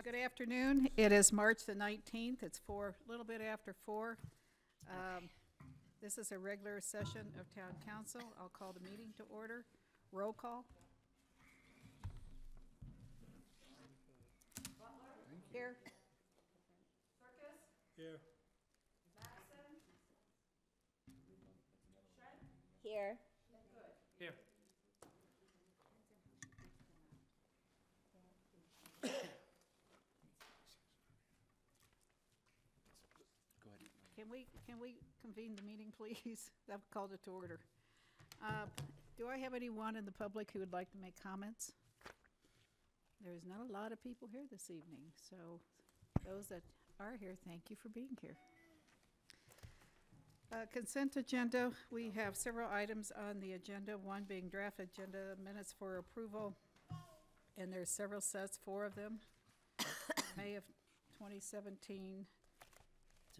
Good afternoon. It is March the 19th. It's a little bit after 4. This is a regular session of Town Council. I'll call the meeting to order. Roll call. Here. Circus. Here. Madison. Shen. Here. Good. Here. Go ahead. Can we convene the meeting, please? I've called it to order. Do I have anyone in the public who would like to make comments? There is not a lot of people here this evening, so those that are here, thank you for being here. Consent agenda, we have several items on the agenda, one being draft agenda minutes for approval, and there's several sets, 4 of them. May of 2017,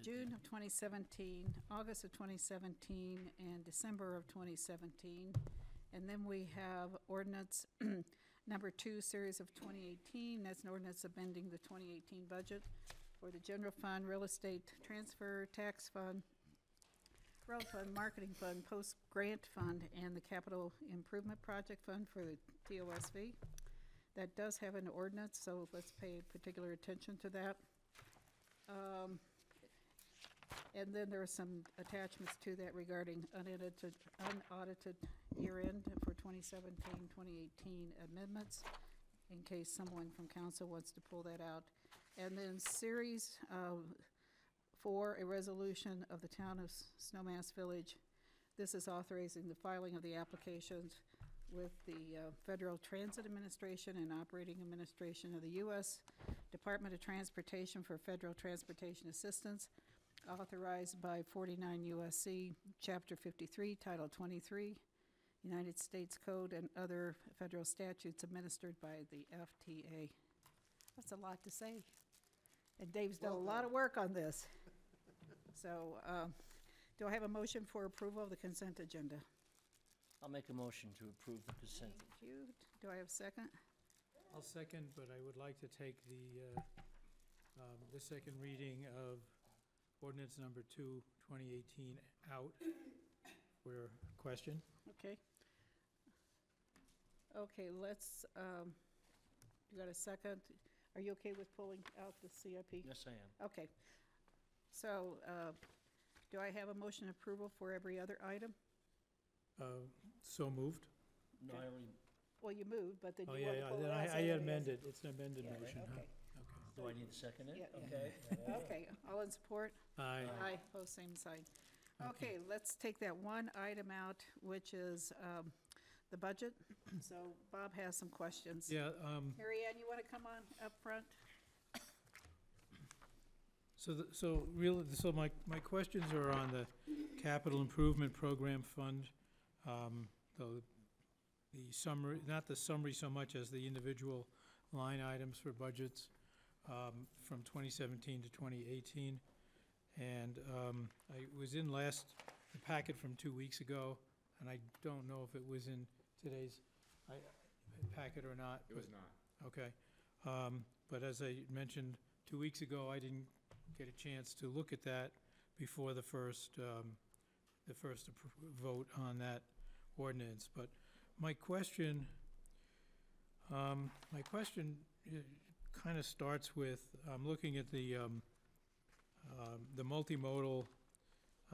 June of 2017, August of 2017, and December of 2017. And then we have ordinance number 2, series of 2018. That's an ordinance amending the 2018 budget for the general fund, real estate transfer, tax fund, road fund, marketing fund, post-grant fund, and the capital improvement project fund for the TOSV. That does have an ordinance, so let's pay particular attention to that. And then there are some attachments to that regarding unaudited year-end for 2017-2018 amendments, in case someone from council wants to pull that out. And then series 4, a resolution of the town of Snowmass Village. This is authorizing the filing of the applications with the Federal Transit Administration and Operating Administration of the U.S. Department of Transportation for federal transportation assistance, authorized by 49 U.S.C. Chapter 53, Title 23, United States Code, and other federal statutes administered by the FTA. That's a lot to say. And Dave's done a lot of work on this. So, do I have a motion for approval of the consent agenda? I'll make a motion to approve the consent. Thank you. Do I have a second? I'll second, but I would like to take the second reading of ordinance number 2, 2018 out for question. Okay. Okay, let's, you got a second? Are you okay with pulling out the CIP? Yes, I am. Okay. So, do I have a motion approval for every other item? So moved. No, I already, Well, you moved, but then Oh, you yeah, want to yeah, pull it then out. I amended, it's an amended Yeah, motion, huh? okay. do I need to second it? Yeah. Okay. Okay, all in support? Aye. Aye, pose same sign. Okay, let's take that one item out, which is the budget. So Bob has some questions. Yeah, Mary Ann, you want to come on up front? so my questions are on the capital improvement program fund. The summary, not the summary so much as the individual line items for budgets from 2017 to 2018. And I was in the packet from 2 weeks ago, and I don't know if it was in today's packet or not. It was not. Okay. But as I mentioned 2 weeks ago, I didn't get a chance to look at that before the first vote on that ordinance. But my question kind of starts with, I'm looking at the multimodal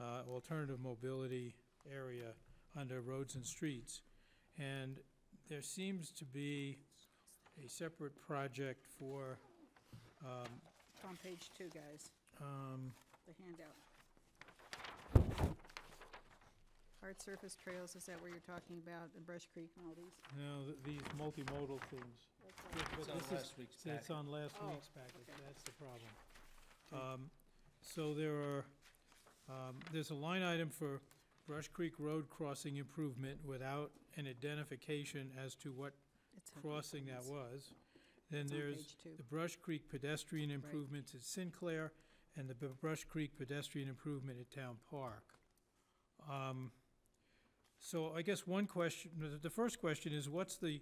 alternative mobility area under roads and streets. And there seems to be a separate project for It's on page 2, guys, the handout. Hard surface trails, is that where you're talking about, the Brush Creek and all these? no, these multimodal things. It's on last week's It's packet. on last Oh, week's packet, okay. that's the problem. So there's a line item for Brush Creek Road crossing improvement without an identification as to what It's on crossing that page- was. Then it's on there's page 2. the Brush Creek pedestrian improvements at Sinclair and the Brush Creek pedestrian improvement at Town Park. So I guess one question, the first question is, what's the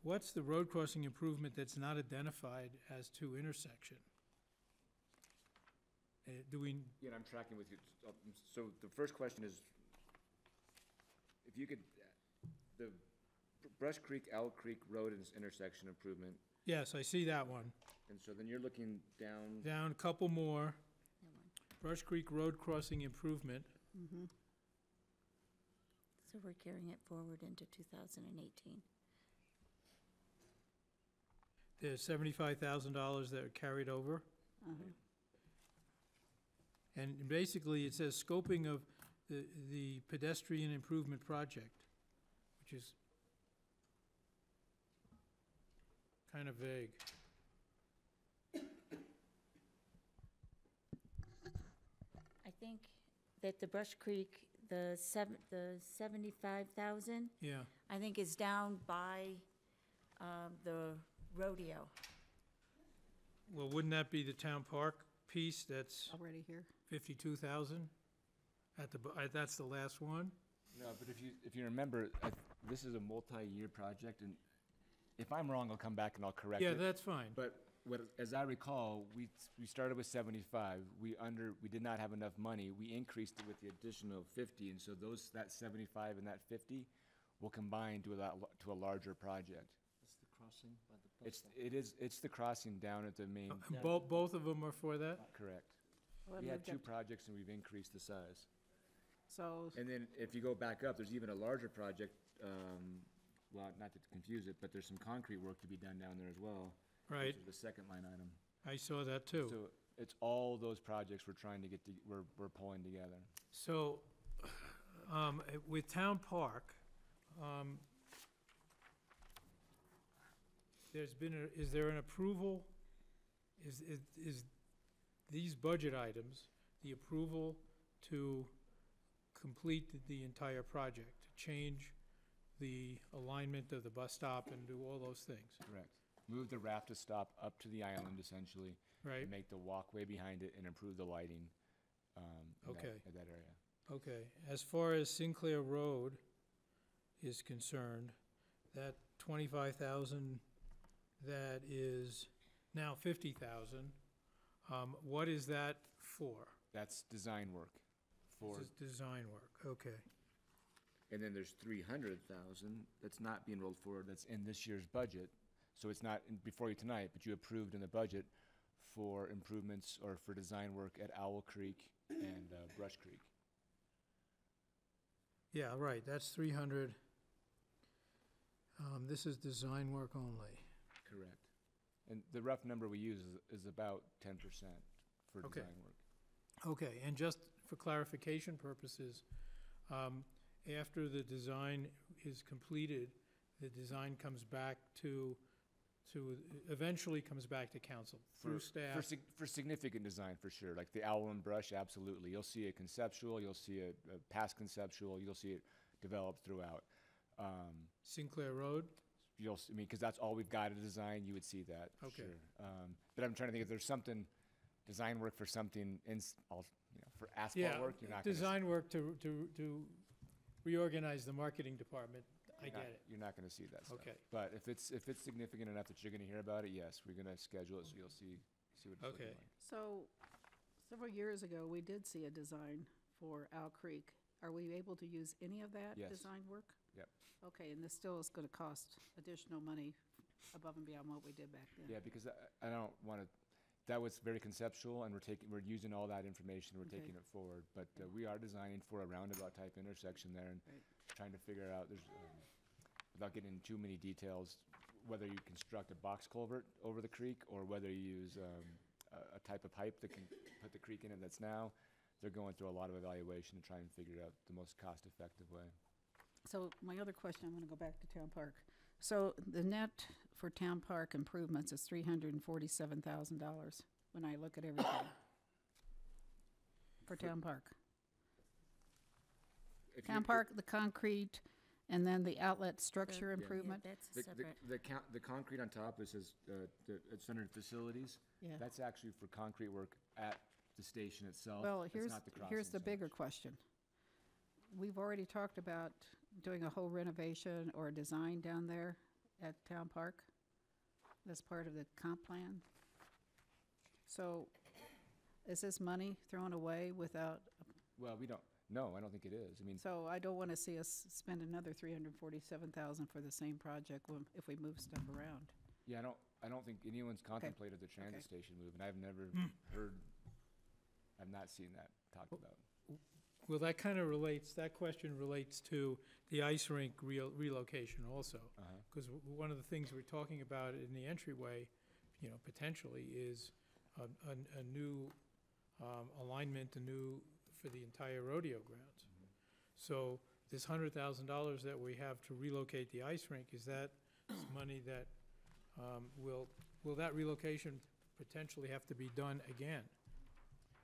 what's the road crossing improvement that's not identified as to intersection? Do we, Yeah, and I'm tracking with you. So the first question is, if you could, the Brush Creek, Owl Creek Road intersection improvement, yes, I see that one. and so then you're looking down, Down a couple more. Brush Creek Road crossing improvement. So we're carrying it forward into 2018. There's $75,000 that are carried over. And basically, it says scoping of the pedestrian improvement project, which is kind of vague. I think that the Brush Creek, the 75,000, Yeah, I think is down by the rodeo. well, wouldn't that be the town park piece? That's Already here. 52,000? That's the last one? no, but if you remember, this is a multi-year project, and if I'm wrong, I'll come back and I'll correct Yeah, it. that's fine. But as I recall, we started with 75. We did not have enough money. We increased it with the additional 50, and so that 75 and that 50 will combine to a larger project. That's the crossing by the bus stop. It's the crossing down at the main. Both of them are for that? Correct. Well, We had moved 2 up- projects and we've increased the size. So, And then if you go back up, there's even a larger project. Well, not to confuse it, but there's some concrete work to be done down there as well. Right, Which is the second line item. I saw that too. So it's all those projects we're trying to we're pulling together. So, with Town Park, is there an approval? Is these budget items, the approval to complete the entire project, to change the alignment of the bus stop and do all those things, Correct. Move the raft to stop up to the island essentially. right? And make the walkway behind it and improve the lighting, in Okay. that area. Okay, as far as Sinclair Road is concerned, that 25,000, that is now 50,000, what is that for? That's design work for, This is design work, okay. and then there's 300,000 that's not being rolled forward, that's in this year's budget. So it's not before you tonight, but you approved in the budget for improvements or for design work at Owl Creek and Brush Creek. Yeah, right, that's 300. This is design work only. Correct. And the rough number we use is about 10% for Okay. design work. Okay, and just for clarification purposes, after the design is completed, the design comes back eventually comes back to council through staff. For significant design, for sure, like the Owl and Brush, absolutely. You'll see a conceptual, you'll see a past conceptual, you'll see it developed throughout. Sinclair Road, Because that's all we've got to design, you would see that, for Okay. sure. But I'm trying to think if there's something, design work for something, for asphalt yeah, work, you're not gonna. design work to reorganize the marketing department, I get it. You're not gonna see that stuff. Okay. But if it's significant enough that you're gonna hear about it, yes, we're gonna schedule it so you'll see what it's looking Okay. like. so several years ago, we did see a design for Owl Creek. Are we able to use any of that Yes. design work? Yep. Okay, and this still is gonna cost additional money above and beyond what we did back then? Yeah, because I don't wanna, that was very conceptual, and we're using all that information, we're Okay. taking it forward. But we are designing for a roundabout type intersection there, and Right. trying to figure out, without getting into too many details, whether you construct a box culvert over the creek, or whether you use a type of pipe that can put the creek in it that's now. They're going through a lot of evaluation to try and figure out the most cost-effective way. So my other question, I'm gonna go back to Town Park. So the net for Town Park improvements is $347,000 when I look at everything. For Town Park. If Town you- Park, the concrete, and then the outlet structure Yeah, improvement? that's The, separate. the concrete on top, it says, it's under facilities. Yeah. That's actually for concrete work at the station itself. Well, That's here's not the the crossing bigger centers. question. We've already talked about doing a whole renovation or a design down there. at Town Park. That's part of the comp plan. So is this money thrown away without, Well, we don't, no, I don't think it is. I mean, so I don't want to see us spend another 347,000 for the same project if we move stuff around. yeah, I don't think anyone's contemplated the transit station move, and I've never heard, I've not seen that talked about. Well, that kind of relates, that question relates to the ice rink relocation also. Uh-huh. Because one of the things we're talking about in the entryway, you know, potentially is a new alignment, for the entire rodeo grounds. So this $100,000 that we have to relocate the ice rink, is that money that, will that relocation potentially have to be done again?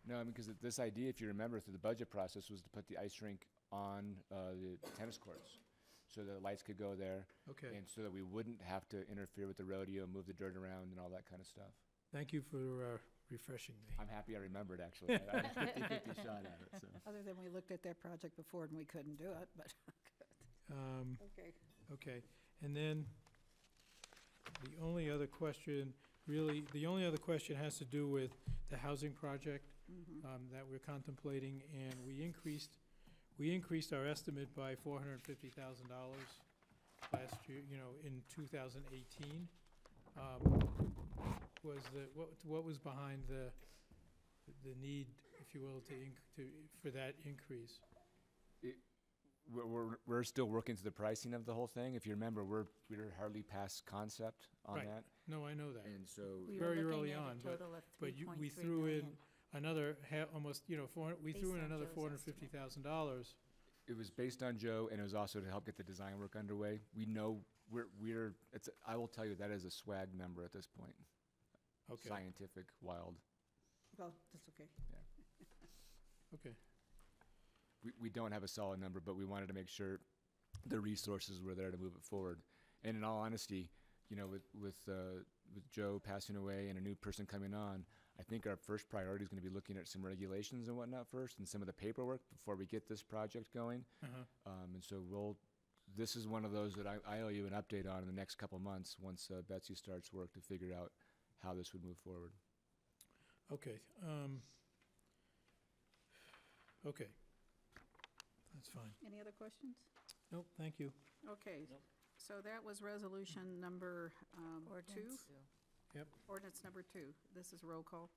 No, I mean, because this idea, if you remember, through the budget process, was to put the ice rink on the tennis courts, so the lights could go there, Okay, and so that we wouldn't have to interfere with the rodeo, move the dirt around, and all that kind of stuff. thank you for refreshing me. I'm happy I remembered, actually. I had a 50-50 shot at it, so. Other than we looked at that project before and we couldn't do it, but, okay. Okay, and then the only other question has to do with the housing project that we're contemplating, and we increased our estimate by $450,000 last year, you know, in 2018. What was behind the need, if you will, for that increase? We're still working through the pricing of the whole thing. If you remember, we're hardly past concept on Right. that, No, I know that. and so We Very were looking early at a on, but- total of But we 3.3 threw in million. another almost, you know, we Based threw in on another Joe's $450,000. it was based on Joe, and it was also to help get the design work underway. We know I will tell you, that is a swag number at this point. Okay, Scientific, wild. Well, that's okay. okay. We don't have a solid number, but we wanted to make sure the resources were there to move it forward. And in all honesty, you know, with Joe passing away and a new person coming on, I think our first priority is going to be looking at some regulations and whatnot first, and some of the paperwork before we get this project going. Uh-huh. And so this is one of those that I owe you an update on in the next couple months, once Betsy starts work to figure out how this would move forward. Okay, okay. That's fine. Any other questions? Nope, thank you. Okay, Nope. so that was resolution number 2, Ordinance. ordinance number 2. This is roll call.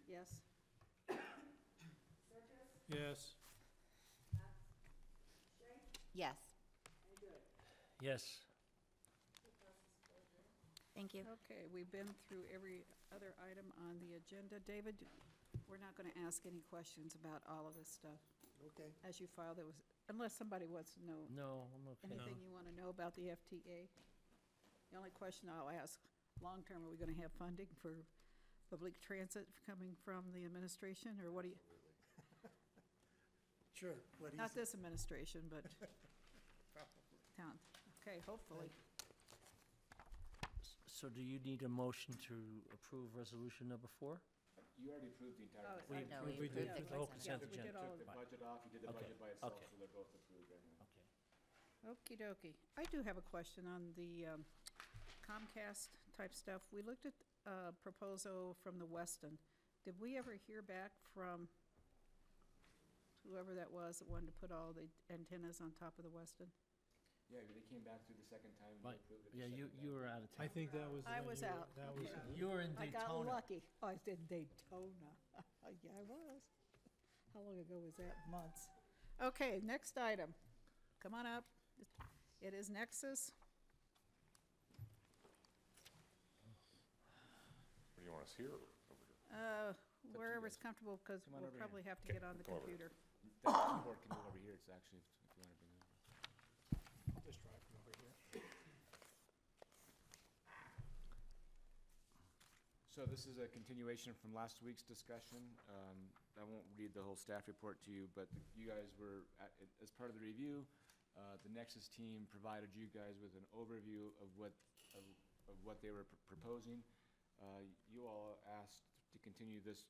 Yes. Yes, Yes. Yes. Thank you. Okay, we've been through every other item on the agenda. David, we're not going to ask any questions about all of this stuff. Okay. As you filed, unless somebody wants to know No, I'm okay. anything you want to know about the FTA. The only question I'll ask, long-term, are we going to have funding for public transit coming from the administration, or what do you, Sure. What not he's, this administration, but town? Okay, hopefully. So do you need a motion to approve resolution number 4? You already approved the entire. Oh, consent We- No, we we did. approved The whole the consent Yeah, we did agenda. all Took of the it. budget off, you did the Okay, budget by itself, okay. so they're both approved right now. Okay. Okey dokey. I do have a question on the Comcast type stuff. We looked at a proposal from the Weston. Did we ever hear back from whoever that was that wanted to put all the antennas on top of the Weston? Yeah, they came back through the second time and Right. they approved it. Yeah, you were out of I town. think that was. the I one was you were- out. That was, You were in I got Daytona. lucky. Oh, I was in Daytona. Yeah, I was. How long ago was that? Months. Okay, next item. Come on up. It is Nexus. Where do you want us here or over here? Wherever it's comfortable, because Come on we'll over here. probably have to get on the Come over here. computer. That keyboard can move over here, it's actually, if you want to bring it over. I'll just drive from over here. So this is a continuation from last week's discussion. I won't read the whole staff report to you, but you guys were, as part of the review, the Nexus team provided you guys with an overview of what they were proposing. You all asked to continue this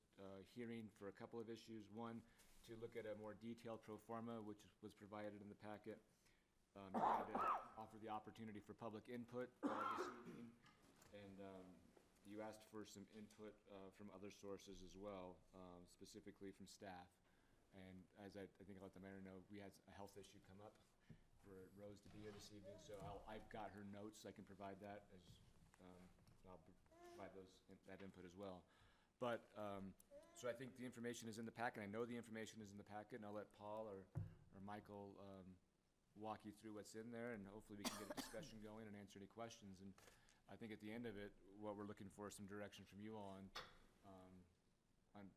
hearing for a couple of issues. One, to to look at a more detailed pro forma, which was provided in the packet. You wanted to offer the opportunity for public input this evening, and you asked for some input from other sources as well, specifically from staff. And as I think I'll let the mayor know, we had a health issue come up for Rose to be here this evening, so I've got her notes. I can provide that as I'll provide that input as well. But so I think the information is in the packet. I know the information is in the packet, and I'll let Paul or Michael walk you through what's in there, and hopefully we can get a discussion going and answer any questions. And I think at the end of it, what we're looking for is some direction from you on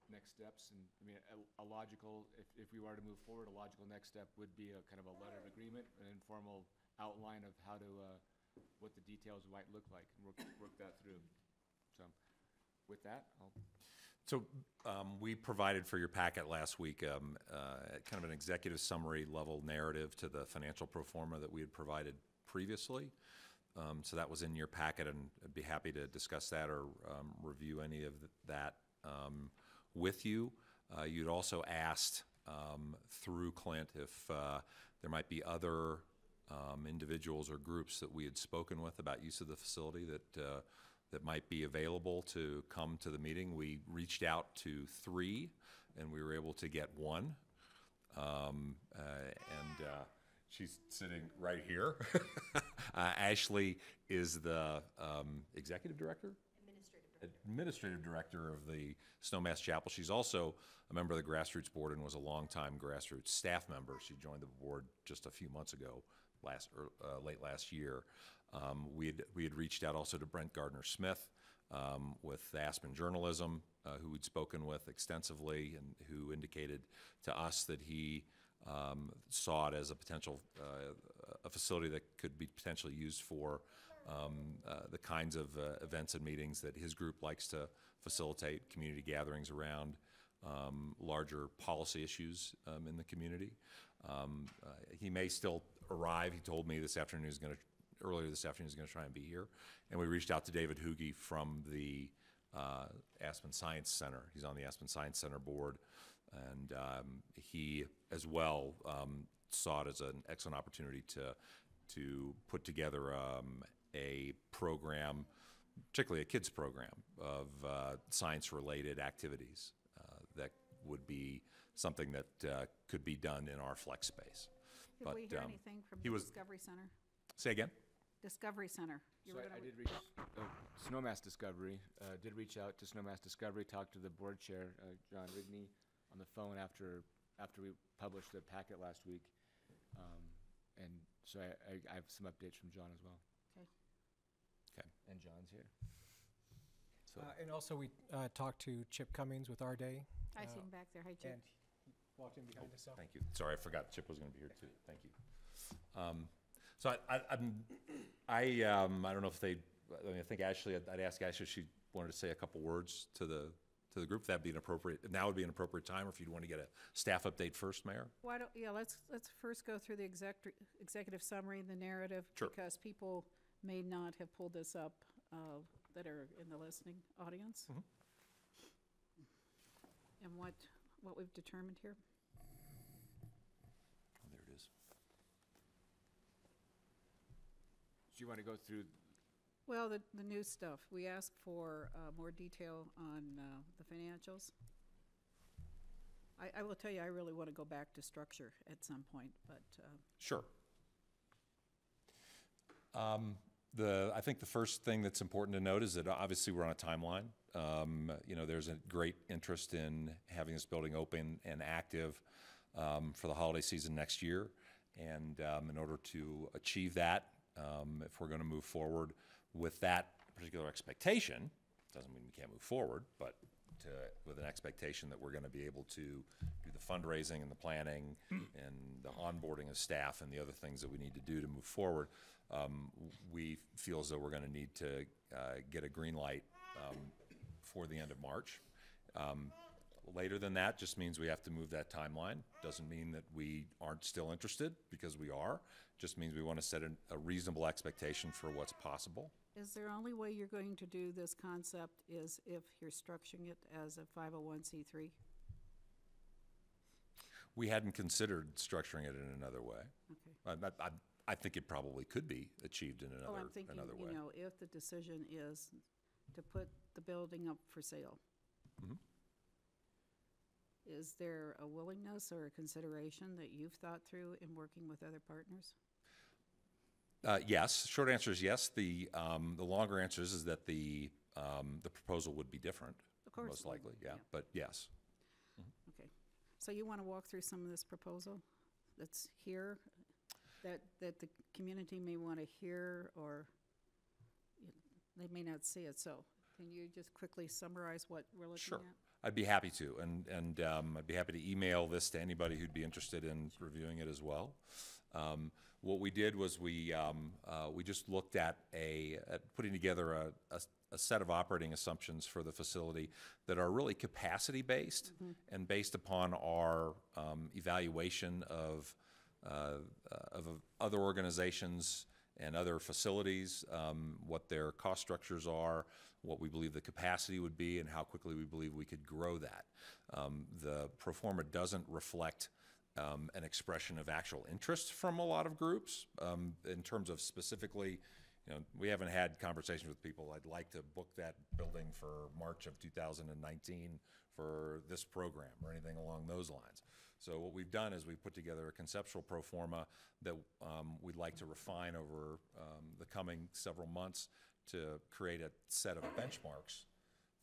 next steps. And I mean, a logical, if we were to move forward, a logical next step would be a kind of a letter of agreement, an informal outline of how to, what the details might look like, and work that through. So with that, So we provided for your packet last week kind of an executive summary level narrative to the financial pro forma that we had provided previously. So that was in your packet, and I'd be happy to discuss that or review any of that with you. You'd also asked through Clint if there might be other individuals or groups that we had spoken with about use of the facility that might be available to come to the meeting. We reached out to 3, and we were able to get 1. She's sitting right here. Ashley is the executive director? Administrative director of the Snowmass Chapel. She's also a member of the Grassroots Board and was a longtime Grassroots staff member. She joined the board just a few months ago, late last year. We had reached out also to Brent Gardner-Smith with Aspen Journalism, who we'd spoken with extensively, and who indicated to us that he saw it as a potential a facility that could be potentially used for the kinds of events and meetings that his group likes to facilitate, community gatherings around larger policy issues in the community. He may still arrive. He told me this afternoon earlier this afternoon he's going to try and be here. And we reached out to David Hugie from the Aspen Science Center. He's on the Aspen Science Center board, and he as well saw it as an excellent opportunity to put together a program, particularly a kids program, of science-related activities that would be something that could be done in our flex space. Did we hear anything from the Discovery Center? Say again? Discovery Center. So I did reach Snowmass Discovery. Did reach out to Snowmass Discovery. Talked to the board chair, John Rigney, on the phone after we published the packet last week, and so I have some updates from John as well. Okay. And John's here. So and also we talked to Chip Cummings with Our Day. I see him back there. Hi, Chip. And he walked in behind us. So. Thank you. Sorry, I forgot Chip was going to be here too. Thank you. So I don't know if I think Ashley, I'd ask Ashley if she wanted to say a couple words to the group. That'd be an appropriate. Now would be an appropriate time, or if you'd want to get a staff update first, Mayor. Let's first go through the executive summary, the narrative, Sure. because people may not have pulled this up that are in the listening audience. Mm-hmm. And what we've determined here. Oh, there it is. do you want to go through? Well, the new stuff. We asked for more detail on the financials. I will tell you, I really want to go back to structure at some point, but. Sure. I think the first thing that's important to note is that obviously we're on a timeline. There's a great interest in having this building open and active for the holiday season next year. And in order to achieve that, if we're going to move forward with that particular expectation, doesn't mean we can't move forward, but with an expectation that we're going to be able to do the fundraising and the planning and the onboarding of staff and the other things that we need to do to move forward, we feel as though we're going to need to get a green light for the end of March. Later than that just means we have to move that timeline. Doesn't mean that we aren't still interested, because we are. Just means we want to set a reasonable expectation for what's possible. Is there only way you're going to do this concept is if you're structuring it as a 501c3? We hadn't considered structuring it in another way. Okay. I think it probably could be achieved in Well, I'm another thinking, way. you know, if the decision is to put the building up for sale, Mhm. is there a willingness or a consideration that you've thought through in working with other partners? Yes, short answer is yes. The longer answer is that the proposal would be different. Of course. Most it would, likely, yeah, but yes. Okay. So you want to walk through some of this proposal that's here, that the community may want to hear, or they may not see it, so can you just quickly summarize what we're looking Sure. at? I'd be happy to, and I'd be happy to email this to anybody who'd be interested in reviewing it as well. What we did was we just looked at putting together a set of operating assumptions for the facility that are really capacity-based and based upon our evaluation of other organizations and other facilities, what their cost structures are, what we believe the capacity would be, and how quickly we believe we could grow that. The pro forma doesn't reflect an expression of actual interest from a lot of groups. In terms of specifically, we haven't had conversations with people, I'd like to book that building for March of 2019 for this program or anything along those lines. So what we've done is we've put together a conceptual pro forma that we'd like to refine over the coming several months to create a set of benchmarks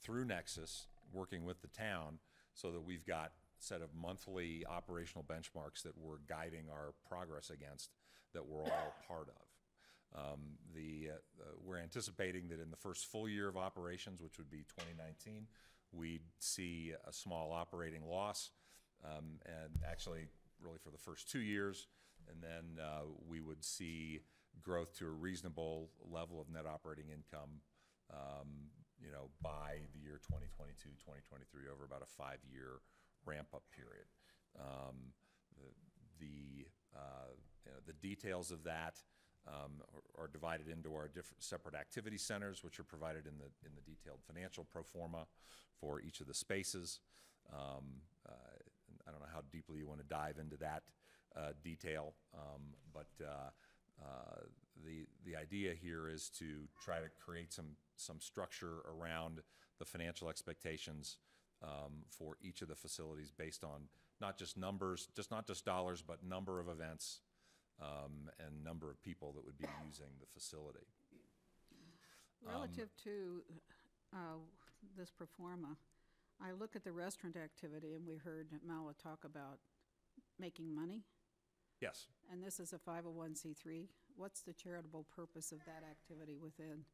through Nexus, working with the town, so that we've got a set of monthly operational benchmarks that we're guiding our progress against, that we're all part of. We're anticipating that in the first full year of operations, which would be 2019, we'd see a small operating loss, and actually really for the first 2 years, and then we would see growth to a reasonable level of net operating income, by the year 2022, 2023, over about a 5-year ramp-up period. The details of that are divided into our different separate activity centers, which are provided in the detailed financial pro forma for each of the spaces. I don't know how deeply you want to dive into that detail, but the idea here is to try to create some structure around the financial expectations for each of the facilities based on not just numbers, not just dollars, but number of events and number of people that would be using the facility. Relative to this pro forma, I look at the restaurant activity, and we heard Mala talk about making money, Yes. and this is a 501c3. What's the charitable purpose of that activity within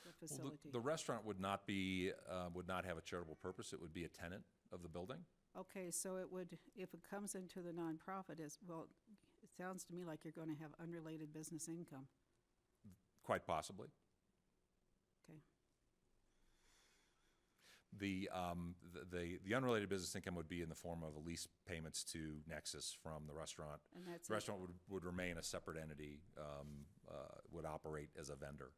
the Well, facility? the restaurant would not have a charitable purpose. It would be a tenant of the building. Okay, so it would, if it comes into the nonprofit, it sounds to me like you're going to have unrelated business income. Quite possibly. Okay. The unrelated business income would be in the form of lease payments to Nexus from the restaurant. And that's The it. restaurant would remain a separate entity, would operate as a vendor.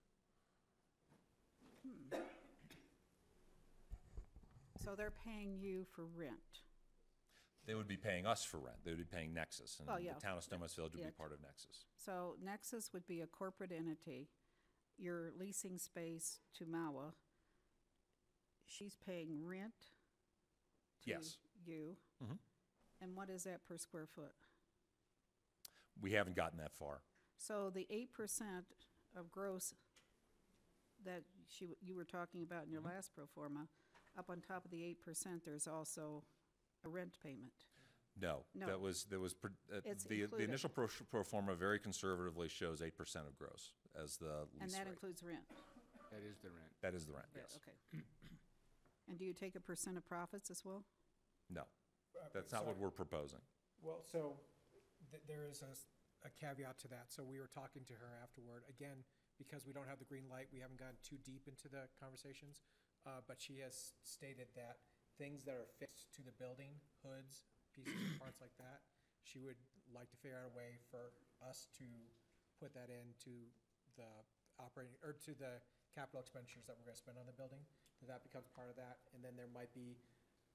So they're paying you for rent. They would be paying us for rent. They would be paying Nexus, and Oh, yeah. the town of Snowmass Village would Yeah. be part of Nexus. So Nexus would be a corporate entity. You're leasing space to Mawa. She's paying rent to Yes. you. Mhm. And what is that per square foot? We haven't gotten that far. So the 8% of gross that you were talking about in your last pro forma, up on top of the 8%, there's also a rent payment. No, No. the It's the included. initial pro forma very conservatively shows 8% of gross as the And lease that rate. includes rent? That is the rent. That is the rent, yes. Okay. And do you take a percent of profits as well? No, that's not what we're proposing. Well, so there is a caveat to that. So we were talking to her afterward. Again, because we don't have the green light, we haven't gotten too deep into the conversations. But she has stated that things that are fixed to the building, hoods, pieces and parts like that, she would like to figure out a way for us to put that into the operating, or to the capital expenditures that we're gonna spend on the building, that becomes part of that. And then there might be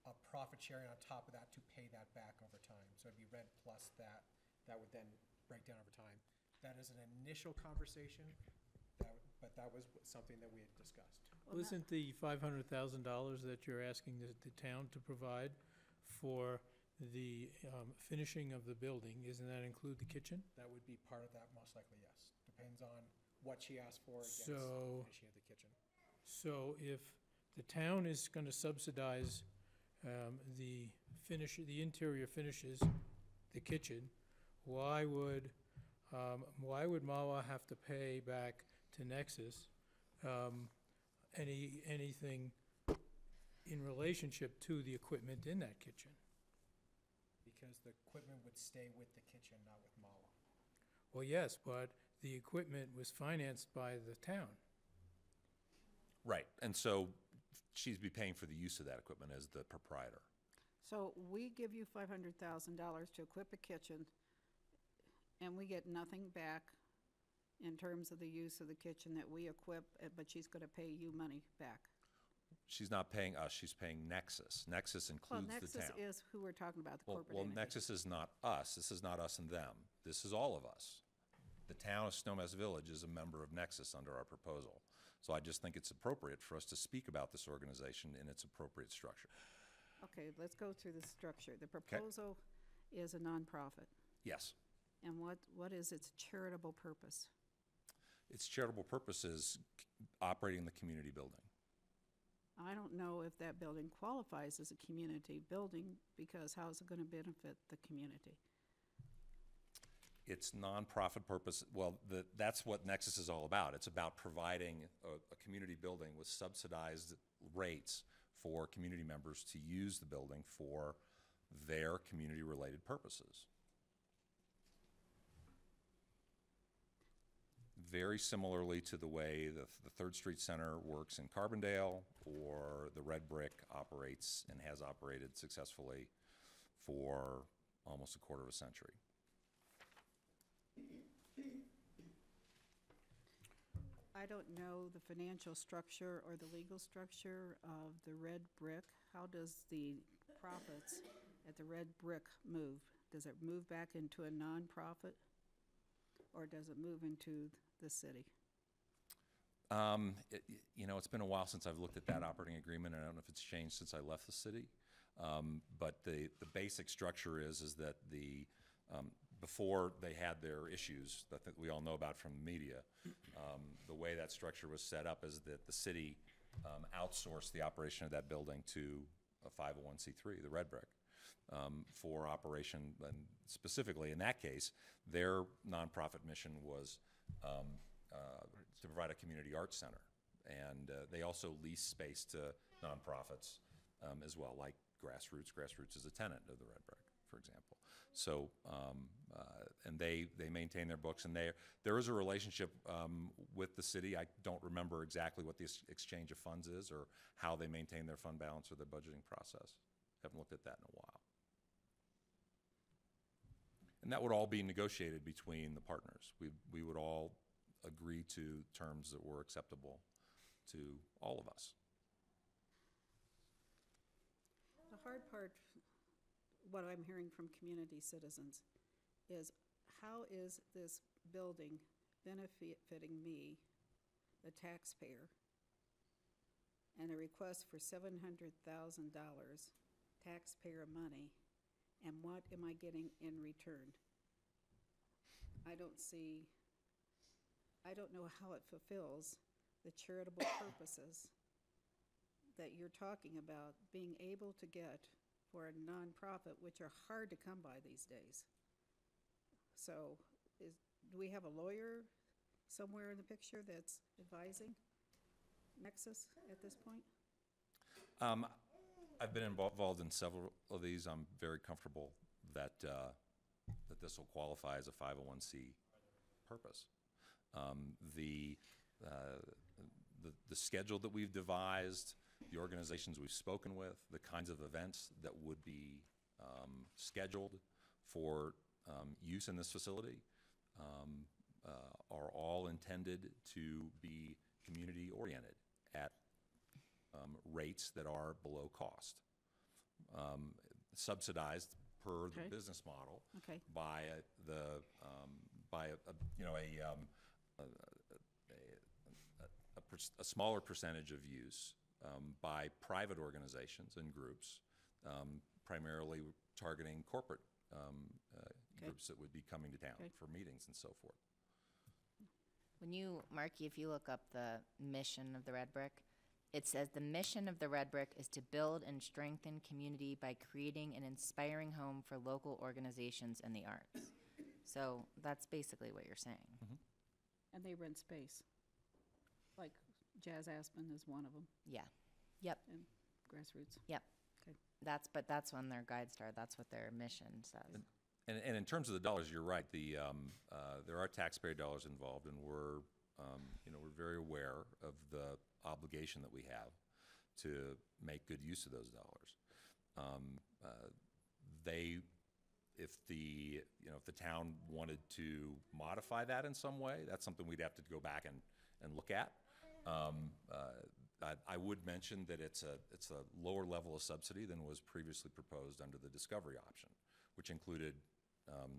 a profit sharing on top of that to pay that back over time. So it'd be rent plus that, that would then break down over time. That is an initial conversation, but that was something that we had discussed. Well, not- Wasn't the $500,000 that you're asking the town to provide for the finishing of the building, doesn't that include the kitchen? That would be part of that, most likely, yes. Depends on what she asked for against So- finishing of the kitchen. So if the town is going to subsidize the interior finishes, the kitchen, why would MAWA have to pay back to Nexus anything in relationship to the equipment in that kitchen? Because the equipment would stay with the kitchen, not with Mala. Well, yes, but the equipment was financed by the town. Right, and so she'd be paying for the use of that equipment as the proprietor. So we give you $500,000 to equip a kitchen, and we get nothing back in terms of the use of the kitchen that we equip, but she's gonna pay you money back. She's not paying us, she's paying Nexus. Nexus Well, includes the town. Nexus is who we're talking about, the Well, corporate well, entity. Nexus is not us, this is not us and them, this is all of us. The town of Snowmass Village is a member of Nexus under our proposal. So I just think it's appropriate for us to speak about this organization in its appropriate structure. Okay, let's go through the structure. The proposal is a nonprofit, Yes, and what is its charitable purpose? its charitable purpose is operating the community building. I don't know if that building qualifies as a community building, because how is it gonna benefit the community? Its nonprofit purpose, well, that's what Nexus is all about. It's about providing a community building with subsidized rates for community members to use the building for their community-related purposes. Very similarly to the way the Third Street Center works in Carbondale, or the Red Brick operates and has operated successfully for almost a quarter of a century. I don't know the financial structure or the legal structure of the Red Brick. How does the profits at the Red Brick move? Does it move back into a nonprofit, or does it move into the city? It's been a while since I've looked at that operating agreement, and I don't know if it's changed since I left the city. But the basic structure is that before they had their issues that we all know about from the media, the way that structure was set up is that the city outsourced the operation of that building to a 501c3, the Red Brick, for operation. And specifically in that case, their nonprofit mission was to provide a community arts center. And they also lease space to nonprofits as well, like Grassroots. Grassroots is a tenant of the Red Brick, for example. So, and they maintain their books, and there is a relationship with the city. I don't remember exactly what the exchange of funds is, or how they maintain their fund balance or their budgeting process. Haven't looked at that in a while. And that would all be negotiated between the partners. We would all agree to terms that were acceptable to all of us. The hard part, what I'm hearing from community citizens, is how is this building benefiting me, the taxpayer, and a request for $700,000 taxpayer money, and what am I getting in return? I don't know how it fulfills the charitable purposes that you're talking about being able to get for a nonprofit, which are hard to come by these days. So, do we have a lawyer somewhere in the picture that's advising Nexus at this point? I've been involved in several of these. I'm very comfortable that this will qualify as a 501c purpose. The schedule that we've devised, the organizations we've spoken with, the kinds of events that would be scheduled for use in this facility are all intended to be community-oriented at rates that are below cost. subsidized per the Okay. business model Okay, by a smaller percentage of use by private organizations and groups, primarily targeting corporate groups that would be coming to town Okay. for meetings and so forth. When you, Marky, if you look up the mission of the Red Brick, it says the mission of the Red Brick is to build and strengthen community by creating an inspiring home for local organizations and the arts. So that's basically what you're saying. and they rent space. Like Jazz Aspen is one of them, Yeah. Yep. and Grassroots. But that's on their guide star. That's what their mission says. And in terms of the dollars, you're right. There are taxpayer dollars involved, and we're very aware of the obligation that we have to make good use of those dollars. If the town wanted to modify that in some way, that's something we'd have to go back and look at. I would mention that it's a lower level of subsidy than was previously proposed under the Discovery option, which included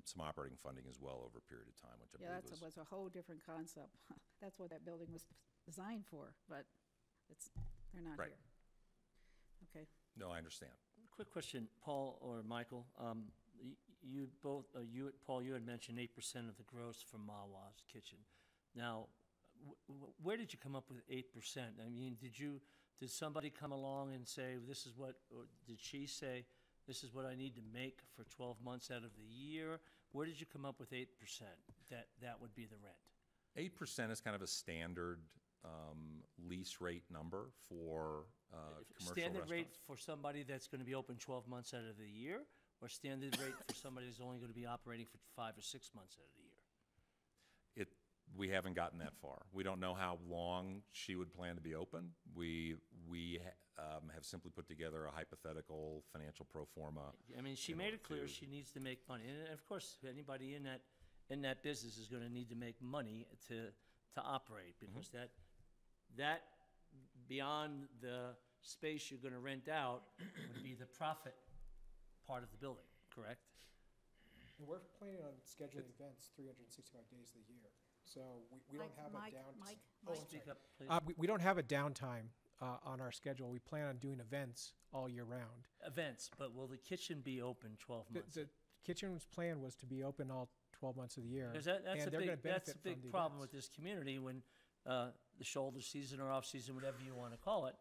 some operating funding as well over a period of time, which I Yeah, believe was a whole different concept. That's what that building was designed for, but they're not Right. here. Okay, No, I understand. Quick question, Paul or Michael. You both, Paul, you had mentioned 8% of the gross for Mawa's Kitchen. Now, where did you come up with 8%? I mean, did somebody come along and say, this is what, or did she say, this is what I need to make for 12 months out of the year? Where did you come up with 8%, that would be the rent? 8% is kind of a standard lease rate number for commercial Standard rate restaurants. for somebody that's going to be open 12 months out of the year, or standard rate for somebody who's only going to be operating for 5 or 6 months out of the year? We haven't gotten that far. We don't know how long she would plan to be open. We have simply put together a hypothetical financial pro forma. I mean, she in made order it clear to- she needs to make money, and of course, anybody in that business is going to need to make money to operate, because that beyond the space you're going to rent out would be the profit part of the building, correct? And we're planning on scheduling events 365 days of the year. So we don't have a downtime. Oh, I'm Speak sorry. up, please. We don't have a downtime on our schedule. We plan on doing events all year round. Events, but will the kitchen be open 12 months? The kitchen's plan was to be open all 12 months of the year. Because that's and a they're gonna big, that's a benefit from big the problem events. with this community when the shoulder season or off-season, whatever you want to call it,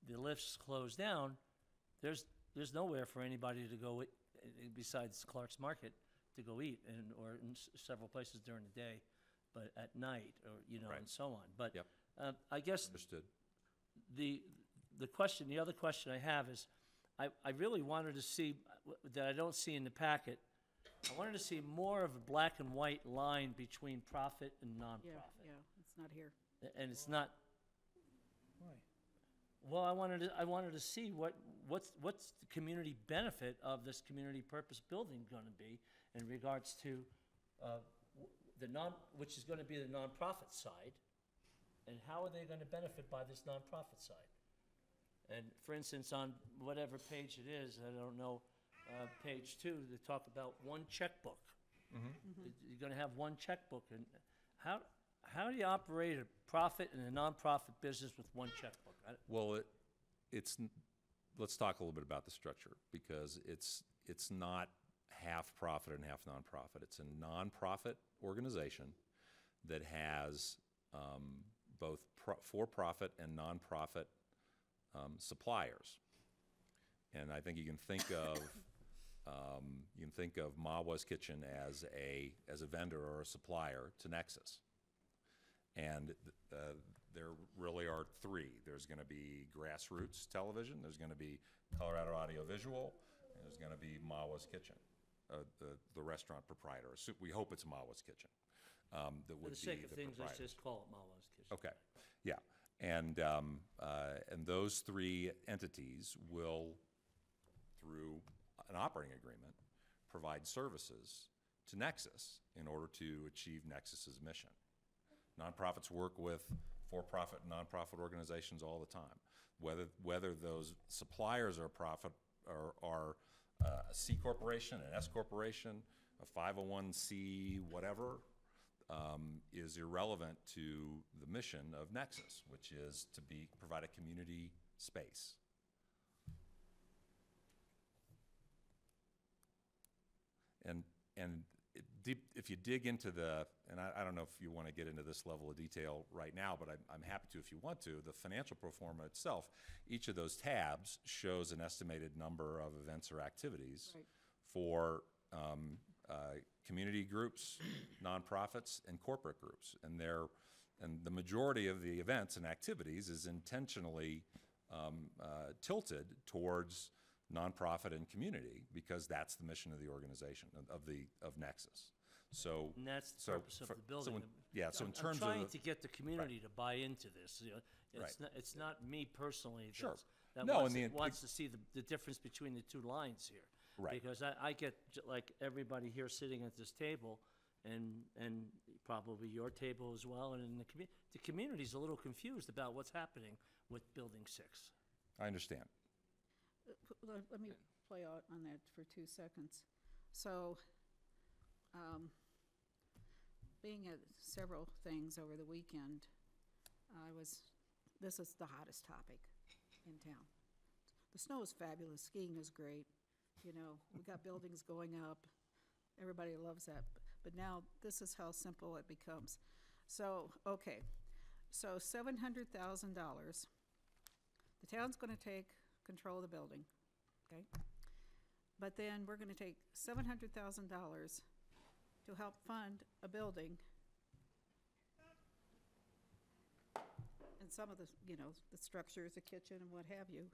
the lifts close down, there's nowhere for anybody to go besides Clark's Market to go eat, or in several places during the day, but at night, or, Right. and so on. But Yep. I guess Understood. the other question I have is, I really wanted to see, that I don't see in the packet, I wanted to see more of a black and white line between profit and yeah, nonprofit. yeah, it's not here. And it's not, Why? well, I wanted to see what's the community benefit of this community purpose building gonna be in regards to, which is gonna be the nonprofit side, and how are they gonna benefit by this nonprofit side? And for instance, on whatever page it is, I don't know, page 2, they talk about one checkbook. You're gonna have one checkbook, and how do you operate a profit and a nonprofit business with one checkbook? Well, let's talk a little bit about the structure, because it's not half profit and half nonprofit. It's a nonprofit organization that has both for-profit and nonprofit suppliers. And I think you can think of Mawa's Kitchen as a vendor or a supplier to Nexus. And there really are three. There's going to be Grassroots Television, there's going to be Colorado Audio Visual, and there's going to be Mawa's Kitchen, the restaurant proprietor. We hope it's Mawa's Kitchen. That For would the sake be of the things, let's proprietor. just call it Mawa's Kitchen. Okay, yeah. And those three entities will, through an operating agreement, provide services to Nexus in order to achieve Nexus's mission. Nonprofits work with for-profit and nonprofit organizations all the time. Whether those suppliers are are a C corporation, an S corporation, a 501c, whatever, is irrelevant to the mission of Nexus, which is to provide a community space. And if you dig into and I don't know if you want to get into this level of detail right now, but I'm happy to if you want to, the financial pro forma itself, each of those tabs shows an estimated number of events or activities Right. for community groups, nonprofits, and corporate groups. And the majority of the events and activities is intentionally tilted towards nonprofit and community, because that's the mission of the organization, of Nexus. So And that's the so purpose of for- the so building. yeah, so in I'm terms of trying the- to get the community to buy into this. You know, Right. It's not me personally Sure. that No, wants, and wants to see the difference between the two lines here. Right. Because I get, like everybody here sitting at this table, and probably your table as well, and in the community's a little confused about what's happening with Building 6. I understand. Let me play out on that for 2 seconds. So, being at several things over the weekend, this is the hottest topic in town. The snow is fabulous, skiing is great, you know, we got buildings going up, everybody loves that. But now, this is how simple it becomes. So, okay, so $700,000, the town's gonna take control of the building, okay? But then we're gonna take $700,000 to help fund a building. And some of the, you know, the structures, the kitchen and what have you.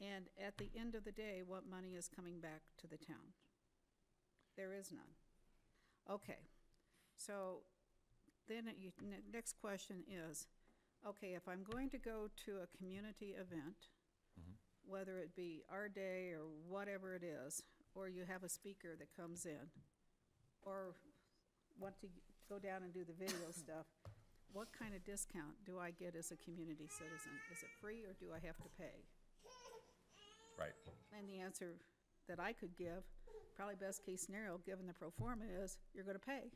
And at the end of the day, what money is coming back to the town? There is none. Okay, so then next question is, okay, if I'm going to go to a community event, whether it be our day or whatever it is, or you have a speaker that comes in, or want to go down and do the video stuff, what kind of discount do I get as a community citizen? Is it free or do I have to pay? Right. And the answer that I could give, probably best case scenario, given the pro forma, is you're gonna pay.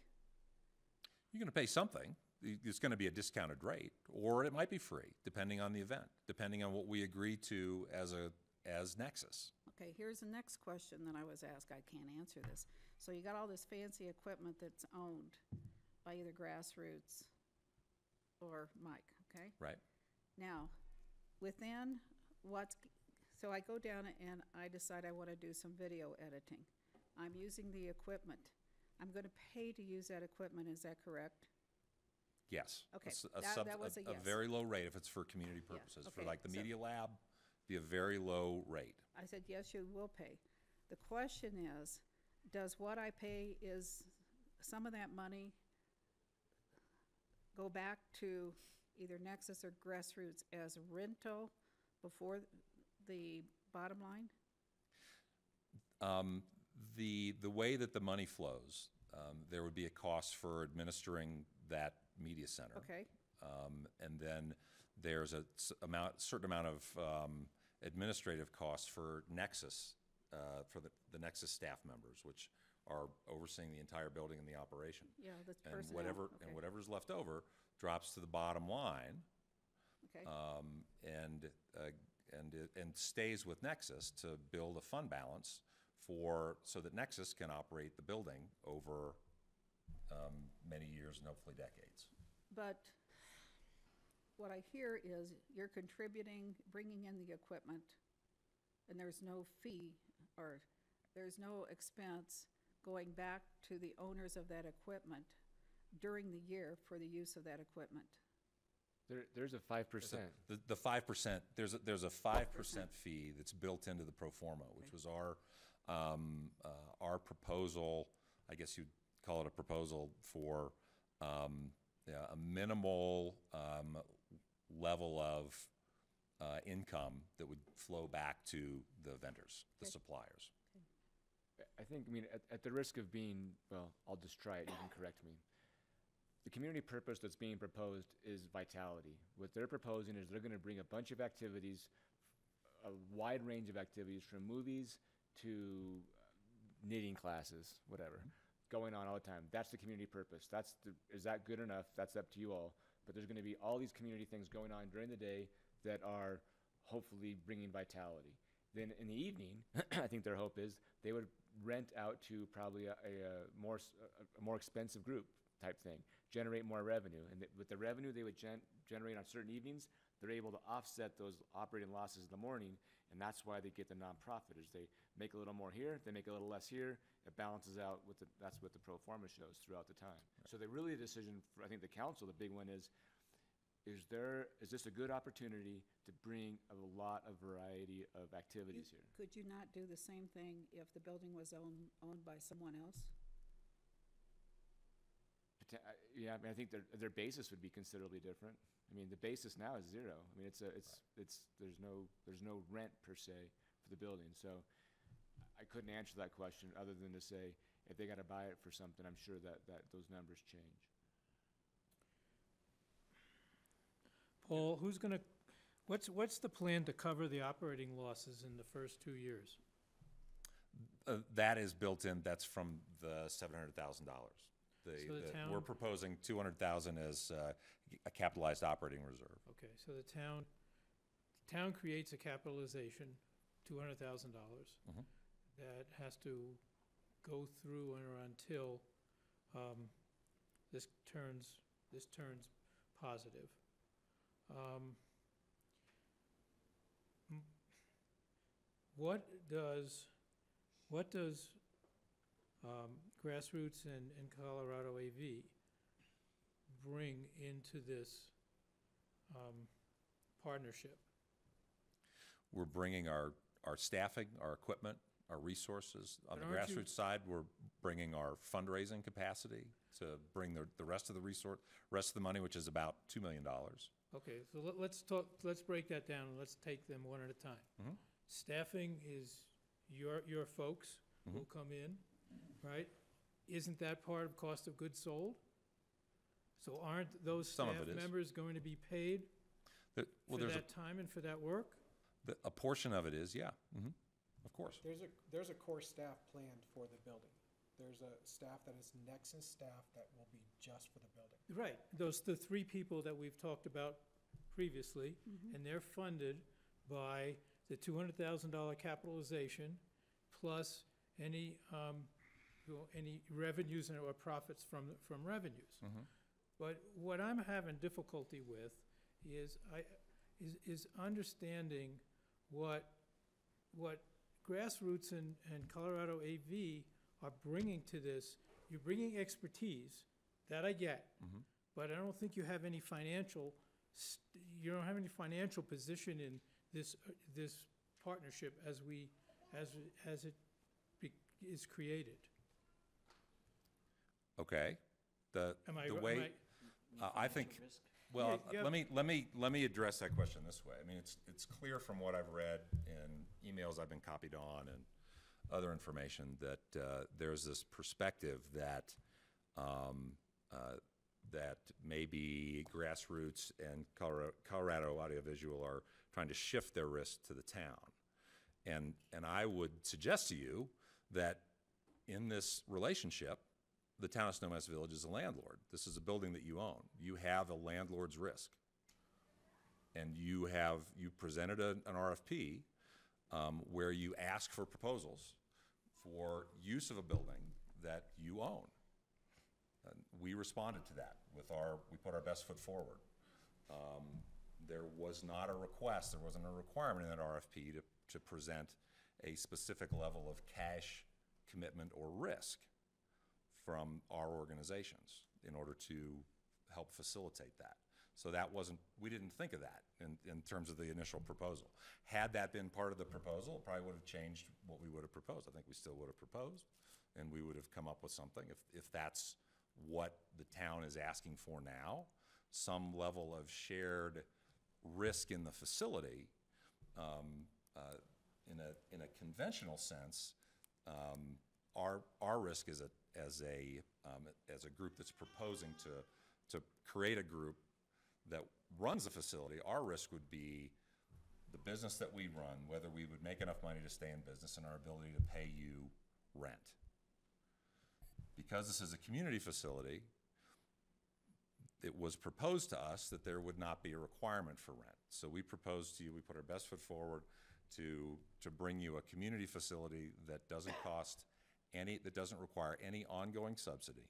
You're going to pay something. It's going to be a discounted rate, or it might be free, depending on the event, depending on what we agree to as Nexus. Okay, here's the next question that I was asked. I can't answer this. So you got all this fancy equipment that's owned by either Grassroots or Mike, okay? Right. Now, within so I go down and I decide I want to do some video editing. I'm using the equipment. I'm going to pay to use that equipment, is that correct? Yes. Okay, A that was a yes. very low rate if it's for community Yeah, purposes. For okay, like the so- Media Lab, be a very low rate. I said, yes, you will pay. The question is, does what I pay, is some of that money go back to either Nexus or Grassroots as rental before the bottom line? The way that the money flows, there would be a cost for administering that media center. Okay, And then there's a certain amount of administrative costs for Nexus, for the Nexus staff members, which are overseeing the entire building and the operation. yeah, that's And personnel. whatever's left over drops to the bottom line, Okay, and stays with Nexus to build a fund balance so that Nexus can operate the building over many years and hopefully decades. but what I hear is you're contributing, bringing in the equipment, and there's no fee, or there's no expense going back to the owners of that equipment during the year for the use of that equipment. There's a 5%. The 5%, there's a 5% fee that's built into the pro forma, which was our proposal. I guess you'd call it a proposal for a minimal level of income that would flow back to the vendors, the Okay. suppliers. I think, I mean, at the risk of being, well, I'll just try it, you can correct me. The community purpose that's being proposed is vitality. What they're proposing is they're gonna bring a bunch of activities a wide range of activities, from movies to knitting classes, whatever, going on all the time. That's the community purpose. Is that good enough? That's up to you all. But there's going to be all these community things going on during the day that are hopefully bringing vitality. Then in the evening, I think their hope is they would rent out to probably a more expensive group type thing, generate more revenue. And with the revenue they would generate on certain evenings, they're able to offset those operating losses in the morning, and that's why they get the nonprofit, is they make a little more here, they make a little less here, it balances out that's what the pro forma shows throughout the time. Right. So they really a decision for, I think, the council, the big one is this a good opportunity to bring a lot of variety of activities here? Could you not do the same thing if the building was owned by someone else? Yeah, I mean, I think their basis would be considerably different. I mean, the basis now is zero. I mean, there's no rent per se for the building. So I couldn't answer that question other than to say if they got to buy it for something, I'm sure that those numbers change. Paul, what's the plan to cover the operating losses in the first 2 years? That is built in, that's from the $700,000. So the town- We're proposing $200,000 as a capitalized operating reserve. Okay, so the town creates a capitalization, $200,000, Mhm. that has to go through or until this turns positive. What does Grassroots and Colorado AV bring into this partnership? We're bringing our staffing, our equipment, our resources. On the But aren't you- grassroots side, we're bringing our fundraising capacity to bring the rest of the rest of the money, which is about $2 million. Okay, so let's break that down, and let's take them one at a time. Mhm. Staffing is your folks who come in, right? Isn't that part of cost of goods sold? So aren't those Some of staff it is. members going to be paid for There's that time and for that work? a portion of it is, yeah, of course. There's a core staff planned for the building. There's a staff that is Nexus staff that will be just for the building. Right, the three people that we've talked about previously, and they're funded by the $200,000 capitalization plus any revenues or profits from revenues. But what I'm having difficulty with is understanding what Grassroots and Colorado AV are bringing to this. You're bringing expertise, that I get, but I don't think you have any financial position in this partnership as it is created. Okay. I think, well, Yeah, let me address that question this way. I mean, it's clear from what I've read in emails I've been copied on and other information that there's this perspective that that maybe Grassroots and Colorado Audiovisual are trying to shift their risk to the town. And I would suggest to you that in this relationship, the town of Snowmass Village is a landlord. This is a building that you own. You have a landlord's risk. And you presented an RFP where you ask for proposals for use of a building that you own. We responded to that we put our best foot forward. There was not a request, there wasn't a requirement in that RFP to present a specific level of cash commitment or risk from our organizations in order to help facilitate that. So we didn't think of that in terms of the initial proposal. Had that been part of the proposal, it probably would have changed what we would have proposed. I think we still would have proposed, and we would have come up with something. If that's what the town is asking for now, some level of shared risk in the facility, in a conventional sense, our risk as a group that's proposing to create a group that runs a facility, our risk would be the business that we run, whether we would make enough money to stay in business and our ability to pay you rent. Because this is a community facility, it was proposed to us that there would not be a requirement for rent. So we proposed to you, we put our best foot forward to bring you a community facility that doesn't cost any, that doesn't require any ongoing subsidy.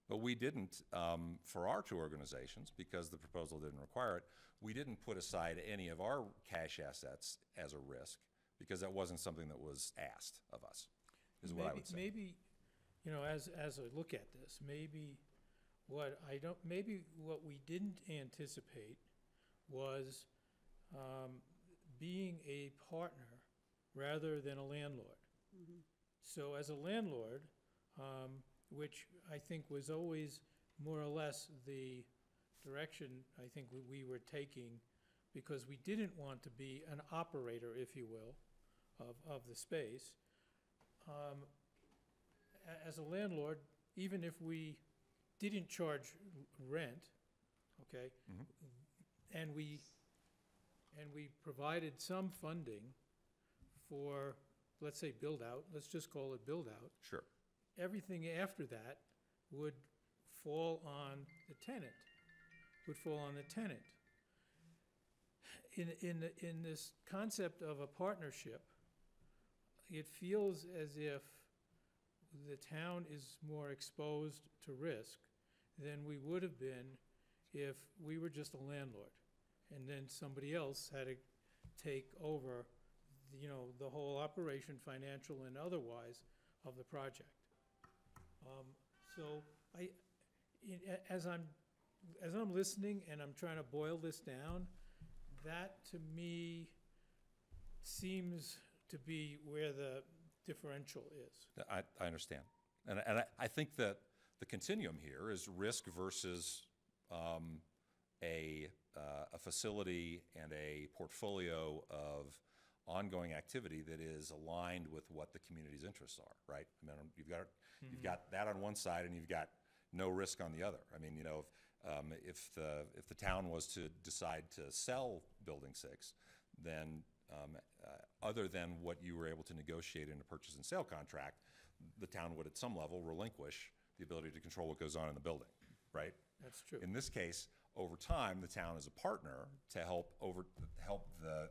But we didn't, for our two organizations, because the proposal didn't require it, we didn't put aside any of our cash assets as a risk, because that wasn't something that was asked of us, is what I would say. Maybe, you know, as I look at this, maybe what we didn't anticipate was being a partner rather than a landlord. So as a landlord, which I think was always more or less the direction I think we were taking, because we didn't want to be an operator, if you will, of the space. As a landlord, even if we didn't charge rent, okay, and we provided some funding for, let's say, build-out, let's just call it build-out, Sure. everything after that would fall on the tenant, In this concept of a partnership, it feels as if the town is more exposed to risk than we would have been if we were just a landlord, and then somebody else had to take over, you know, the whole operation, financial and otherwise, of the project. So as I'm listening and I'm trying to boil this down, that to me seems to be where the differential is. I understand. And I think that the continuum here is risk versus a facility and a portfolio of ongoing activity that is aligned with what the community's interests are, right? I mean, you've got that on one side and you've got no risk on the other. I mean, you know, if the town was to decide to sell Building 6, then other than what you were able to negotiate in a purchase and sale contract, the town would at some level relinquish the ability to control what goes on in the building, right? That's true. In this case, over time, the town is a partner to help the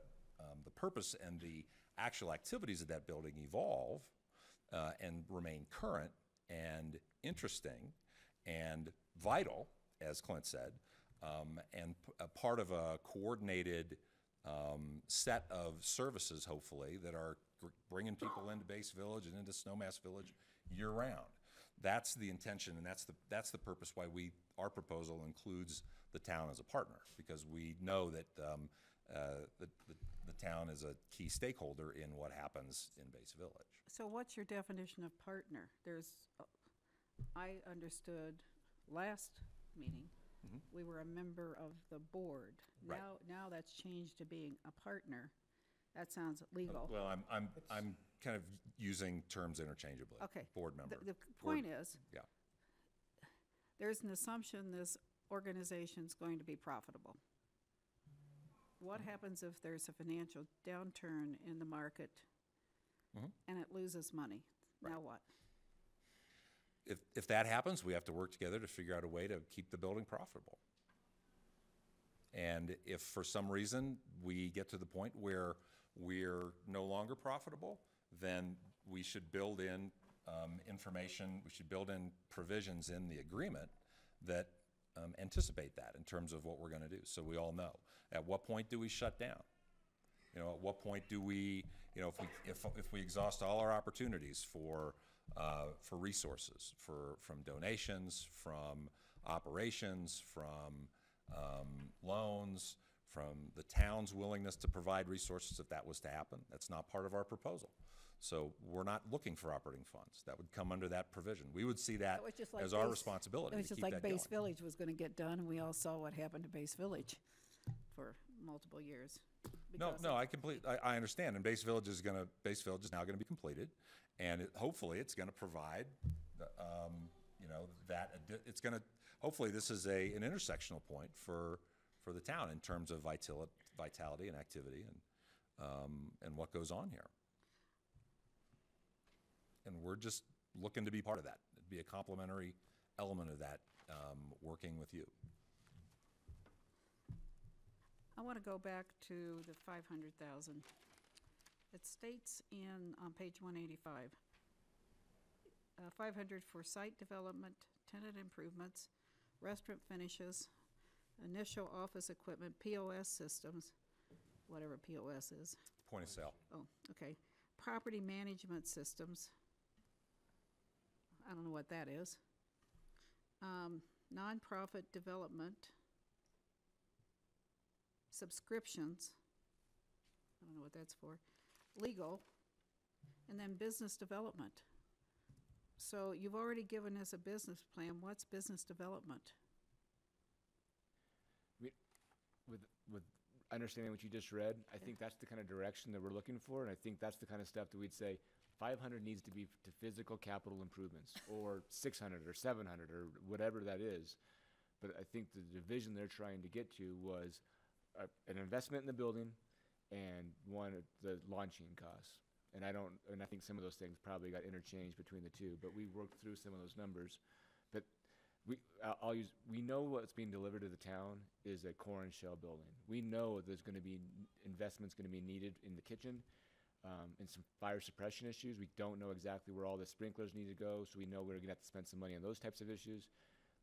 purpose and the actual activities of that building evolve and remain current and interesting and vital, as Clint said, and a part of a coordinated set of services, hopefully, that are bringing people into Base Village and into Snowmass Village year-round. That's the intention, and that's the purpose why our proposal includes the town as a partner, because we know that the town is a key stakeholder in what happens in Base Village. So what's your definition of partner? I understood last meeting, we were a member of the board. Right. Now that's changed to being a partner. That sounds legal. Well, I'm kind of using terms interchangeably. Okay. Board member. The point is, Yeah. there's an assumption this organization's going to be profitable. What happens if there's a financial downturn in the market and it loses money? Now what? If that happens, we have to work together to figure out a way to keep the building profitable. And if for some reason we get to the point where we're no longer profitable, then we should build in information, we should build in provisions in the agreement that anticipate that in terms of what we're going to do, so we all know. At what point do we shut down? You know, at what point do we, you know, if we exhaust all our opportunities for resources, from donations, from operations, from loans, from the town's willingness to provide resources if that was to happen. That's not part of our proposal. So we're not looking for operating funds. That would come under that provision. We would see that as our responsibility It was to just keep like that going. Base Village was going to get done, and we all saw what happened to Base Village for multiple years. No, I understand, and Base Village is now gonna be completed, and hopefully it's gonna provide, you know, hopefully this is an intersectional point for the town in terms of vitality and activity and what goes on here. And we're just looking to be part of that, be a complementary element of that, working with you. I want to go back to the 500,000. It states on page 185, 500 for site development, tenant improvements, restaurant finishes, initial office equipment, POS systems, whatever POS is. Point of sale. Oh, okay. Property management systems. I don't know what that is. Nonprofit development. Subscriptions. I don't know what that's for. Legal. And then business development. So you've already given us a business plan. What's business development? With understanding what you just read, I think that's the kind of direction that we're looking for, and I think that's the kind of stuff that we'd say 500 needs to be to physical capital improvements, or 600 or 700 or whatever that is. But I think the division they're trying to get to was an investment in the building and the launching costs. And I think some of those things probably got interchanged between the two, but we worked through some of those numbers. But we know what's being delivered to the town is a core and shell building. We know there's going to be investments going to be needed in the kitchen, and some fire suppression issues. We don't know exactly where all the sprinklers need to go, so we know we're going to have to spend some money on those types of issues.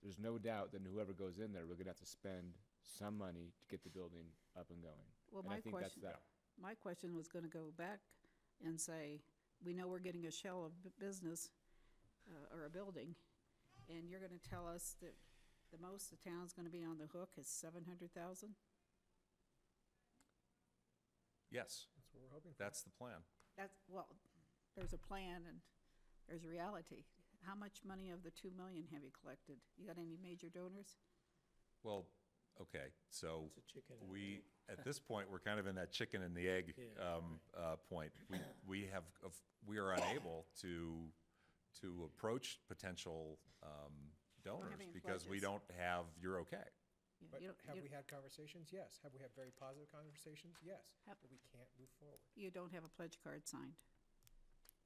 There's no doubt that whoever goes in there, we're going to have to spend some money to get the building up and going. Well, And I think that's that. my question was going to go back and say, we know we're getting a shell of business or a building, and you're going to tell us that the most the town's going to be on the hook is 700,000? Yes, That's what we're hoping for. that's the plan. Well, there's a plan and there's reality. How much money of the 2 million have you collected? You got any major donors? Well, okay, so It's a chicken and we, at this point, we're kind of in that chicken and the egg point. We are unable to approach potential donors any because we pledges. don't have your okay. Yeah, But you don't- have you- we had conversations? Yes. Have we had very positive conversations? Yes. Have- But we can't move forward. You don't have a pledge card signed.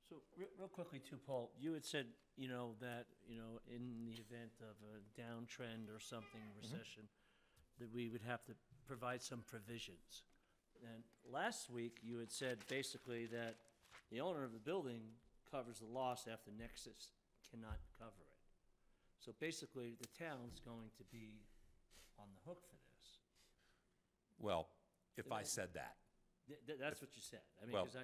So, real quickly too, Paul, you had said, that, in the event of a downtrend or something, recession, that we would have to provide some provisions. And last week, you had said basically that the owner of the building covers the loss after Nexus cannot cover it. So basically, the town's going to be on the hook for this. Well, if I said that. That's what you said. I mean, Well, 'cause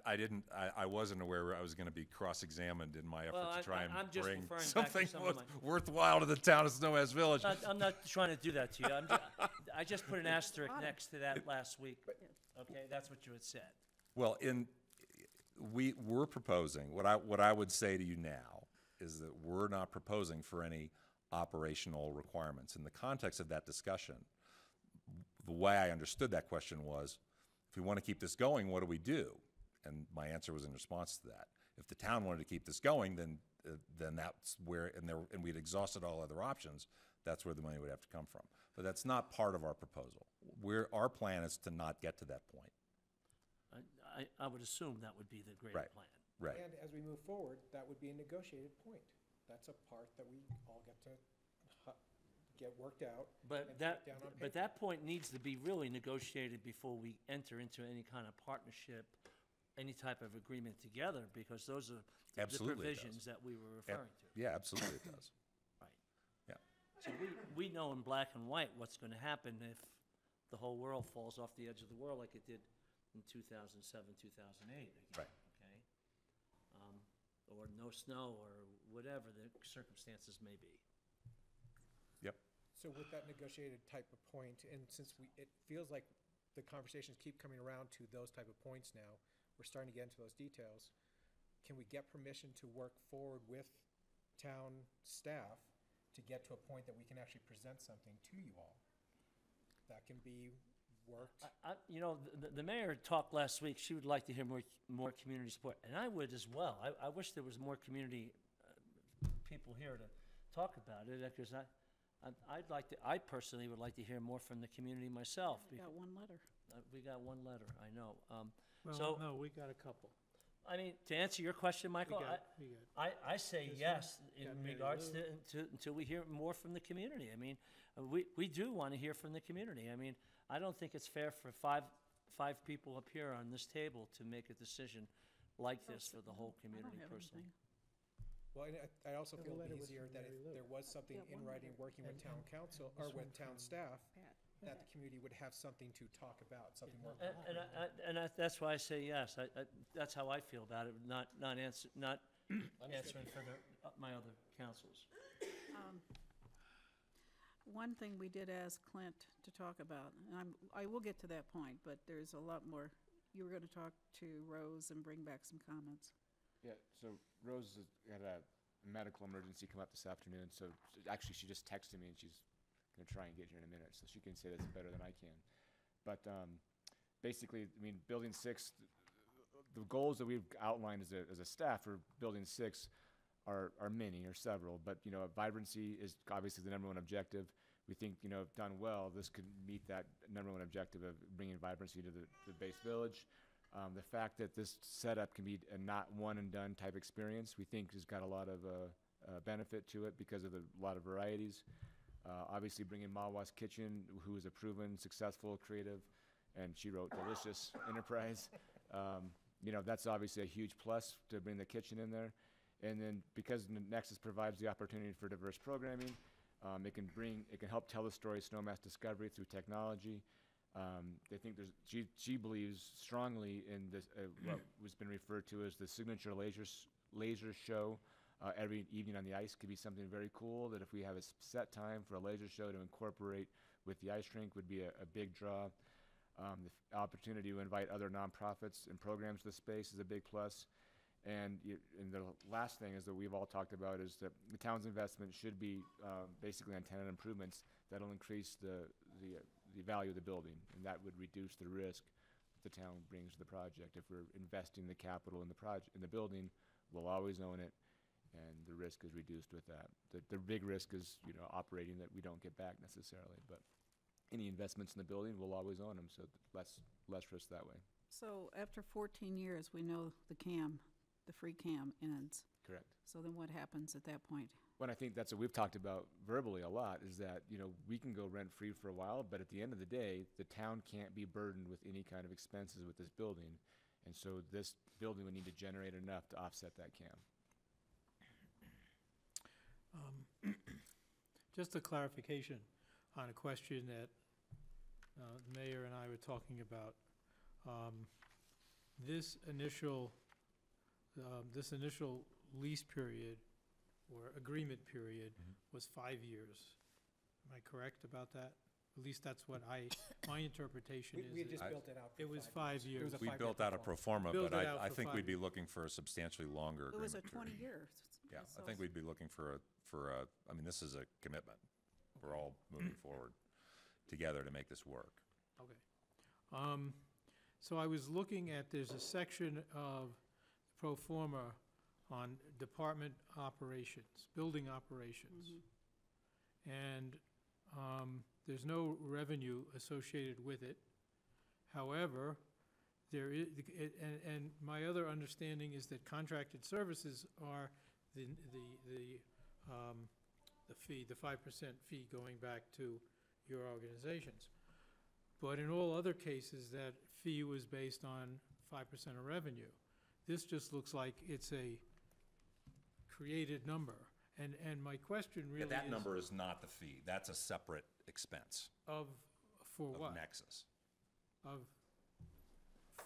I didn't, I wasn't aware I was going to be cross-examined in my Well, effort to try and I'm just bring referring back to something some of my- worthwhile to the town of Snowmass Village. I'm not trying to do that to you. I just put an asterisk next to that last week. Okay, that's what you had said. Well, we're proposing, what I would say to you now is that we're not proposing for any operational requirements. In the context of that discussion, the way I understood that question was, if we want to keep this going, what do we do? And my answer was in response to that. If the town wanted to keep this going, then that's where, and we'd exhausted all other options, that's where the money would have to come from. But that's not part of our proposal. Our plan is to not get to that point. I would assume that would be the greater Right. plan. Right. And as we move forward, that would be a negotiated point. That's a part that we all get to get worked out. But and that, put down on but paper. that point needs to be really negotiated before we enter into any kind of partnership, any type of agreement together, because those are the Absolutely it does. provisions that we were referring to. Yeah, absolutely it does. Right. Yeah. So we know in black and white what's going to happen if the whole world falls off the edge of the world like it did in 2007, 2008. Again, Right. Okay? Or no snow, or whatever the circumstances may be. Yep. So with that negotiated type of point, and since it feels like the conversations keep coming around to those type of points now, we're starting to get into those details. Can we get permission to work forward with town staff to get to a point that we can actually present something to you all that can be worked? The mayor talked last week. She would like to hear more community support, and I would as well. I wish there was more community people here to talk about it, because I'd like to, I personally would like to hear more from the community myself. We got one letter. We got one letter, I know. Well, So- no, we got a couple. I mean, to answer your question, Michael, We got I say This yes one? in Got Mary regards Lou. to, until we hear more from the community. I mean, we do want to hear from the community. I mean, I don't think it's fair for five people up here on this table to make a decision like this for the whole I don't community have personally. anything. Well, and I also The feel it'd letter be was easier from that Mary if Lou. there was something Yeah, in one writing, letter. working with And- town and council, this or with one town from staff, Pat. that the community would have something to talk about, something more. That's why I say yes. That's how I feel about it, not answering for my other councils. One thing we did ask Clint to talk about, and I will get to that point, but there's a lot more. You were gonna talk to Rose and bring back some comments. Yeah, so Rose had a medical emergency come up this afternoon, so actually she just texted me and she's gonna try and get here in a minute, so she can say this better than I can. But basically, I mean, Building 6, the goals that we've outlined as a staff for Building 6 are many or several, but, you know, vibrancy is obviously the #1 objective. We think, you know, if done well, this could meet that #1 objective of bringing vibrancy to the base village. The fact that this setup can be a not one and done type experience, we think has got a lot of benefit to it because of a lot of varieties. Obviously bringing Mawa's Kitchen, who is a proven successful creative, and she wrote delicious enterprise. You know, that's obviously a huge plus to bring the kitchen in there. And then because Nexus provides the opportunity for diverse programming, it can help tell the story of Snowmass discovery through technology. They think she believes strongly in this, what was been referred to as the signature laser show every evening on the ice could be something very cool, that if we have a set time for a laser show to incorporate with the ice rink would be a big draw. The opportunity to invite other nonprofits and programs to the space is a big plus. And the last thing is that we've all talked about is that the town's investment should be basically on tenant improvements that'll increase the value of the building, and that would reduce the risk the town brings to the project. If we're investing the capital in the building, we'll always own it, and the risk is reduced with that. The big risk is, you know, operating that we don't get back necessarily, but any investments in the building, we'll always own them, so less risk that way. So after 14 years, we know the free cam ends. Correct. So then what happens at that point? Well, I think that's what we've talked about verbally a lot, is that, you know, we can go rent-free for a while, but at the end of the day, the town can't be burdened with any kind of expenses with this building. And so this building would need to generate enough to offset that cam. Just a clarification on a question that the mayor and I were talking about. This initial lease period or agreement period was 5 years. Am I correct about that? At least that's what my interpretation is. We had that just built it out. for It was 5 5 It years. was a We 5-year built out a pro forma, Build but it out I for think 5 we'd be years. looking for a substantially longer It was a agreement 20 period. years. Yeah, I think we'd be looking for a, I mean, this is a commitment. We're all moving forward together to make this work. Okay. So I was looking at, there's a section of pro forma on department operations, building operations. And there's no revenue associated with it. However, there is, and my other understanding is that contracted services are the fee, the 5% fee going back to your organizations. But in all other cases, that fee was based on 5% of revenue. This just looks like it's a created number. And my question really is. That number is not the fee. That's a separate expense For of what? Nexus.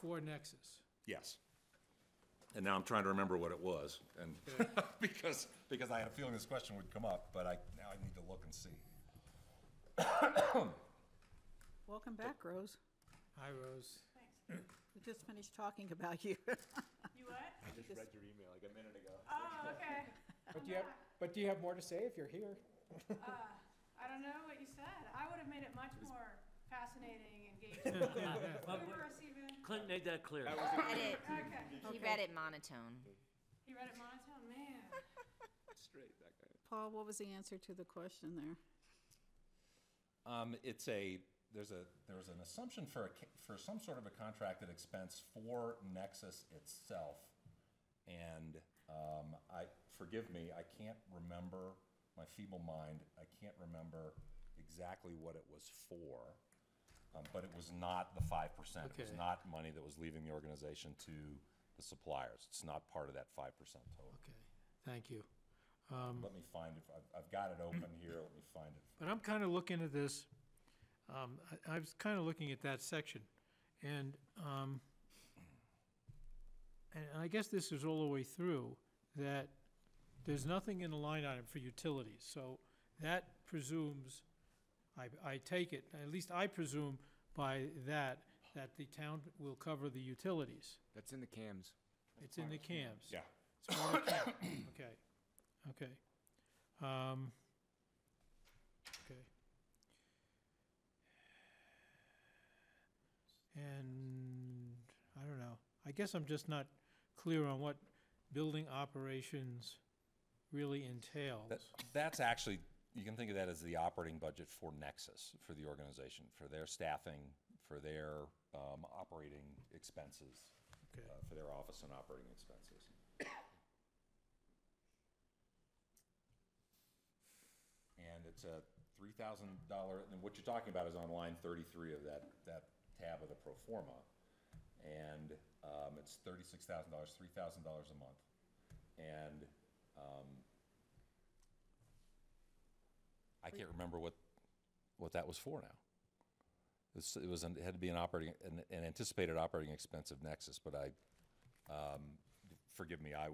For Nexus. Yes. And now I'm trying to remember what it was, and because I had a feeling this question would come up, but now I need to look and see. Welcome back, Rose. Hi, Rose. We just finished talking about you. You what? I just read your email like a minute ago. Oh, okay. But do you have more to say if you're here? I don't know what you said. I would have made it much more fascinating, engaging. For us even. Clint made that clear. Read it. Okay. He read it monotone. He read it monotone, man. Straight, that guy. Paul, what was the answer to the question there? There was an assumption for some sort of a contracted expense for Nexus itself. And, forgive me, I can't remember, my feeble mind, I can't remember exactly what it was for. But it was not the 5%. It was Okay. not money that was leaving the organization to the suppliers. It's not part of that 5% total. Okay, thank you. Let me find it. I've got it open here. Let me find it. But I'm kind of looking at this, I was kind of looking at that section, and I guess this is all the way through, that there's nothing in the line item for utilities, so that presumes, I take it, at least I presume by that the town will cover the utilities. That's in the CAMs. It's in the CAMs. Yeah. It's part of CAM. Okay, okay. Okay. And, I don't know, I guess I'm just not clear on what building operations really entails. That's actually, you can think of that as the operating budget for Nexus, for the organization, for their staffing, for their operating expenses, Okay. for their office and operating expenses. And it's a $3,000, and what you're talking about is on line 33 of that tab of the pro forma. And it's $36,000, $3,000 a month. And I can't remember what that was for now. It had to be an anticipated operating expense of Nexus, but forgive me, I'll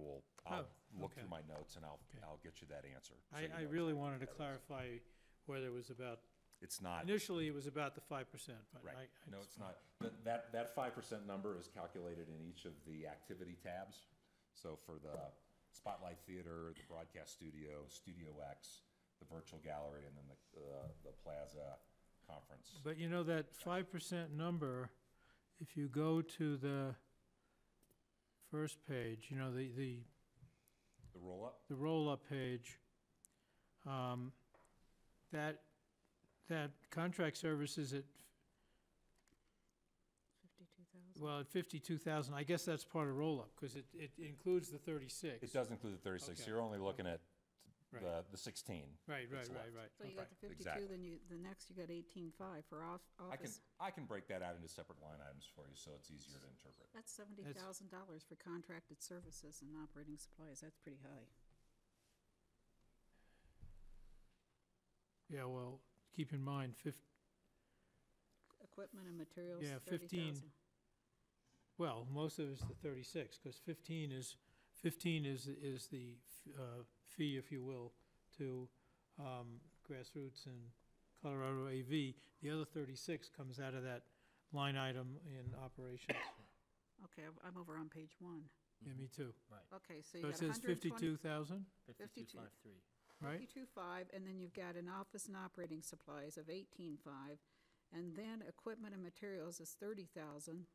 look okay. through my notes and Okay. I'll get you that answer. so I you know really exactly wanted to what that is. clarify whether it was about, It's not, initially it was about the 5%, but right, no, it's not. That 5% number is calculated in each of the activity tabs. So for the Spotlight Theater, the Broadcast Studio, Studio X, the Virtual Gallery, and then the Plaza Conference. But you know, that 5% number, if you go to the first page, you know, the The roll-up? the roll-up page, that contract services at, 52,000. well, at 52,000, I guess that's part of roll-up, because it includes the 36. It does include the 36, so Okay. you're only looking at Right. the 16. Right, that's right, left. right. So you got the 52, exactly. then the next you got 18.5 for office. I can break that out into separate line items for you, so it's easier to interpret. That's $70,000 for contracted services and operating supplies. That's pretty high. Yeah, well, keep in mind, Equipment and materials, Yeah, 30,000. 15. Well, most of it's the 36, because 15 is the fee, if you will, to Grassroots and Colorado AV. The other 36 comes out of that line item in operations. Okay, I'm over on page 1. Yeah, me too. Okay, so you So got it says 120 52,000, 5253. right? 52.5, and then you've got an office and operating supplies of 18.5, and then equipment and materials is 30,000.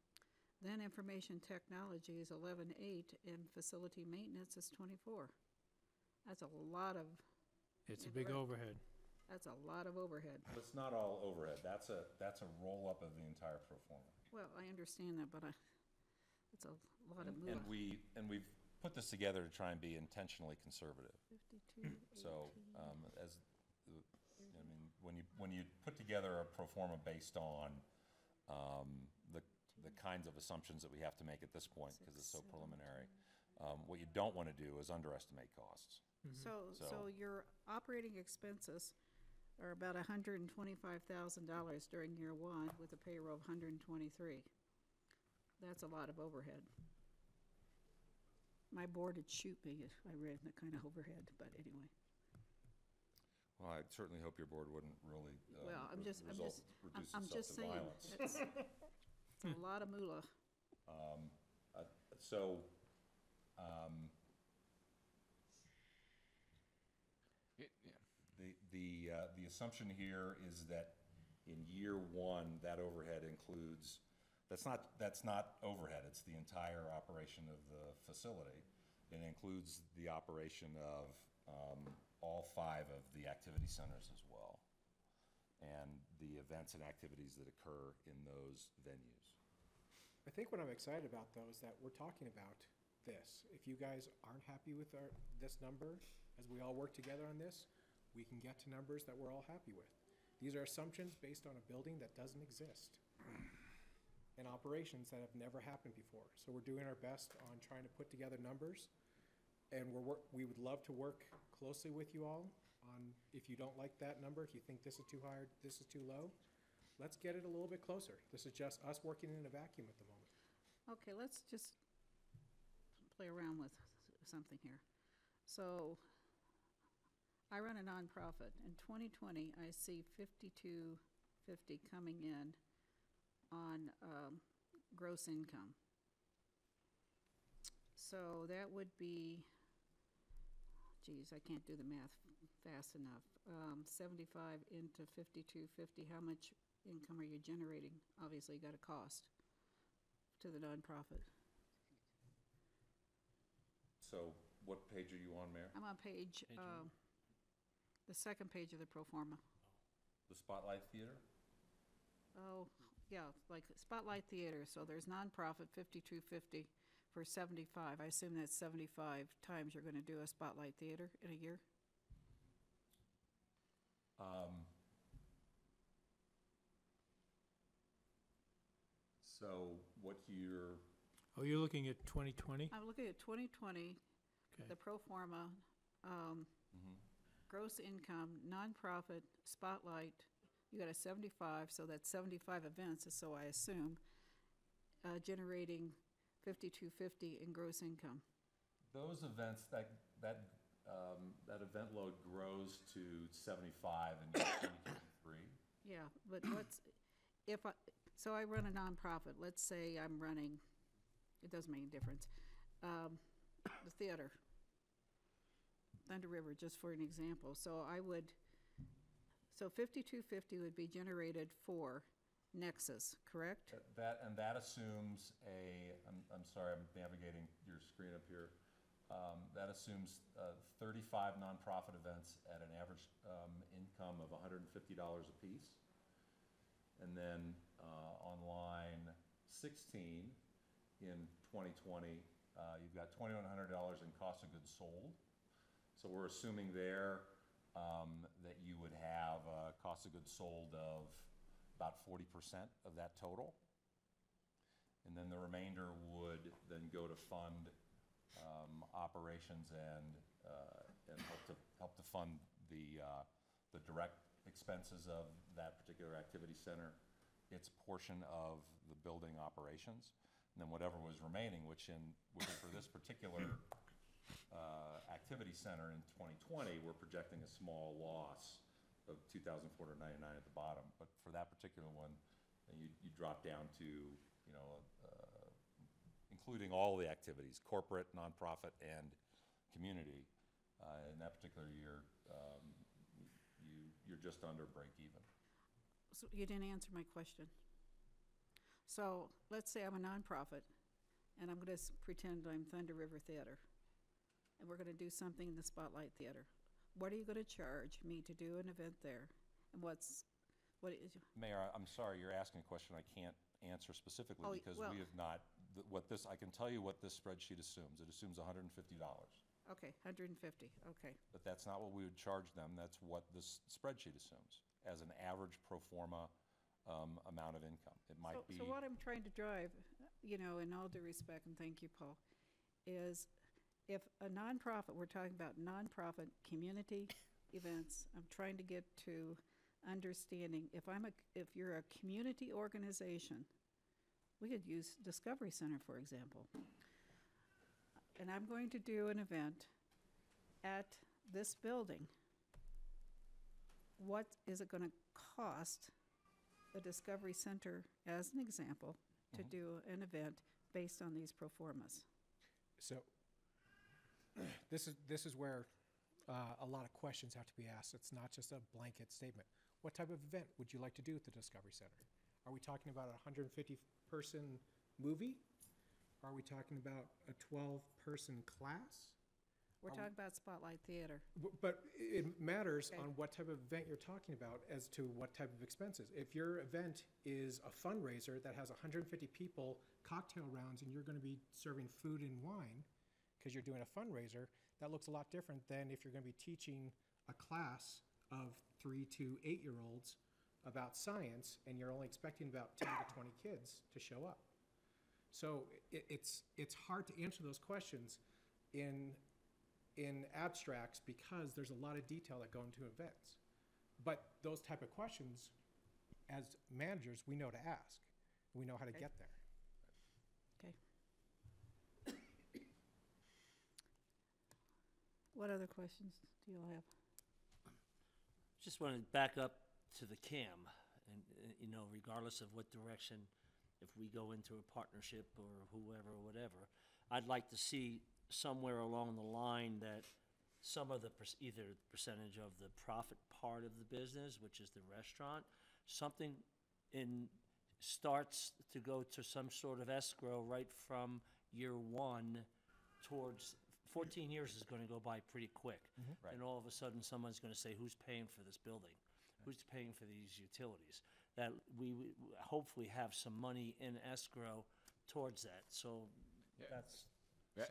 Then information technology is 11.8, and facility maintenance is 24. That's a lot of, It's a big overhead. that's a lot of overhead. But it's not all overhead. That's a roll-up of the entire pro forma. Well, I understand that, but it's a lot of moolah. And we've put this together to try and be intentionally conservative. 52, So, when you put together a pro forma based on the kinds of assumptions that we have to make at this point, because it's so preliminary, what you don't want to do is underestimate costs. So your operating expenses are about $125,000 during year 1 with a payroll of 123. That's a lot of overhead. My board would shoot me if I ran that kind of overhead, but anyway. Well, I certainly hope your board wouldn't really Well, I'm just reduce itself just to saying, violence. it's a lot of moolah. So, the assumption here is that in year 1, that overhead includes, that's not overhead, it's the entire operation of the facility. It includes the operation of all 5 of the activity centers as well. and the events and activities that occur in those venues. I think what I'm excited about, though, is that we're talking about this. If you guys aren't happy with this number, as we all work together on this, we can get to numbers that we're all happy with. These are assumptions based on a building that doesn't exist and operations that have never happened before. So we're doing our best on trying to put together numbers, and we would love to work closely with you all on, if you don't like that number, if you think this is too high or this is too low, let's get it a little bit closer. This is just us working in a vacuum at the moment. Okay, let's just play around with something here. So I run a nonprofit. In 2020, I see 5250 coming in on gross income. So that would be, geez, I can't do the math fast enough. 75 into 5250, how much income are you generating? Obviously, you got a cost to the nonprofit. So what page are you on, Mayor? I'm on page, Page one. the second page of the pro forma. The Spotlight Theater? Oh, yeah, like Spotlight Theater, so there's nonprofit 5250 for 75. I assume that's 75 times you're gonna do a Spotlight Theater in a year? So what year? Oh, you're looking at 2020? I'm looking at 2020, Okay. the pro forma, Mhm. gross income, nonprofit, Spotlight, you got a 75, so that's 75 events, so I assume, generating 5250 in gross income. Those events, that event load grows to 75 in 2023. Yeah, but so I run a nonprofit, let's say I'm running, it doesn't make a difference, the theater, Thunder River, just for an example, so 5250 would be generated for Nexus, correct? That assumes I'm sorry, I'm navigating your screen up here. That assumes 35 nonprofit events at an average income of $150 apiece. And then on line 16 in 2020, you've got $2,100 in cost of goods sold. So we're assuming there that you would have a cost of goods sold of about 40% of that total. And then the remainder would then go to fund operations and help to fund the direct expenses of that particular activity center, its portion of the building operations, and then whatever was remaining, which for this particular activity center in 2020, we're projecting a small loss of $2,499 at the bottom. But for that particular one, you drop down to, including all the activities, corporate, nonprofit, and community. In that particular year, you're just under break even. So you didn't answer my question. So let's say I'm a nonprofit, and I'm gonna pretend I'm Thunder River Theater, and we're gonna do something in the Spotlight Theater. What are you gonna charge me to do an event there? And what is, Mayor, I'm sorry, you're asking a question I can't answer specifically Oh, because well- we have not, I can tell you what this spreadsheet assumes. It assumes $150. okay, 150, okay. But that's not what we would charge them. That's what this spreadsheet assumes as an average pro forma amount of income. It might be. So what I'm trying to drive, in all due respect, and thank you, Paul, is if a nonprofit, we're talking about nonprofit community events, I'm trying to get to understanding, if you're a community organization, we could use Discovery Center, for example. And I'm going to do an event at this building. What is it gonna cost the Discovery Center, as an example, to do an event based on these pro formas? So this is where a lot of questions have to be asked. It's not just a blanket statement. What type of event would you like to do at the Discovery Center? Are we talking about a 150-person movie? Are we talking about a 12-person class? We're talking about Spotlight Theater. But it matters Okay. on what type of event you're talking about as to what type of expenses. If your event is a fundraiser that has 150 people, cocktail rounds, and you're going to be serving food and wine because you're doing a fundraiser, that looks a lot different than if you're going to be teaching a class of 3 to 8-year-olds about science and you're only expecting about 10 to 20 kids to show up. So it's hard to answer those questions in abstracts because there's a lot of detail that go into events. But those type of questions, as managers, we know to ask. We know how to get there. Okay. What other questions do you all have? Just want to back up to the CAM, and, you know, regardless of what direction, if we go into a partnership or whoever or whatever, I'd like to see somewhere along the line that some of the, either percentage of the profit part of the business, which is the restaurant, something starts to go to some sort of escrow right from year one towards, 14 years is going to go by pretty quick. Right. And all of a sudden, someone's going to say, who's paying for this building? Who's paying for these utilities? That we would hopefully have some money in escrow towards that. So Yeah. that's,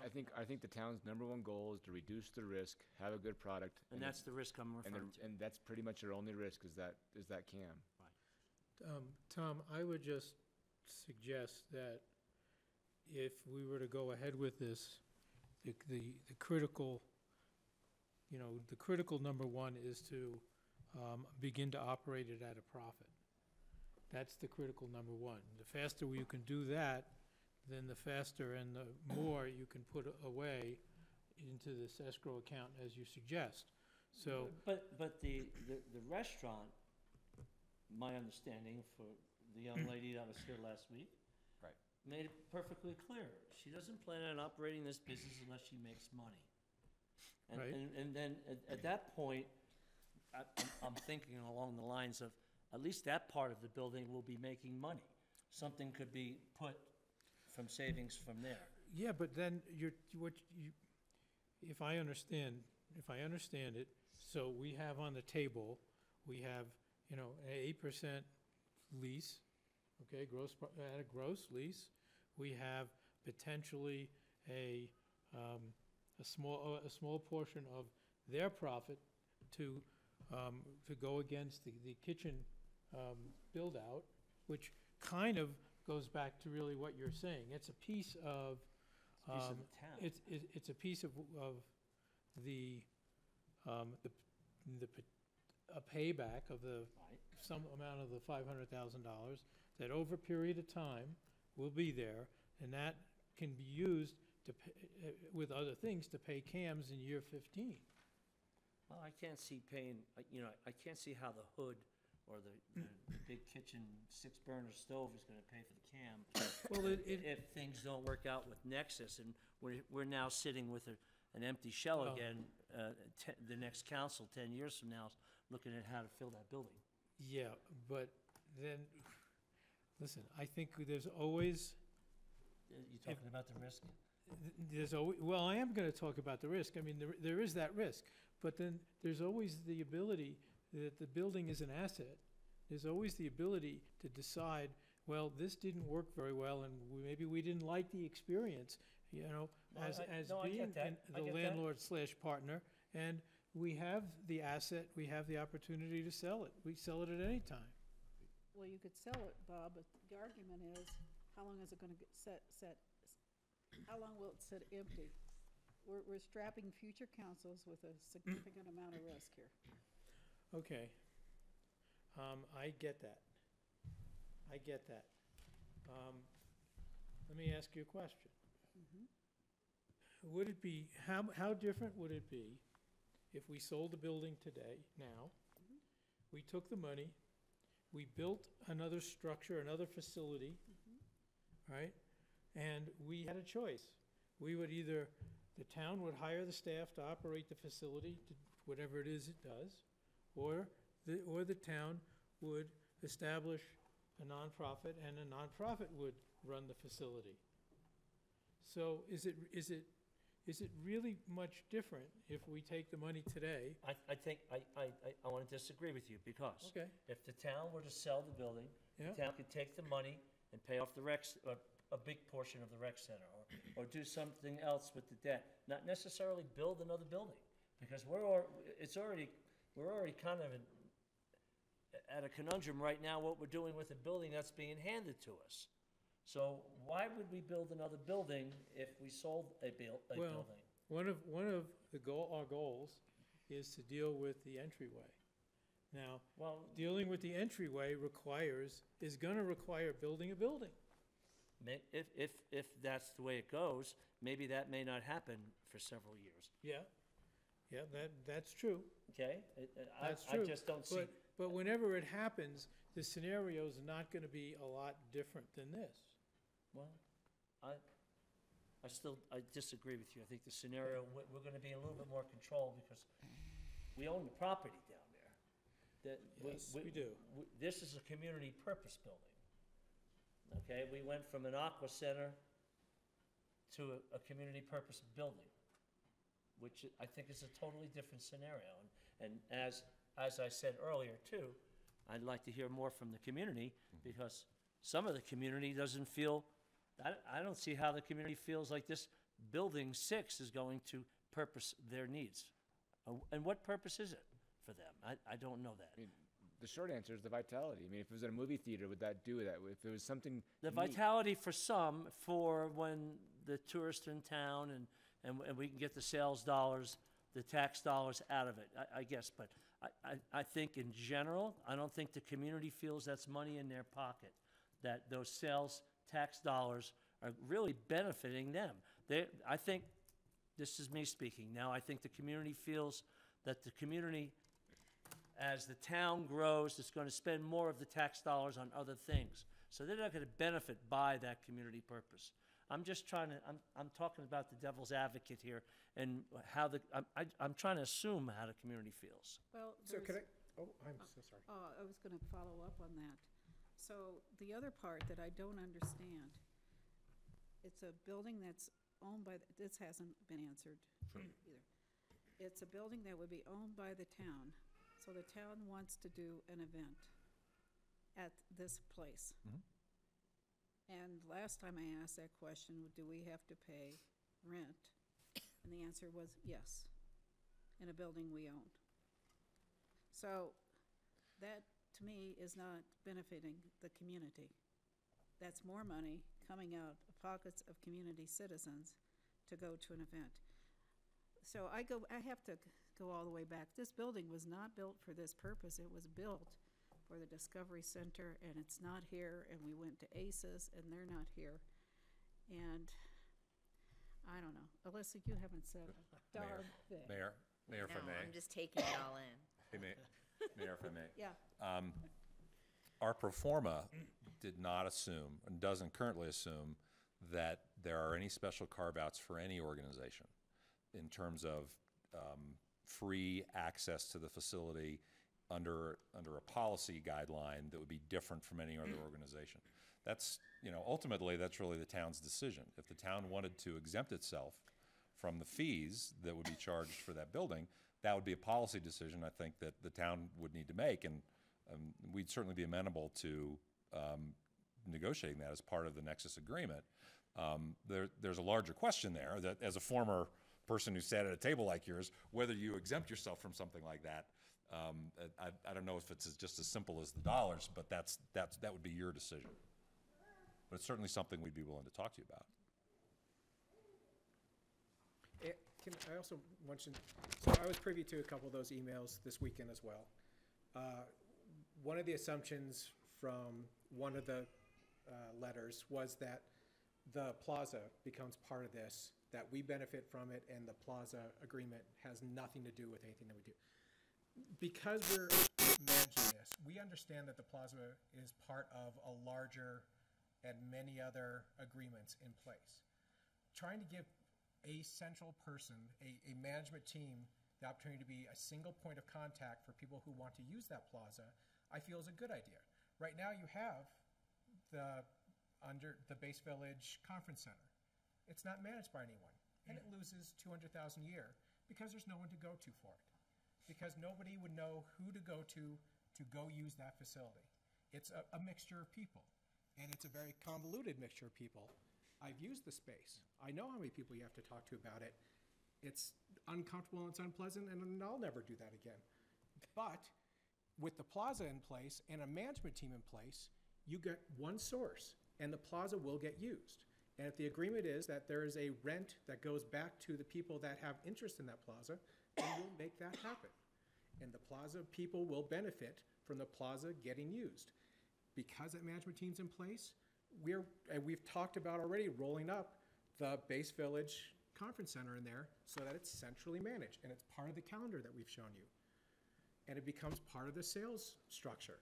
I think the town's #1 goal is to reduce the risk, have a good product. and that's the risk I'm referring to. And that's pretty much your only risk is that CAM. Tom, I would just suggest that if we were to go ahead with this, the critical, the critical #1 is to begin to operate it at a profit. That's the critical #1. The faster you can do that, then the faster and the more you can put away into this escrow account as you suggest. So, But the restaurant, my understanding for the young lady that was here last week, Right. made it perfectly clear. She doesn't plan on operating this business unless she makes money. And, Right. and then at that point, I'm thinking along the lines of, at least that part of the building will be making money. Something could be put from savings from there. yeah, but then if I understand it, so we have on the table, we have, an 8% lease, okay, at a gross lease. We have potentially a small portion of their profit to go against the kitchen build-out, which kind of goes back to really what you're saying. It's a piece of, It's a piece of the town. it's a piece of the a payback of Right. some amount of the $500,000 that over a period of time will be there, and that can be used to pay, with other things, to pay CAMs in year 15. Well, I can't see paying, I can't see how the hood or the big kitchen 6-burner stove is gonna pay for the CAM. Well, If things don't work out with Nexus, and we're now sitting with an empty shell Well- again, the next council, 10 years from now, is looking at how to fill that building. yeah, but then, listen, I think there's always, You talking about the risk? well, I am gonna talk about the risk. I mean, there is that risk, but then there's always the ability that the building is an asset. There's always the ability to decide, well, this didn't work very well, and maybe we didn't like the experience, No, as I get being that. I the get that. landlord/partner, and we have the asset, we have the opportunity to sell it. We sell it at any time. Well, you could sell it, Bob, but the argument is, how long is it gonna get how long will it sit empty? We're strapping future councils with a significant amount of risk here. Okay. I get that. Let me ask you a question. Would it be, how different would it be if we sold the building today, now? We took the money, we built another structure, another facility, right? And we had a choice. We would either, the town would hire the staff to operate the facility, whatever it is it does, or the town would establish a nonprofit, and a nonprofit would run the facility. So is is it really much different if we take the money today? I think, I want to disagree with you, because Okay. if the town were to sell the building, Yeah. the town could take the money and pay off the a big portion of the rec center, or do something else with the debt, not necessarily build another building, because we're already kind of at a conundrum right now, what we're doing with a building that's being handed to us. So why would we build another building if we sold a Well, building? one of our goals is to deal with the entryway. Now, Well, dealing with the entryway is gonna require building a building. if that's the way it goes, maybe that may not happen for several years, Yeah, that's true. okay? That's I true. just don't see, But whenever it happens, the scenario's not gonna be a lot different than this. well, I disagree with you. I think the scenario, we're gonna be in a little bit more control, because we own the property down there. Yes, we do. This is a community purpose building. Okay, we went from an aqua center to a community purpose building, which I think is a totally different scenario. And as I said earlier too, I'd like to hear more from the community, because some of the community doesn't feel, I don't see how the community feels like this building 6 is going to purpose their needs. And what purpose is it for them? I don't know that. I mean, the short answer is the vitality. I mean, if it was at a movie theater, would that do that? If it was something The neat- vitality for some, for when the tourists are in town and we can get the sales dollars, the tax dollars out of it, I guess. But I think in general, I don't think the community feels that's money in their pocket, that those sales tax dollars are really benefiting them. I think, this is me speaking now, I think the community feels that the community, as the town grows, is going to spend more of the tax dollars on other things. So they're not going to benefit by that community purpose. I'm just trying to, I'm talking about the devil's advocate here, and how I'm trying to assume how the community feels. Well, So there's, could I, I'm so sorry. I was gonna follow up on that. So the other part that I don't understand, it's a building that's owned by, this hasn't been answered either. It's a building that would be owned by the town, so the town wants to do an event at this place. And last time I asked that question, do we have to pay rent? And the answer was yes, in a building we own. So that, to me, is not benefiting the community. That's more money coming out of pockets of community citizens to go to an event. So I have to go all the way back. This building was not built for this purpose. It was built for the Discovery Center, and it's not here, and we went to ACES, and they're not here. And I don't know. Alyssa, you haven't said a darn thing. Mayor, if I No, may. I'm just taking it all in. Hey, Mayor, if I may. Yeah. Our pro forma did not assume, and doesn't currently assume, that there are any special carve-outs for any organization in terms of free access to the facility under a policy guideline that would be different from any other organization. That's, ultimately, that's really the town's decision. If the town wanted to exempt itself from the fees that would be charged for that building, that would be a policy decision, I think, that the town would need to make, and we'd certainly be amenable to negotiating that as part of the Nexus agreement. There's a larger question there, that as a former person who sat at a table like yours, whether you exempt yourself from something like that, I don't know if it's just as simple as the dollars, but that would be your decision. But it's certainly something we'd be willing to talk to you about. Can I also mention, so I was privy to a couple of those emails this weekend as well. One of the assumptions from one of the letters was that the plaza becomes part of this, that we benefit from it, and the plaza agreement has nothing to do with anything that we do. Because we're managing this, we understand that the plaza is part of a larger and many other agreements in place. Trying to give a central person, a management team, the opportunity to be a single point of contact for people who want to use that plaza, I feel is a good idea. Right now you have under the Base Village Conference Center. It's not managed by anyone. and it loses 200,000 a year because there's no one to go to for it. Because nobody would know who to go to go use that facility. It's a mixture of people, and it's a very convoluted mixture of people. I've used the space. I know how many people you have to talk to about it. It's uncomfortable and it's unpleasant, and I'll never do that again. But with the plaza in place and a management team in place, you get one source, and the plaza will get used. And if the agreement is that there is a rent that goes back to the people that have interest in that plaza, then we'll make that happen. And the plaza people will benefit from the plaza getting used. Because that management team's in place, we've talked about already rolling up the Base Village Conference Center in there so that it's centrally managed, and it's part of the calendar that we've shown you. And it becomes part of the sales structure.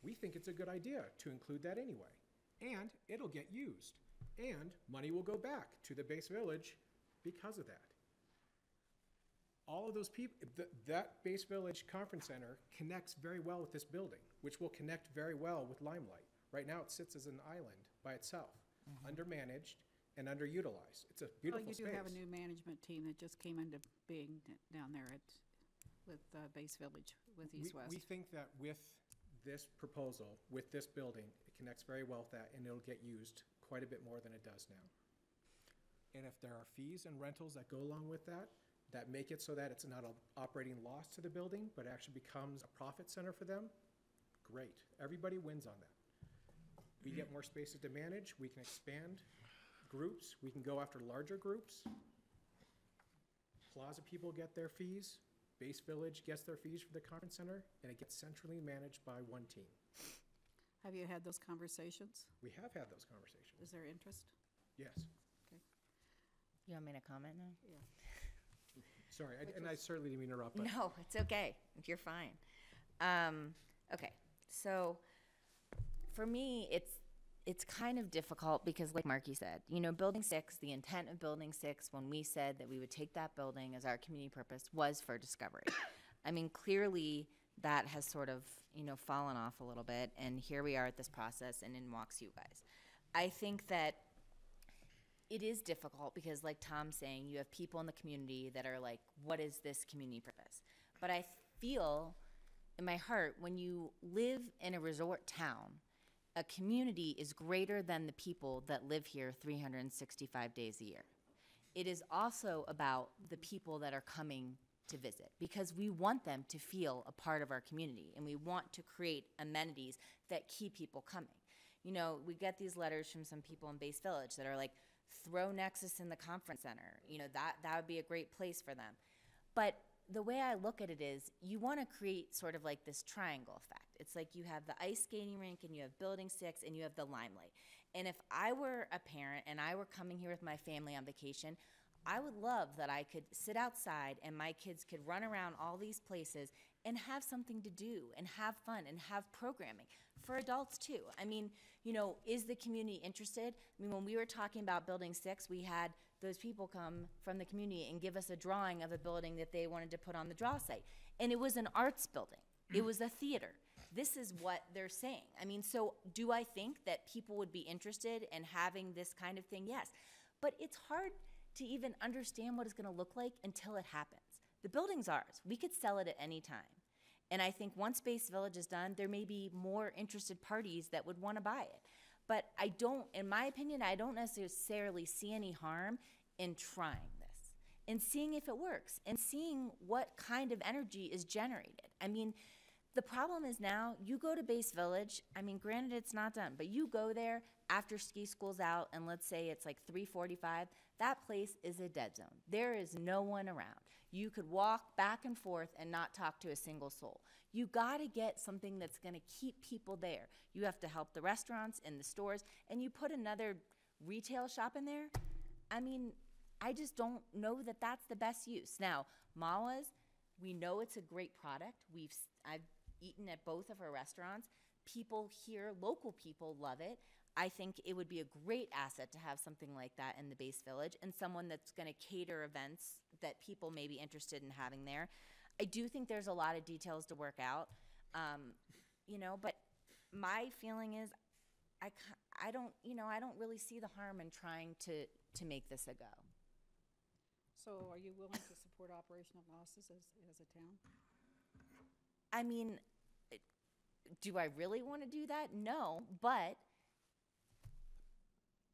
We think it's a good idea to include that anyway. And it'll get used. And money will go back to the Base Village because of that. All of those people, that Base Village Conference Center connects very well with this building, which will connect very well with Limelight. Right now, it sits as an island by itself, undermanaged and underutilized. It's a beautiful space. You do have a new management team that just came into being down there with Base Village, with East West. We think that with this proposal, with this building, it connects very well with that, and it'll get used quite a bit more than it does now. And if there are fees and rentals that go along with that make it so that it's not an operating loss to the building, but actually becomes a profit center for them, great. Everybody wins on that. We get more spaces to manage, we can expand groups, we can go after larger groups. Plaza people get their fees, Base Village gets their fees for the conference center, and it gets centrally managed by one team. Have you had those conversations? We have had those conversations. Is there interest? Yes. You want me to comment now? Yeah. Sorry, and I certainly didn't mean to interrupt, but No, it's okay. You're fine. Okay, so for me, it's kind of difficult because, like Marky said, Building 6, the intent of Building 6, when we said that we would take that building as our community purpose, was for discovery. I mean, clearly that has sort of, fallen off a little bit, and here we are at this process, and in walks you guys. I think that it is difficult because, like Tom's saying, you have people in the community that are like, what is this community purpose? But I feel in my heart, when you live in a resort town, a community is greater than the people that live here 365 days a year. It is also about the people that are coming to visit, because we want them to feel a part of our community, and we want to create amenities that keep people coming. We get these letters from some people in Base Village that are like, throw Nexus in the conference center. That would be a great place for them. But the way I look at it is, you want to create sort of like this triangle effect. It's like you have the ice skating rink, and you have Building 6, and you have the Limelight. And if I were a parent and I were coming here with my family on vacation, I would love that I could sit outside and my kids could run around all these places and have something to do and have fun and have programming for adults too. I mean, is the community interested? I mean, when we were talking about Building 6, we had those people come from the community and give us a drawing of a building that they wanted to put on the draw site. And it was an arts building. It was a theater. This is what they're saying. I mean, so do I think that people would be interested in having this kind of thing? Yes. But it's hard to even understand what it's going to look like until it happens. The building's ours. We could sell it at any time. And I think once Base Village is done, there may be more interested parties that would want to buy it. But in my opinion, I don't necessarily see any harm in trying this and seeing if it works and seeing what kind of energy is generated. I mean, the problem is now, you go to Base Village, I mean, granted it's not done, but you go there after ski school's out, and let's say it's like 3:45, that place is a dead zone. There is no one around. You could walk back and forth and not talk to a single soul. You gotta get something that's gonna keep people there. You have to help the restaurants and the stores, and you put another retail shop in there. I mean, I just don't know that that's the best use. Now, Mawa's, we know it's a great product. I've eaten at both of our restaurants. People here, local people, love it. I think it would be a great asset to have something like that in the Base Village, and someone that's going to cater events that people may be interested in having there. I do think there's a lot of details to work out, but my feeling is I don't really see the harm in trying to make this a go. So are you willing to support operational losses as a town? I mean, do I really want to do that? No, but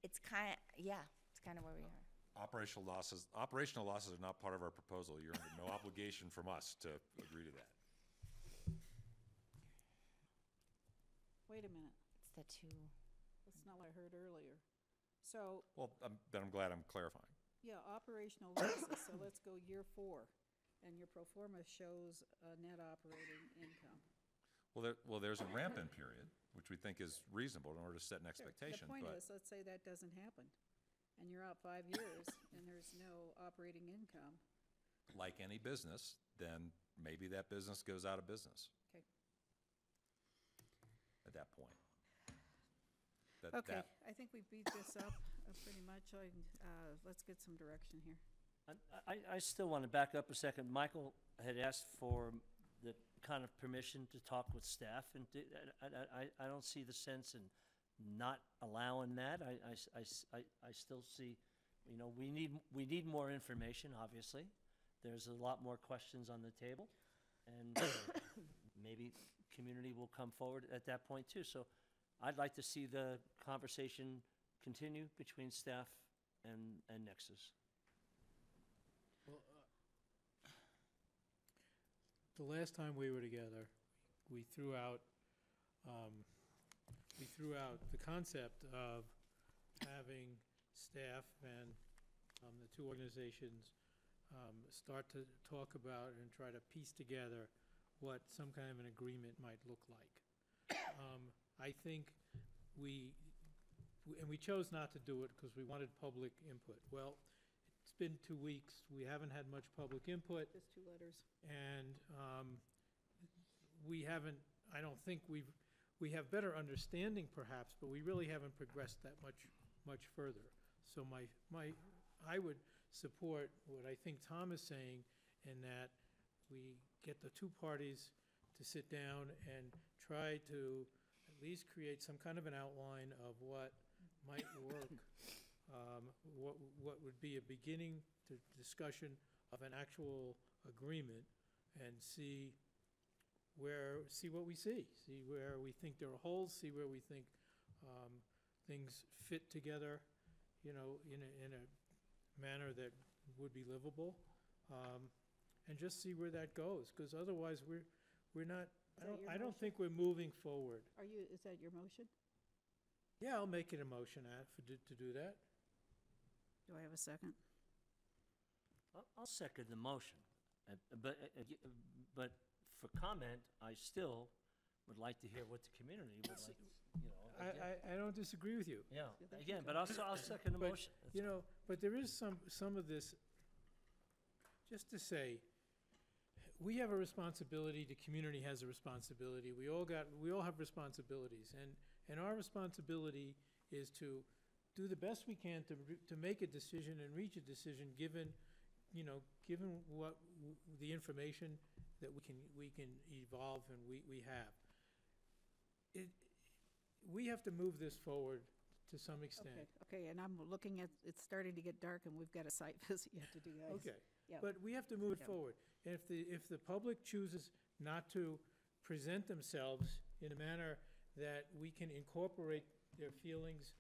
it's kind of, yeah, it's kind of where we are. Operational losses are not part of our proposal. You're under no obligation from us to agree to that. Wait a minute, It's the two. that's not what I heard earlier. So, Well, then I'm glad I'm clarifying. yeah, operational losses, so let's go year 4, and your pro forma shows a net operating income. Well, there's a ramp-in period, which we think is reasonable in order to set an Sure. expectation, The point but is, let's say that doesn't happen, and you're out 5 years, and there's no operating income. like any business, then maybe that business goes out of business Okay. at that point. Okay, I think we beat this up pretty much. Let's get some direction here. I still want to back up a second. Michael had asked for the kind of permission to talk with staff, and I don't see the sense in not allowing that. I still see, we need more information, obviously. There's a lot more questions on the table, and maybe community will come forward at that point too. So I'd like to see the conversation continue between staff and Nexus. Well, the last time we were together, we threw out the concept of having staff and the two organizations start to talk about and try to piece together what some kind of an agreement might look like. I think we chose not to do it because we wanted public input. Well, it's been 2 weeks. We haven't had much public input. Just 2 letters. And we haven't, I don't think we have better understanding perhaps, but we really haven't progressed that much further. So I would support what I think Tom is saying, in that we get the two parties to sit down and try to at least create some kind of an outline of what might work, what would be a beginning to discussion of an actual agreement, and see what we see where we think there are holes, see where we think things fit together, in a manner that would be livable, and just see where that goes. Because otherwise, we're not. I don't think we're moving forward. Is that your motion? Yeah, I'll make it a motion to do that. Do I have a second? I'll second the motion, but for comment, I still would like to hear what the community would like, again. I don't disagree with you. Yeah, again, but I'll second the But, motion. but there is some of this, just to say, we have a responsibility, the community has a responsibility, we all have responsibilities, and our responsibility is to do the best we can to make a decision and reach a decision, given what the information that we can evolve and we have. We have to move this forward to some extent. Okay, and I'm looking at, it's starting to get dark, and we've got a site visit yet to do, guys. Okay, Yeah. but we have to move it Yeah. forward. And if the public chooses not to present themselves in a manner that we can incorporate their feelings,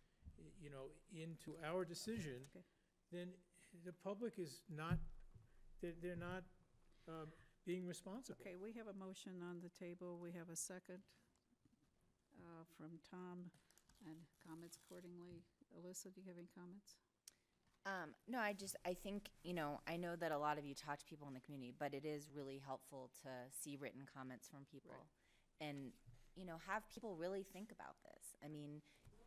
into our decision, Okay. then the public is not, they're not being responsible. Okay, we have a motion on the table. We have a second from Tom, and comments accordingly. Alyssa, do you have any comments? No, I think, I know that a lot of you talk to people in the community, but it is really helpful to see written comments from people. And, have people really think about this. I mean,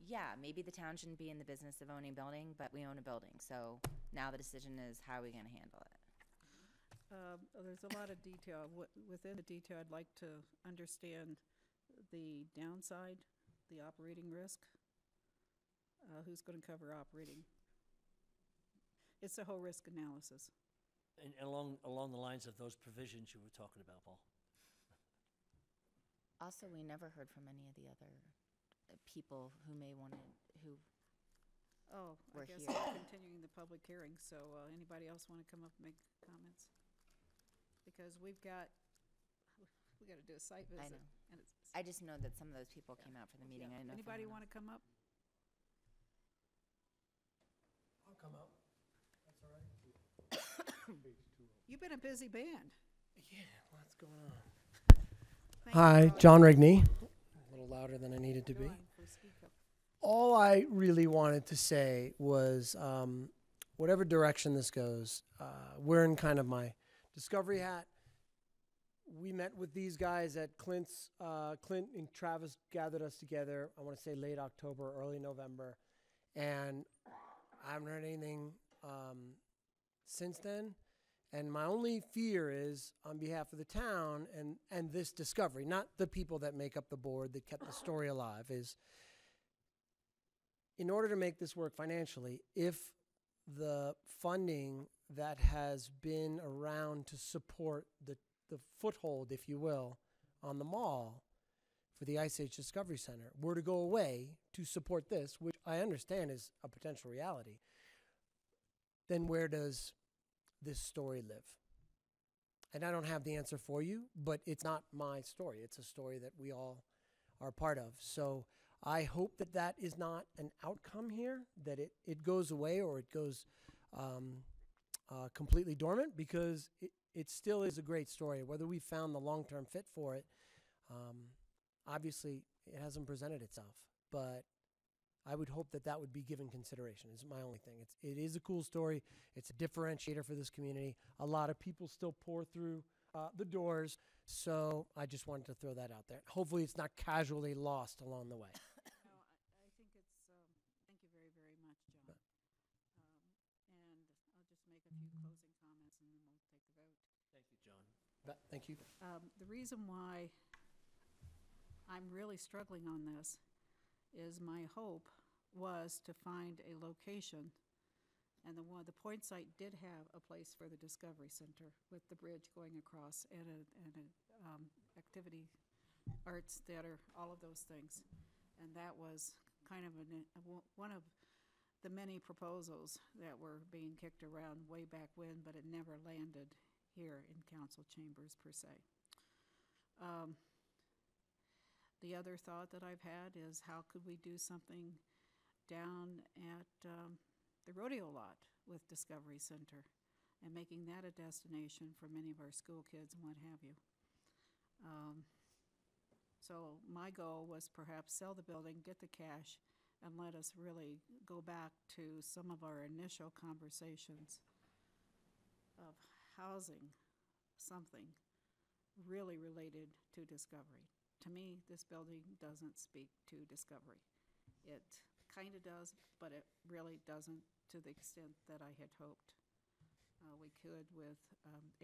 yeah, maybe the town shouldn't be in the business of owning a building, but we own a building. So now the decision is, how are we going to handle it? There's a lot of detail. Within the detail, I'd like to understand the downside, the operating risk. Who's going to cover operating? It's a whole risk analysis. And along the lines of those provisions you were talking about, Paul. Also, we never heard from any of the other people who may want to, Oh, I We're guess here. we're continuing the public hearing, so anybody else want to come up and make comments? Because we got to do a site visit. I know. And it's, I just know that some of those people came out for the meeting. yeah. I know. Anybody want to come up? I'll come out. That's all right. You've been a busy band. Yeah, lots going on. Thank you Hi, for all John your- Rigney. A little louder than I needed to Go be. on, for speak up. All I really wanted to say was whatever direction this goes, we're in kind of my discovery hat. We met with these guys at Clint's. Clint and Travis gathered us together, I want to say late October, early November. And I haven't heard anything since then. And my only fear is on behalf of the town and this discovery, not the people that make up the board that kept the story alive, is in order to make this work financially, if the funding that has been around to support the foothold, if you will, on the mall for the Ice Age Discovery Center were to go away to support this, which I understand is a potential reality, then where does this story live? And I don't have the answer for you, but it's not my story. It's a story that we all are part of. So I hope that that is not an outcome here, that it goes away or it goes completely dormant, because it still is a great story. Whether we found the long-term fit for it, obviously it hasn't presented itself. But I would hope that that would be given consideration, is my only thing. It is a cool story. It's a differentiator for this community. A lot of people still pour through the doors. So I just wanted to throw that out there. Hopefully it's not casually lost along the way. No, I think it's, thank you very, very much, John. And I'll just make a few closing comments and then we'll take the vote. Thank you, John. Thank you. The reason why I'm really struggling on this is my hope was to find a location, and the point site did have a place for the Discovery Center with the bridge going across and activity, arts, theater, all of those things. And that was kind of one of the many proposals that were being kicked around way back when, but it never landed here in council chambers per se. The other thought that I've had is how could we do something down at the rodeo lot with Discovery Center and making that a destination for many of our school kids and what have you. So my goal was perhaps sell the building, get the cash, and let us really go back to some of our initial conversations of housing something really related to Discovery. To me, this building doesn't speak to Discovery. It kind of does, but it really doesn't to the extent that I had hoped we could with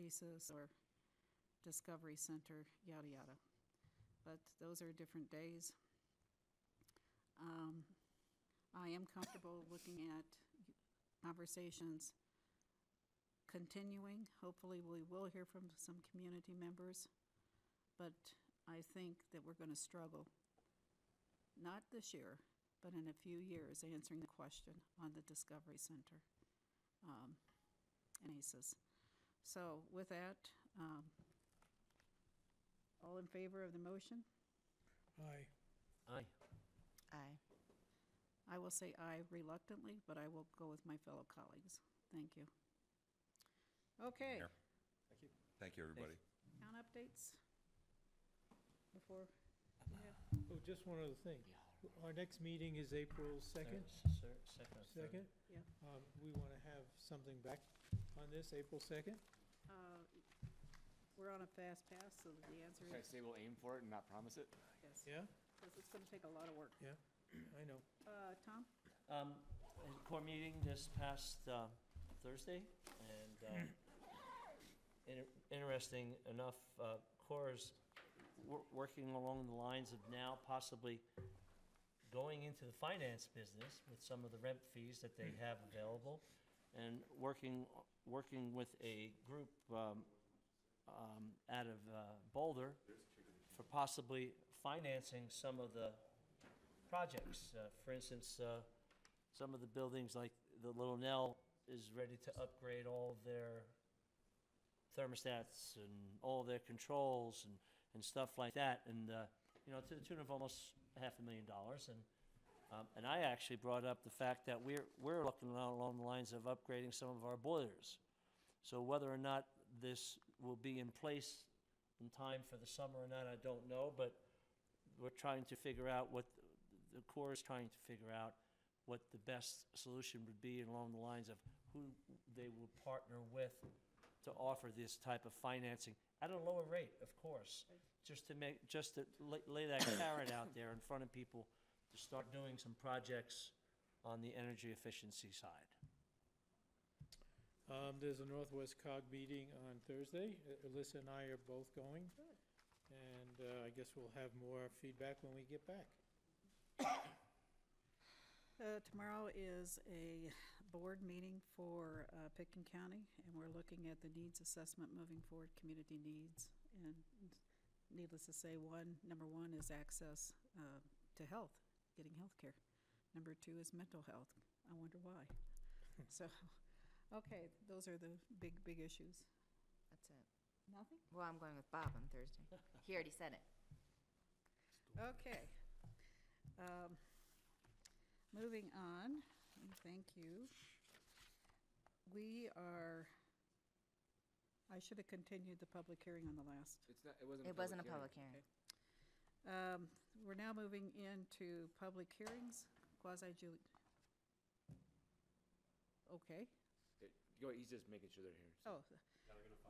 ACES or Discovery Center, yada, yada. But those are different days. I am comfortable looking at conversations continuing. Hopefully we will hear from some community members, but I think that we're going to struggle, not this year, but in a few years, answering the question on the Discovery Center and ACES. So with that, all in favor of the motion? Aye. Aye. Aye. I will say aye reluctantly, but I will go with my fellow colleagues. Thank you. Okay, Mayor. Thank you, everybody. town updates? Before, Oh, just one other thing. Our next meeting is April 2nd. Second. Yeah. We want to have something back on this, April 2nd? We're on a fast pass, so the answer Should I is say we'll aim for it and not promise it? yes. Yeah? Because it's going to take a lot of work. Yeah, I know. Tom? Core meeting this past Thursday, and interesting enough, Core's working along the lines of now possibly going into the finance business with some of the rent fees that they have available, and working with a group out of Boulder for possibly financing some of the projects. For instance, some of the buildings, like the Little Nell, is ready to upgrade all of their thermostats and all of their controls and stuff like that, and, you know, to the tune of almost $500,000. And I actually brought up the fact that we're looking along the lines of upgrading some of our boilers. So whether or not this will be in place in time for the summer or not, I don't know, but we're trying to figure out what, the Corps is trying to figure out what the best solution would be along the lines of who they will partner with to offer this type of financing at a lower rate, of course, just to lay that carrot out there in front of people to start doing some projects on the energy efficiency side. There's a Northwest COG meeting on Thursday. Alyssa and I are both going. And I guess we'll have more feedback when we get back. Tomorrow is a board meeting for Pitkin County, and we're looking at the needs assessment moving forward, community needs. And needless to say, number one is access to health, getting health care. Number two is mental health. I wonder why. So, okay, those are the big issues. That's it. Nothing? Well, I'm going with Bob on Thursday. He already said it. Okay. Moving on, and thank you. I should have continued the public hearing on the last. It wasn't a public hearing. We're now moving into public hearings, quasi-Julie. Okay. He's just making sure they're here. So.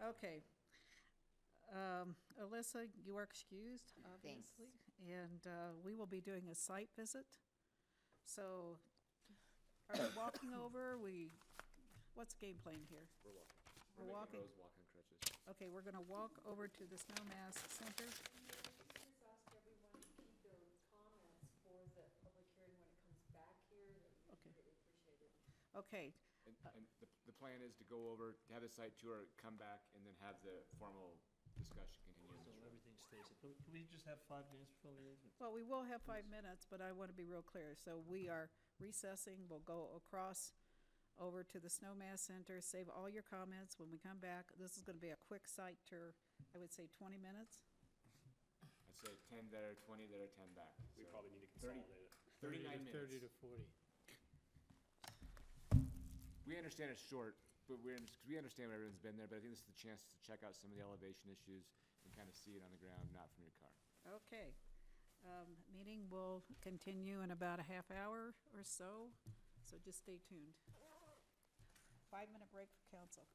Oh, okay. Alyssa, you are excused, obviously. And we will be doing a site visit. So, are we walking over? What's the game plan here? We're walking. We're walking? Rose walk on crutches. Okay, we're gonna walk over to the Snowmass Center. Just ask everyone to keep their comments for the public hearing when it comes back here. That would Okay. be greatly appreciated. Okay, And the plan is to go over, have the site tour, come back, and then have the formal discussion continue. So everything stays. Can we just have 5 minutes before we leave? well, we will have 5 minutes, but I want to be real clear. So we are recessing, we'll go across over to the Snowmass Center, save all your comments. When we come back, this is gonna be a quick site tour, I would say 20 minutes. I'd say 10 there, 20 there, 10 back. We So probably need to 30 consolidate it. 39 minutes. 30 to 40. We understand it's short, but we understand everyone's been there, but I think this is the chance to check out some of the elevation issues and kind of see it on the ground, not from your car. Okay. Meeting will continue in about a half hour or so, so just stay tuned. 5-minute break for council.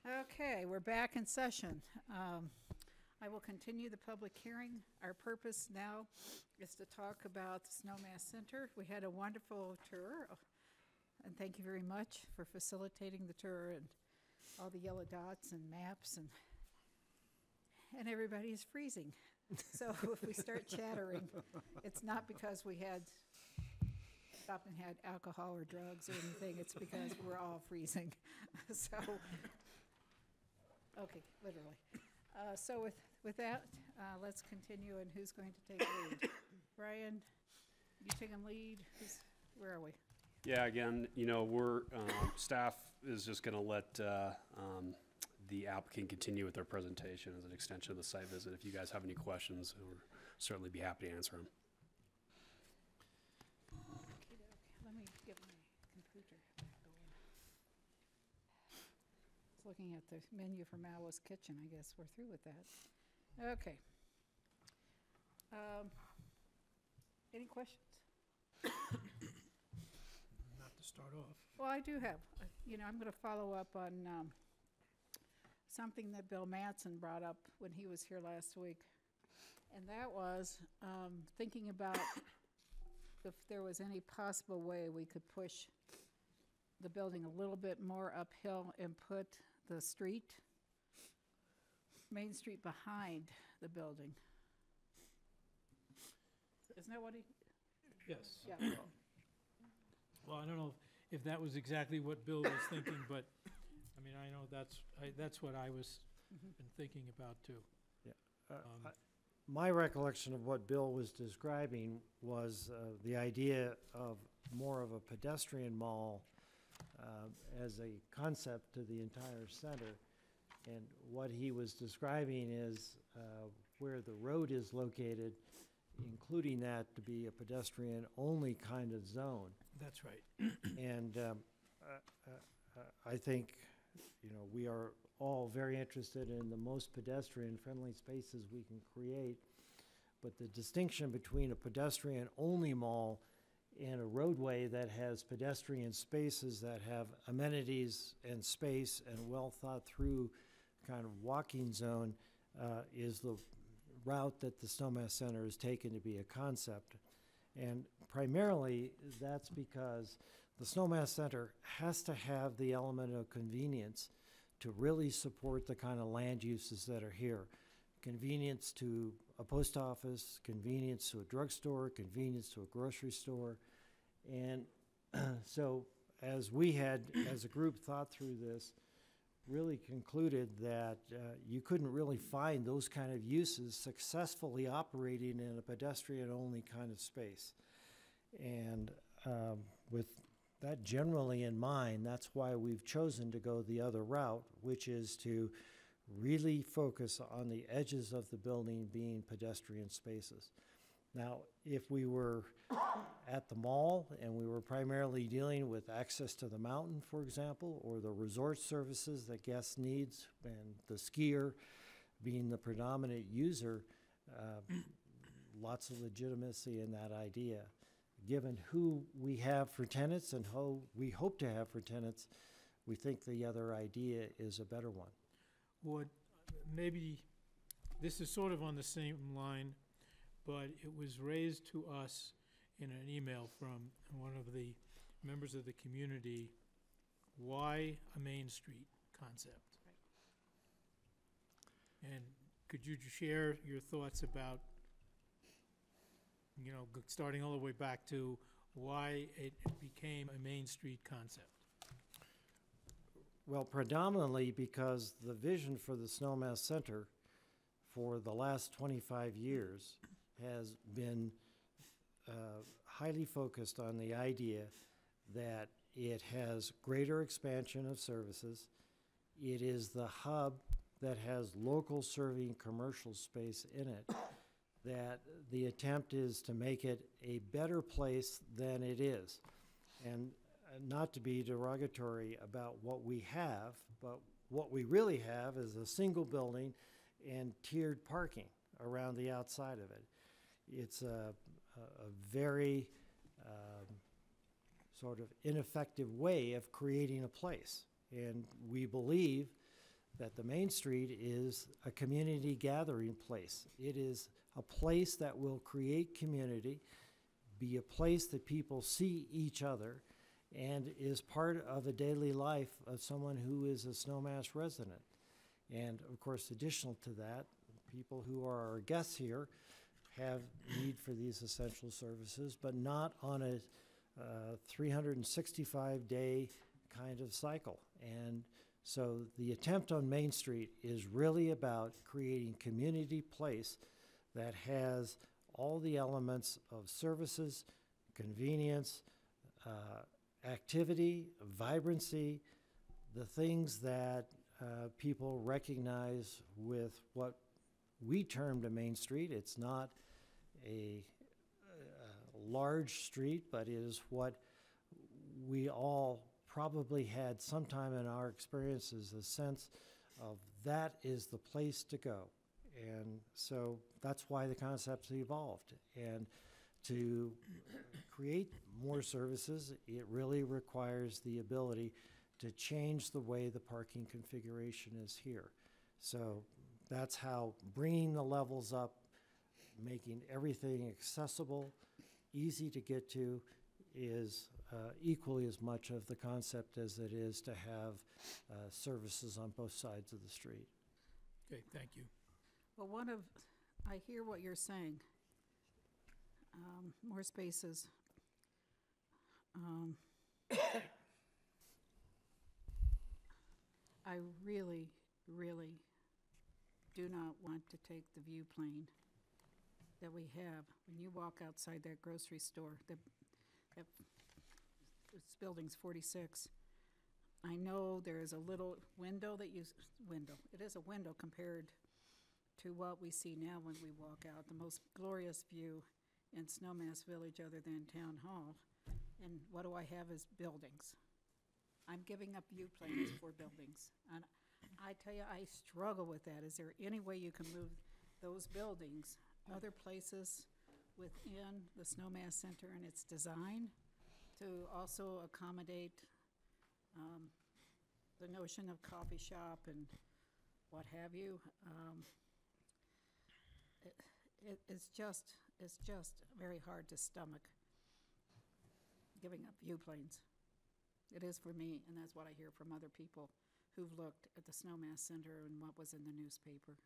Okay, we're back in session. I will continue the public hearing. Our purpose now is to talk about the Snowmass Center. We had a wonderful tour, and thank you very much for facilitating the tour and all the yellow dots and maps, and everybody is freezing. So if we start chattering, it's not because we stopped and had alcohol or drugs or anything. It's because we're all freezing. So, okay, literally. So with that, let's continue, and who's going to take lead? Brian, you taking lead? Where are we? Yeah, again, staff is just going to let the applicant continue with their presentation as an extension of the site visit. If you guys have any questions, we'll certainly be happy to answer them. Okay, let me get my computer back going. I was looking at the menu for Mallo's Kitchen. I guess we're through with that. Okay. Any questions? Not to start off. Well, I do have. I'm going to follow up on something that Bill Mattson brought up when he was here last week. And that was thinking about if there was any possible way we could push the building a little bit more uphill and put the Main Street behind the building. Isn't that what he? Yes. Yeah. Well, I don't know if that was exactly what Bill was thinking, but, I mean, I know that's what I was been thinking about, too. My recollection of what Bill was describing was the idea of more of a pedestrian mall as a concept to the entire center. And what he was describing is where the road is located, including that to be a pedestrian-only kind of zone. That's right. And I think, we are all very interested in the most pedestrian-friendly spaces we can create. But the distinction between a pedestrian-only mall and a roadway that has pedestrian spaces that have amenities and space and well-thought-through kind of walking zone is the route that the Snowmass Center has taken to be a concept. And primarily, that's because the Snowmass Center has to have the element of convenience to really support the kind of land uses that are here. Convenience to a post office, convenience to a drugstore, convenience to a grocery store. And so as we had, as a group, thought through this, really concluded that you couldn't really find those kind of uses successfully operating in a pedestrian-only kind of space. And with that generally in mind, that's why we've chosen to go the other route, which is to really focus on the edges of the building being pedestrian spaces. Now, if we were at the mall and we were primarily dealing with access to the mountain, for example, or the resort services that guests needs, and the skier being the predominant user, lots of legitimacy in that idea. Given who we have for tenants and who we hope to have for tenants, we think the other idea is a better one. Would maybe, this is sort of on the same line, but it was raised to us in an email from one of the members of the community, why a Main Street concept? Right. And could you share your thoughts about, starting all the way back to why it became a Main Street concept? Well, predominantly because the vision for the Snowmass Center for the last 25 years has been highly focused on the idea that it has greater expansion of services. It is the hub that has local serving commercial space in it, that the attempt is to make it a better place than it is. And not to be derogatory about what we have, but what we really have is a single building and tiered parking around the outside of it. It's a very sort of ineffective way of creating a place. And we believe that the Main Street is a community gathering place. It is a place that will create community, be a place that people see each other, and is part of a daily life of someone who is a Snowmass resident. And of course, additional to that, people who are our guests here have need for these essential services, but not on a 365-day kind of cycle. And so the attempt on Main Street is really about creating community place that has all the elements of services, convenience, activity, vibrancy, the things that people recognize with what we termed a Main Street. It's not a large street, but is what we all probably had sometime in our experiences a sense of that is the place to go. And so that's why the concept's evolved. And to create more services, it really requires the ability to change the way the parking configuration is here. So that's how bringing the levels up, making everything accessible, easy to get to, is equally as much of the concept as it is to have services on both sides of the street. Okay, thank you. Well, I hear what you're saying. More spaces. I really, really do not want to take the view plane that we have. When you walk outside that grocery store, this building's 46. I know there is a little window it is a window compared to what we see now when we walk out. The most glorious view in Snowmass Village other than Town Hall. And what do I have is buildings. I'm giving up view planes for buildings. And I tell you, I struggle with that. Is there any way you can move those buildings, other places within the Snowmass Center and its design to also accommodate the notion of coffee shop and what have you? It's just very hard to stomach giving up view planes. It is for me, and that's what I hear from other people who've looked at the Snowmass Center and what was in the newspaper.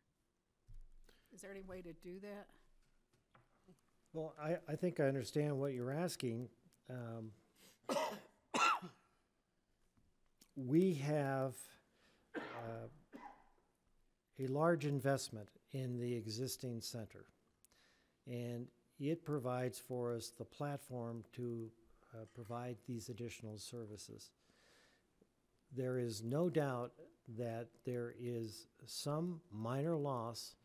Is there any way to do that? Well, I think I understand what you're asking. We have a large investment in the existing center, and it provides for us the platform to provide these additional services. There is no doubt that there is some minor loss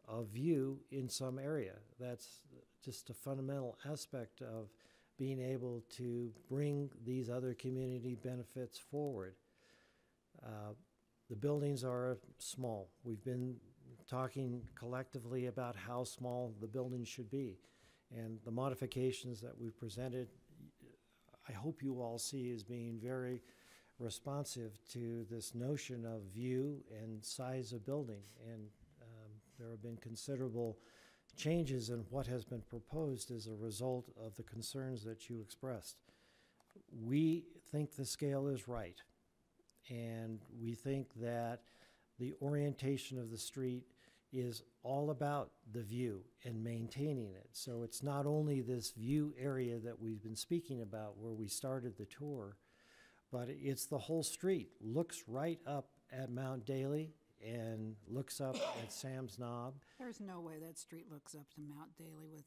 of view in some area. That's just a fundamental aspect of being able to bring these other community benefits forward. The buildings are small. We've been talking collectively about how small the buildings should be. And the modifications that we've presented, I hope you all see as being very responsive to this notion of view and size of building. And there have been considerable changes in what has been proposed as a result of the concerns that you expressed. We think the scale is right, and we think that the orientation of the street is all about the view and maintaining it. So it's not only this view area that we've been speaking about where we started the tour, but it's the whole street. Looks right up at Mount Daly and looks up at Sam's Knob. There's no way that street looks up to Mount Daly with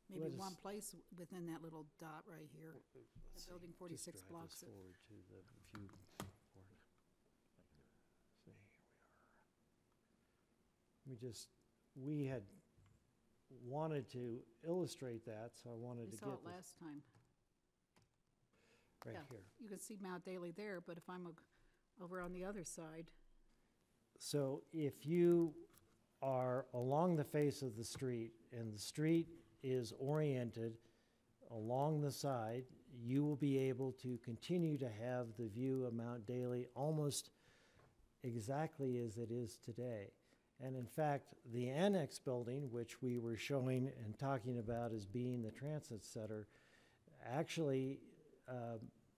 maybe one place within that little dot right here. The building 46 blocks it. Forward to the view board. See, here we are. We had wanted to illustrate that, so I wanted to We get saw it this last time. right Yeah, here. you can see Mount Daly there, but if I'm over on the other side, So if you are along the face of the street and the street is oriented along the side, you will be able to continue to have the view of Mount Daly almost exactly as it is today. And in fact, the annex building, which we were showing and talking about as being the transit center, actually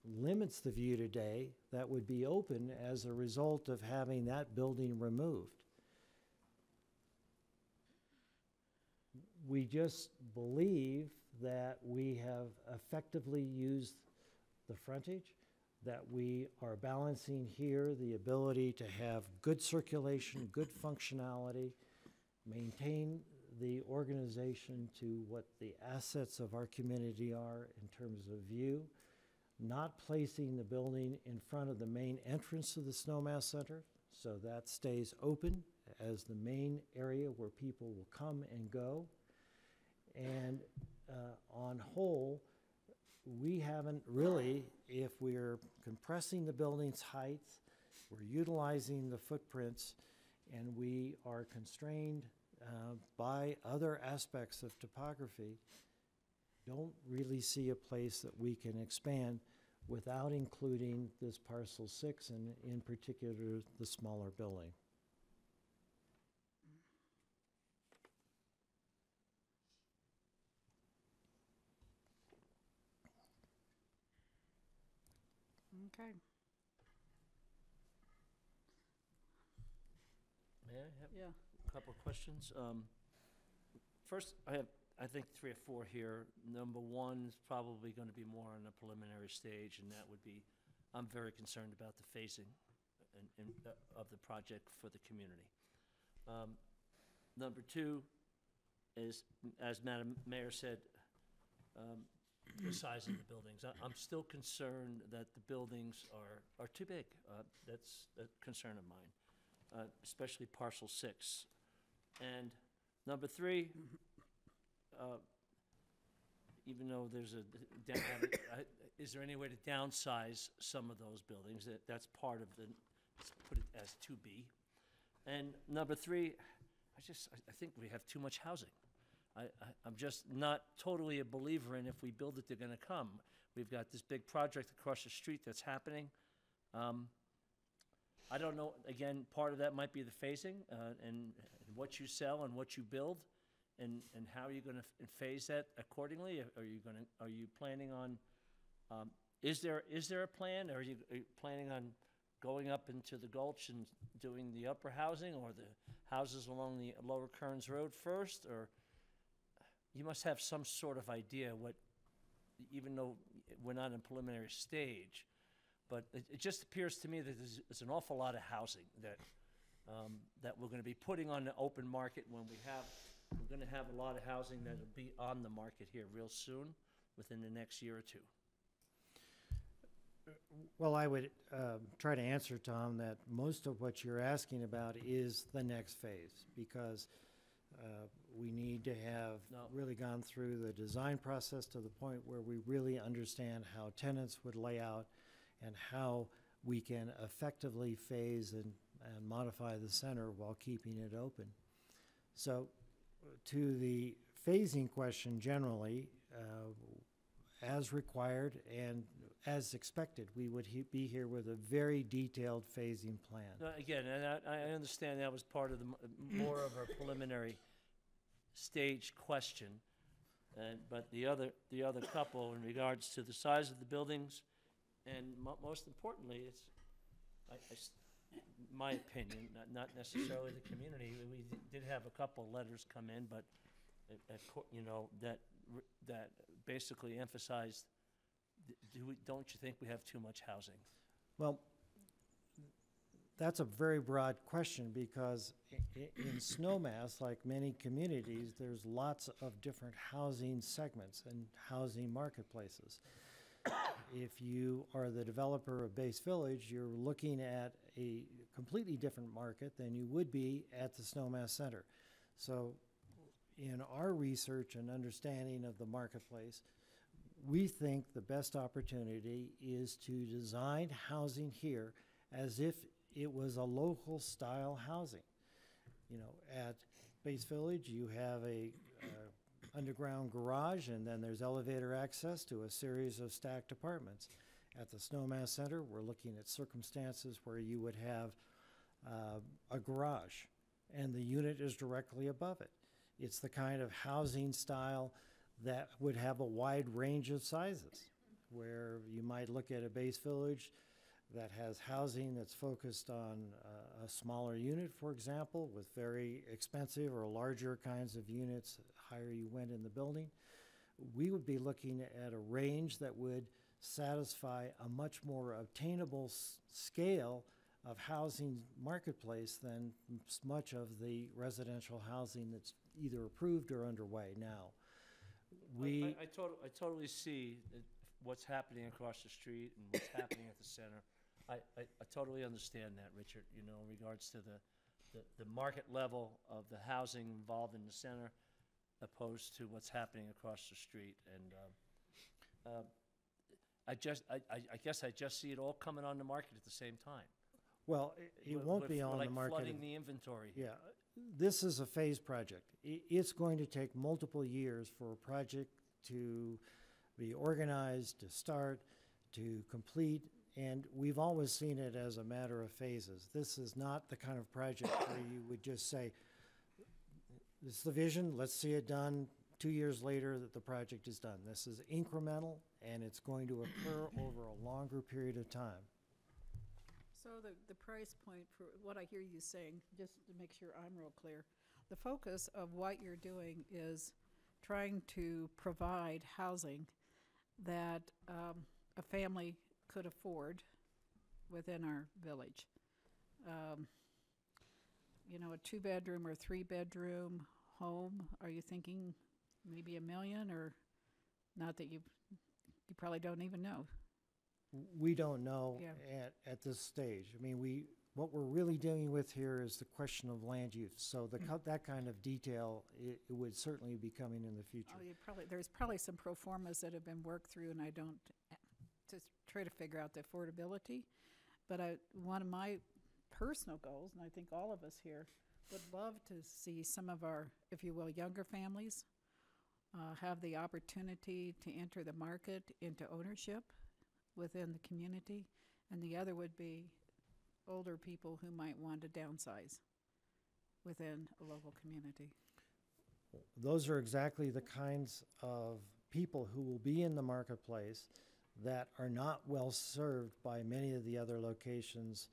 limits the view today that would be open as a result of having that building removed. We just believe that we have effectively used the frontage, that we are balancing here the ability to have good circulation, good functionality, maintain the organization to what the assets of our community are in terms of view, not placing the building in front of the main entrance to the Snowmass Center, so that stays open as the main area where people will come and go. And on whole, we haven't really, if we're compressing the building's height, we're utilizing the footprints, and we are constrained by other aspects of topography, don't really see a place that we can expand without including this parcel 6 and in particular the smaller building. Okay. May I have Yeah. a couple of questions? First, I think 3 or 4 here. Number one is probably going to be more on a preliminary stage, and that would be, I'm very concerned about the phasing of the project for the community. Number 2 is, as Madam Mayor said, the size of the buildings. I'm still concerned that the buildings are too big. That's a concern of mine, especially parcel 6. And number 3, even though there's is there any way to downsize some of those buildings? That's part of let's put it as 2B. And number 3, I think we have too much housing. I'm just not totally a believer in if we build it, they're going to come. We've got this big project across the street that's happening. I don't know, again, part of that might be the phasing and what you sell and what you build, and how are you going to phase that accordingly? Are you planning on, is there a plan? Are you planning on going up into the Gulch and doing the upper housing or the houses along the Lower Kearns Road first? Or you must have some sort of idea what, even though we're not in preliminary stage, but it just appears to me that there's an awful lot of housing that we're going to be putting on the open market when we're going to have a lot of housing that will be on the market here real soon, within the next year or 2. Well, I would try to answer, Tom, that most of what you're asking about is the next phase, because we need to have really gone through the design process to the point where we really understand how tenants would lay out and how we can effectively phase and modify the center while keeping it open. So to the phasing question generally, as required and as expected, we would be here with a very detailed phasing plan. No, again, and I understand that was part of the more of a preliminary stage question, but the other couple in regards to the size of the buildings, and most importantly, it's my opinion, not necessarily the community. We did have a couple letters come in, but you know, that basically emphasized. Don't you think we have too much housing? Well, that's a very broad question, because in Snowmass, like many communities, there's lots of different housing segments and housing marketplaces. If you are the developer of Base Village, you're looking at a completely different market than you would be at the Snowmass Center. So in our research and understanding of the marketplace, we think the best opportunity is to design housing here as if it was a local style housing. You know, at Base Village, you have a underground garage, and then there's elevator access to a series of stacked apartments. At the Snowmass Center, we're looking at circumstances where you would have a garage, and the unit is directly above it. It's the kind of housing style that would have a wide range of sizes, where you might look at a base village that has housing that's focused on a smaller unit, for example, with very expensive or larger kinds of units, higher you went in the building. We would be looking at a range that would satisfy a much more obtainable scale of housing marketplace than much of the residential housing that's either approved or underway now. I totally see what's happening across the street and what's happening at the center. I totally understand that, Richard, you know, in regards to the market level of the housing involved in the center opposed to what's happening across the street. And I guess I just see it all coming on the market at the same time. Well, it won't be on the market. Flooding the inventory here. Yeah, this is a phased project. It's going to take multiple years for a project to be organized, to start, to complete, and we've always seen it as a matter of phases. This is not the kind of project where you would just say, this is the vision, let's see it done. 2 years later that the project is done. This is incremental, and it's going to occur over a longer period of time. So the price point for what I hear you saying, just to make sure I'm real clear, the focus of what you're doing is trying to provide housing that a family could afford within our village. You know, a 2-bedroom or 3-bedroom home, are you thinking maybe $1 million, or not that you probably don't even know? We don't know Yeah. at this stage. I mean, what we're really dealing with here is the question of land use. So that kind of detail, it would certainly be coming in the future. Oh, there's probably some pro formas that have been worked through, and I don't, to try to figure out the affordability. But one of my personal goals, and I think all of us here, would love to see some of our, if you will, younger families have the opportunity to enter the market into ownership within the community, and the other would be older people who might want to downsize within a local community. Those are exactly the kinds of people who will be in the marketplace that are not well served by many of the other locations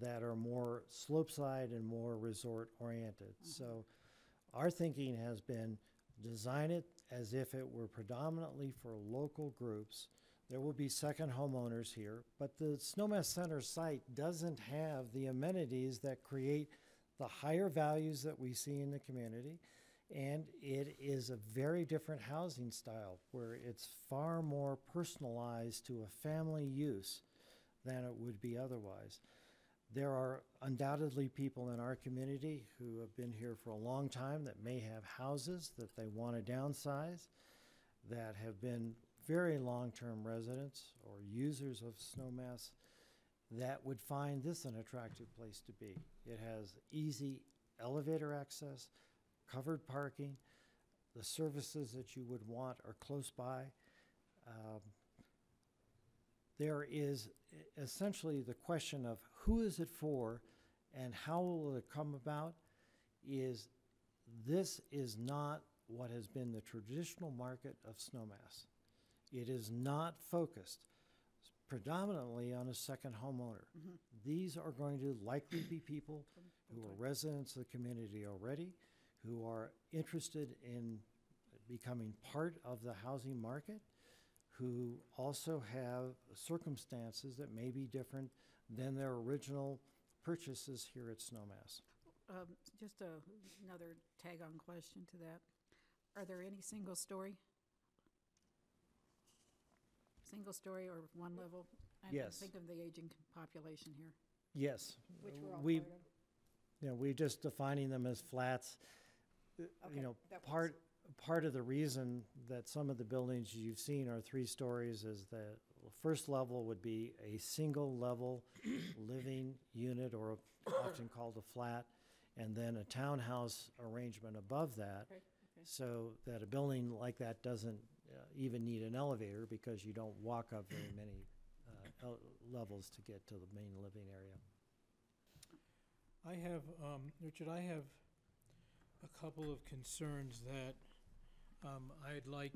that are more slopeside and more resort oriented. So our thinking has been design it as if it were predominantly for local groups. There will be second homeowners here, but the Snowmass Center site doesn't have the amenities that create the higher values that we see in the community. And it is a very different housing style where it's far more personalized to a family use than it would be otherwise. There are undoubtedly people in our community who have been here for a long time that may have houses that they want to downsize, that have been very long-term residents or users of Snowmass, that would find this an attractive place to be. It has easy elevator access, covered parking, the services that you would want are close by. There is essentially the question of who is it for and how will it come about. This is not what has been the traditional market of Snowmass. It is not focused predominantly on a second homeowner. These are going to likely be people who are residents of the community already, who are interested in becoming part of the housing market, who also have circumstances that may be different than their original purchases here at Snowmass. Just another tag-on question to that. Are there any single story or one level? Yes. I'm thinking of the aging population here. Yes. Which we're all we, part of. you know, we're just defining them as flats. Okay, You know, that works. part of the reason that some of the buildings you've seen are 3 stories is that the first level would be a single level living unit, or often called a flat, and then a townhouse arrangement above that. Okay. So that a building like that doesn't even need an elevator because you don't walk up very many levels to get to the main living area. I have, Richard, I have a couple of concerns that I'd like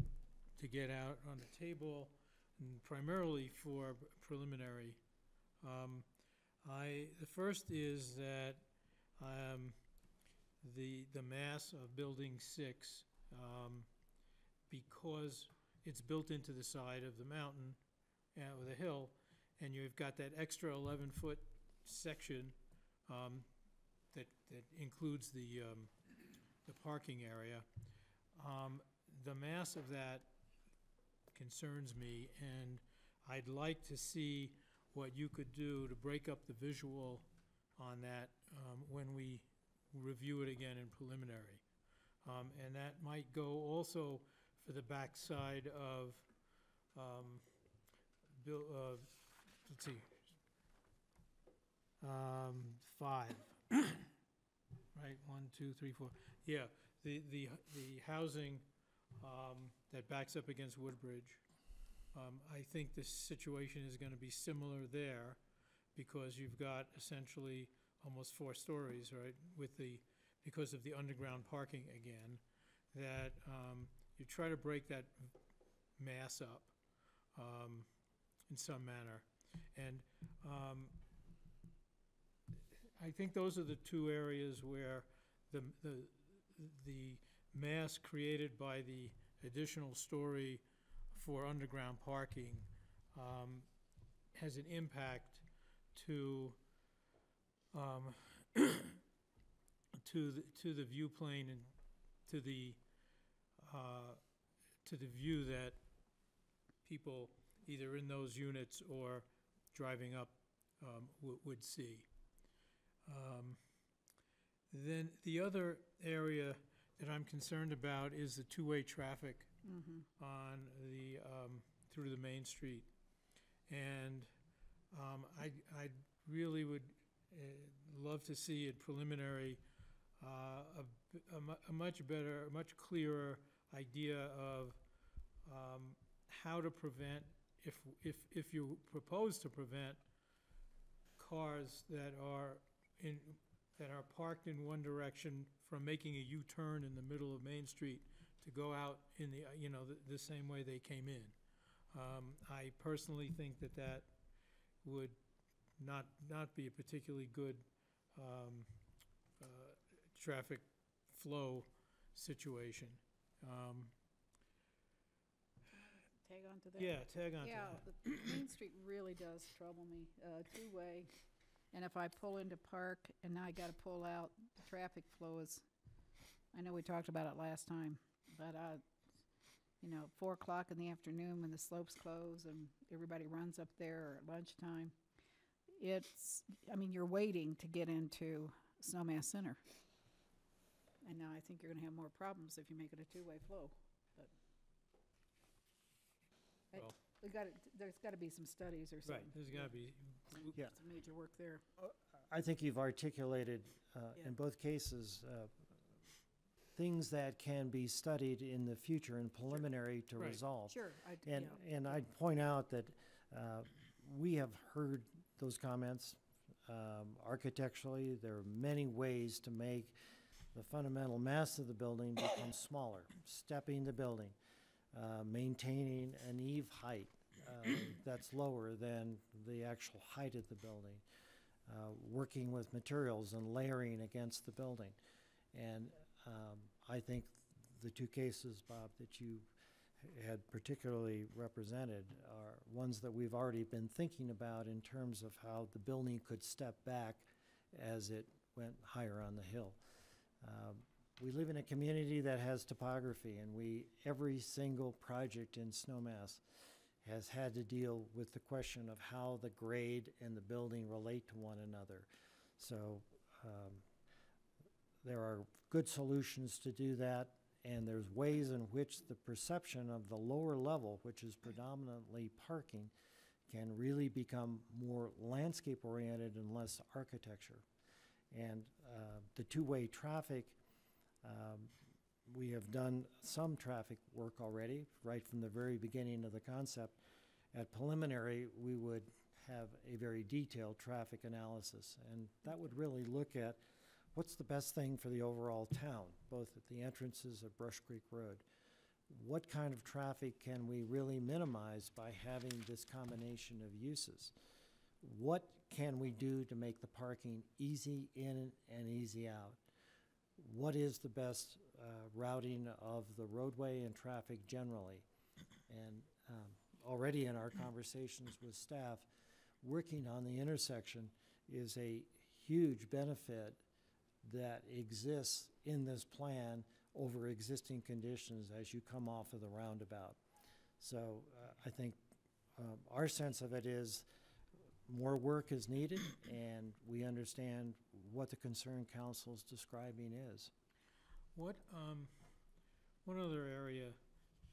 to get out on the table, and primarily for preliminary. The first is that the mass of Building 6, because it's built into the side of the mountain, or the hill, and you've got that extra 11-foot section that includes the parking area. The mass of that concerns me, and I'd like to see what you could do to break up the visual on that when we review it again in preliminary. And that might go also for the backside of, let's see, 5. Right, 1, 2, 3, 4. Yeah, the housing that backs up against Woodbridge. I think this situation is going to be similar there, because you've got essentially almost 4 stories, right, because of the underground parking again, that you try to break that mass up in some manner. And I think those are the 2 areas where the mass created by the additional story for underground parking has an impact to to the view plane and to the view that people either in those units or driving up would see. Then the other area that I'm concerned about is the two-way traffic on the through the main street, and I really would love to see at preliminary a much better, a much clearer idea of how to prevent, if you propose to prevent cars that are parked in one direction from making a U-turn in the middle of Main Street to go out in the, the same way they came in. I personally think that would not be a particularly good traffic flow situation. Tag on to that? Yeah, tag on to Yeah, that. the Main Street really does trouble me, two-way. And if I pull into Park and now I gotta pull out, the traffic flow is, I know we talked about it last time, but 4 o'clock in the afternoon when the slopes close and everybody runs up there, or at lunchtime, you're waiting to get into Snowmass Center. And now I think you're gonna have more problems if you make it a two-way flow, but. Well, There's gotta be some studies or something. Right, there's got to be. Yeah. Some major work there. I think you've articulated, Yeah. in both cases, things that can be studied in the future and preliminary to Right. resolve. Sure, And I'd point out that we have heard those comments. Architecturally, there are many ways to make the fundamental mass of the building become smaller. Stepping the building, maintaining an eave height that's lower than the actual height of the building, working with materials and layering against the building. And I think the 2 cases, Bob, that you had particularly represented are ones that we've already been thinking about in terms of how the building could step back as it went higher on the hill. We live in a community that has topography, and every single project in Snowmass has had to deal with the question of how the grade and the building relate to one another. So there are good solutions to do that, and there's ways in which the perception of the lower level, which is predominantly parking, can really become more landscape-oriented and less architecture. And the two-way traffic, we have done some traffic work already, right from the very beginning of the concept. At preliminary, we would have a very detailed traffic analysis. And that would really look at what's the best thing for the overall town, both at the entrances of Brush Creek Road. What kind of traffic can we really minimize by having this combination of uses? What can we do to make the parking easy in and easy out? What is the best routing of the roadway and traffic generally? And already in our conversations with staff, working on the intersection is a huge benefit that exists in this plan over existing conditions as you come off of the roundabout. So I think our sense of it is more work is needed, and we understand what the concerned council's describing is. What, one other area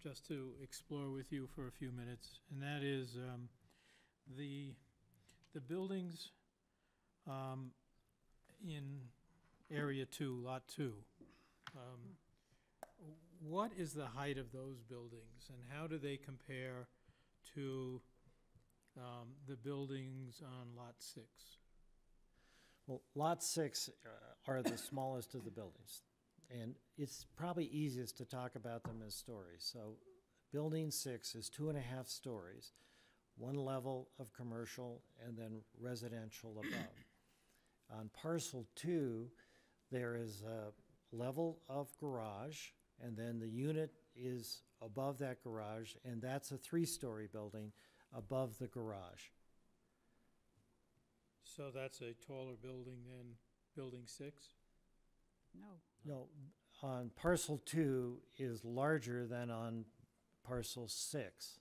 just to explore with you for a few minutes, and that is the buildings in Area 2, Lot 2. What is the height of those buildings, and how do they compare to the buildings on Lot 6? Well, Lot 6 are the smallest of the buildings, and it's probably easiest to talk about them as stories. So Building 6 is 2.5 stories, one level of commercial and then residential above. On Parcel 2, there is a level of garage, and then the unit is above that garage, and that's a 3-story building above the garage. So that's a taller building than Building 6? No. No, on Parcel 2 is larger than on Parcel 6.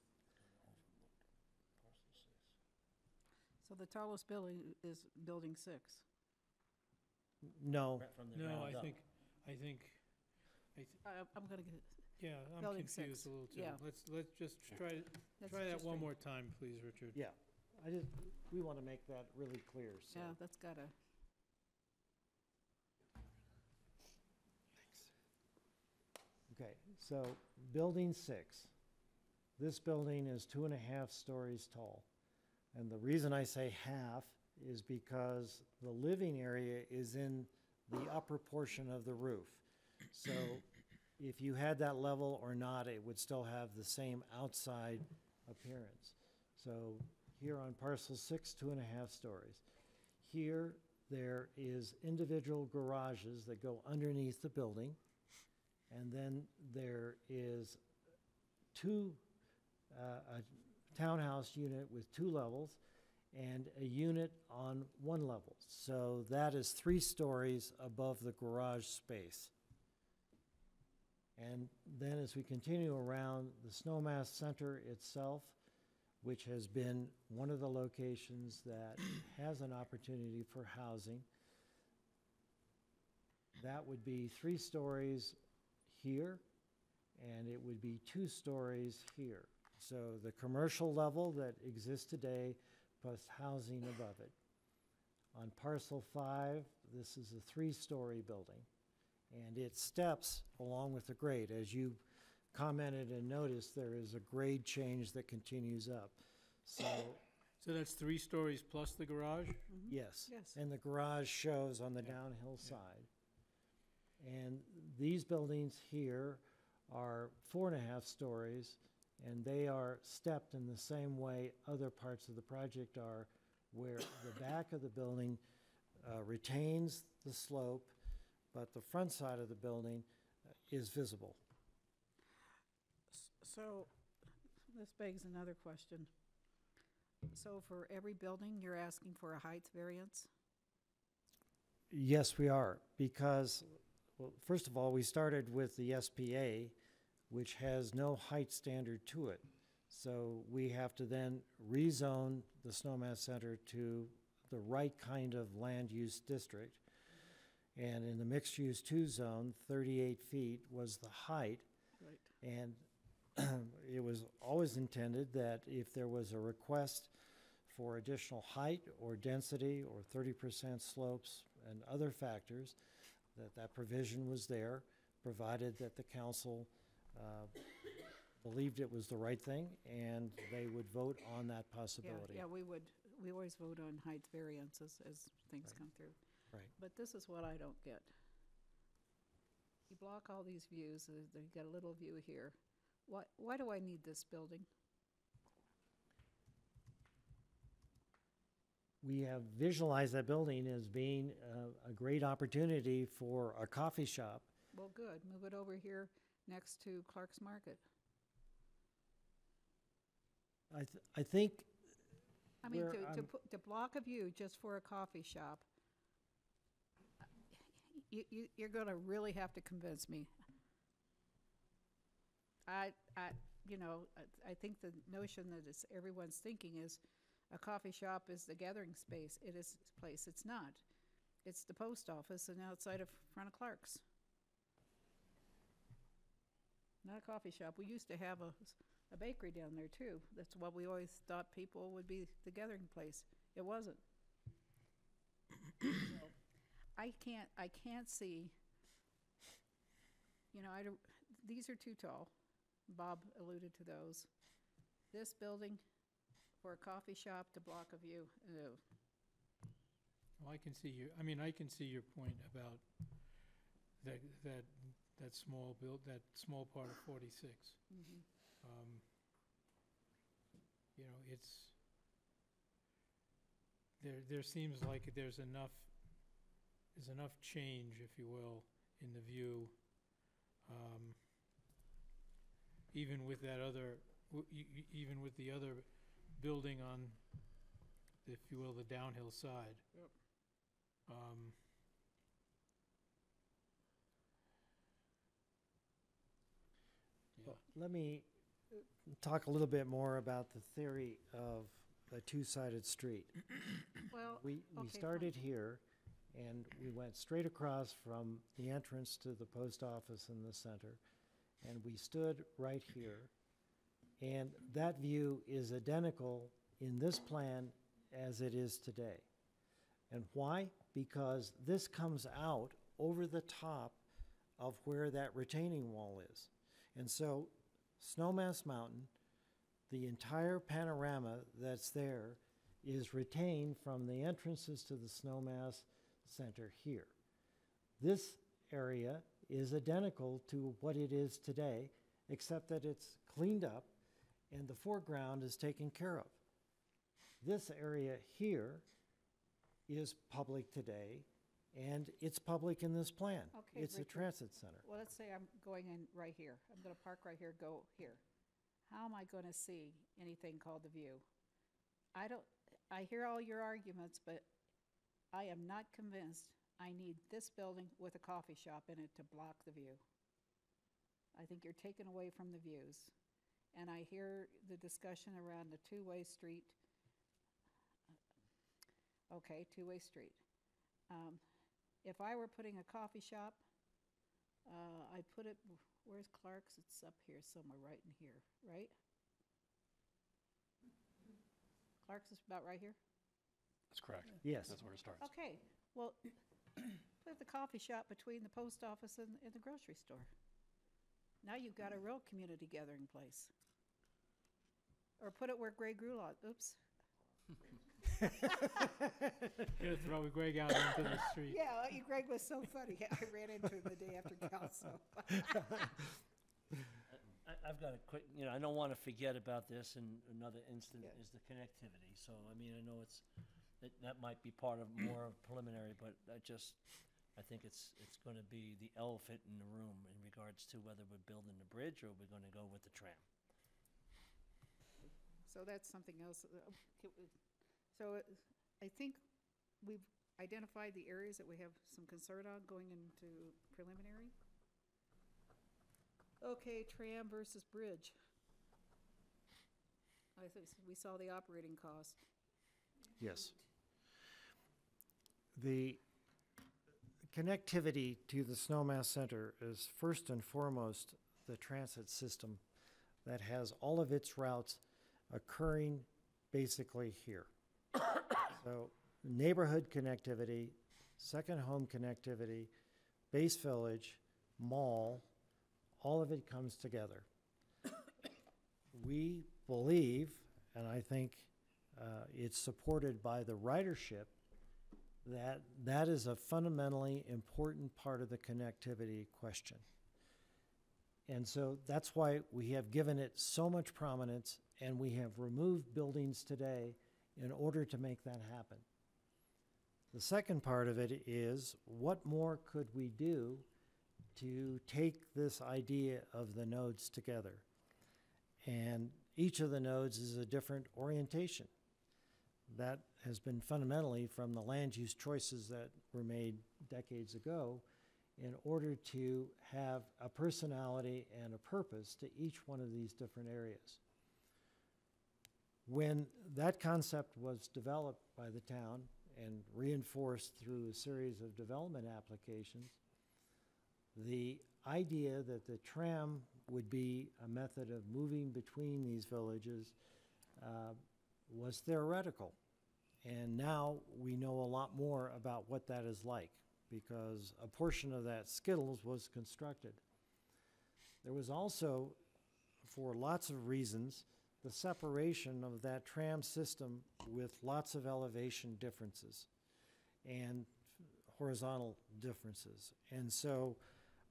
So the tallest building is Building 6. No, From the No, ground I up. think, I'm gonna get, yeah, I'm Building confused 6, a little too. yeah. Let's just try that's that just one right. more time, please, Richard. yeah, we want to make that really clear, so. Yeah, that's gotta, Okay, so Building 6. This building is 2.5 stories tall. And the reason I say half is because the living area is in the upper portion of the roof. So if you had that level or not, it would still have the same outside appearance. So here on Parcel 6, 2.5 stories. Here, there is individual garages that go underneath the building. And then there is a townhouse unit with 2 levels and a unit on 1 level. So that is 3 stories above the garage space. And then as we continue around the Snowmass Center itself, which has been one of the locations that has an opportunity for housing, that would be 3 stories here, and it would be 2 stories here. So the commercial level that exists today plus housing above it. On Parcel 5, this is a 3-story building, and it steps along with the grade. As you commented and noticed, there is a grade change that continues up. So, So that's 3 stories plus the garage? yes. Yes. And the garage shows on the downhill side. And these buildings here are 4.5 stories, and they are stepped in the same way other parts of the project are, where the back of the building retains the slope, but the front side of the building is visible. so this begs another question. So for every building, you're asking for a height variance? Yes, we are, because, well, first of all, we started with the SPA, which has no height standard to it. So we have to then rezone the Snowmass Center to the right kind of land use district. And in the mixed use 2 zone, 38 feet was the height. Right. And it was always intended that if there was a request for additional height or density or 30% slopes and other factors, that provision was there, provided that the council believed it was the right thing, and they would vote on that possibility. Yeah, we would, we always vote on height variances as things Right. come through. Right. But this is what I don't get. You block all these views, you got a little view here. Why do I need this building? We have visualized that building as being a great opportunity for a coffee shop. Well, good, move it over here next to Clark's Market. I think I mean, Where to put, to block a view just for a coffee shop, you're gonna really have to convince me. I think the notion that everyone's thinking is a coffee shop is the gathering space. It is place. It's not. It's the post office and outside of front of Clark's. Not a coffee shop. We used to have a bakery down there too. That's what we always thought people would be the gathering place. It wasn't. So, I can't see, these are too tall. Bob alluded to those. This building for a coffee shop to block a view, no. Well, I can see your point about that small part of 46. Mhm. There seems like there's enough change, if you will, in the view, even with that other, even with the other building on, if you will, the downhill side. Yep. Yeah. Well, let me talk a little bit more about the theory of a two-sided street. Well, We okay, started here, and we went straight across from the entrance to the post office in the center, and we stood right here. And that view is identical in this plan as it is today. And why? Because this comes out over the top of where that retaining wall is. And so Snowmass Mountain, the entire panorama that's there is retained from the entrances to the Snowmass Center here. This area is identical to what it is today, except that it's cleaned up and the foreground is taken care of. This area here is public today, and it's public in this plan. Okay, It's a Richard. transit center. well, let's say I'm going in right here. I'm gonna park right here, go here. How am I gonna see anything called the view? I hear all your arguments, but I am not convinced I need this building with a coffee shop in it to block the view. I think you're taken away from the views. And I hear the discussion around the two-way street. Okay, two-way street. If I were putting a coffee shop, I'd put it, where's Clark's? It's up here somewhere, right in here, right? Clark's is about right here? That's correct. Yes. That's where it starts. Okay, well, put the coffee shop between the post office and the grocery store. Now you've got a real community gathering place. Or put it where Greg Grulot, oops. Gonna throw Greg out into the street. Yeah, Greg was so funny. I ran into him the day after council. I've got a quick, I don't want to forget about this, and another instant Yeah. is the connectivity. So, I know that might be part of more preliminary, but I think it's going to be the elephant in the room in regards to whether we're building the bridge or we're going to go with the tram. So that's something else. So I think we've identified the areas that we have some concern on going into preliminary. Okay, tram versus bridge. I think we saw the operating cost. Yes. The connectivity to the Snowmass Center is first and foremost the transit system that has all of its routes occurring basically here. So neighborhood connectivity, second home connectivity, base village, mall, all of it comes together. We believe, and I think it's supported by the ridership, that is a fundamentally important part of the connectivity question. And so that's why we have given it so much prominence, and we have removed buildings today in order to make that happen. The second part of it is, what more could we do to take this idea of the nodes together? And each of the nodes is a different orientation. That has been fundamentally from the land use choices that were made decades ago in order to have a personality and a purpose to each one of these different areas. When that concept was developed by the town and reinforced through a series of development applications, the idea that the tram would be a method of moving between these villages was theoretical. And now we know a lot more about what that is like, because a portion of that Skittles was constructed. There was also, for lots of reasons, the separation of that tram system with lots of elevation differences and horizontal differences. And so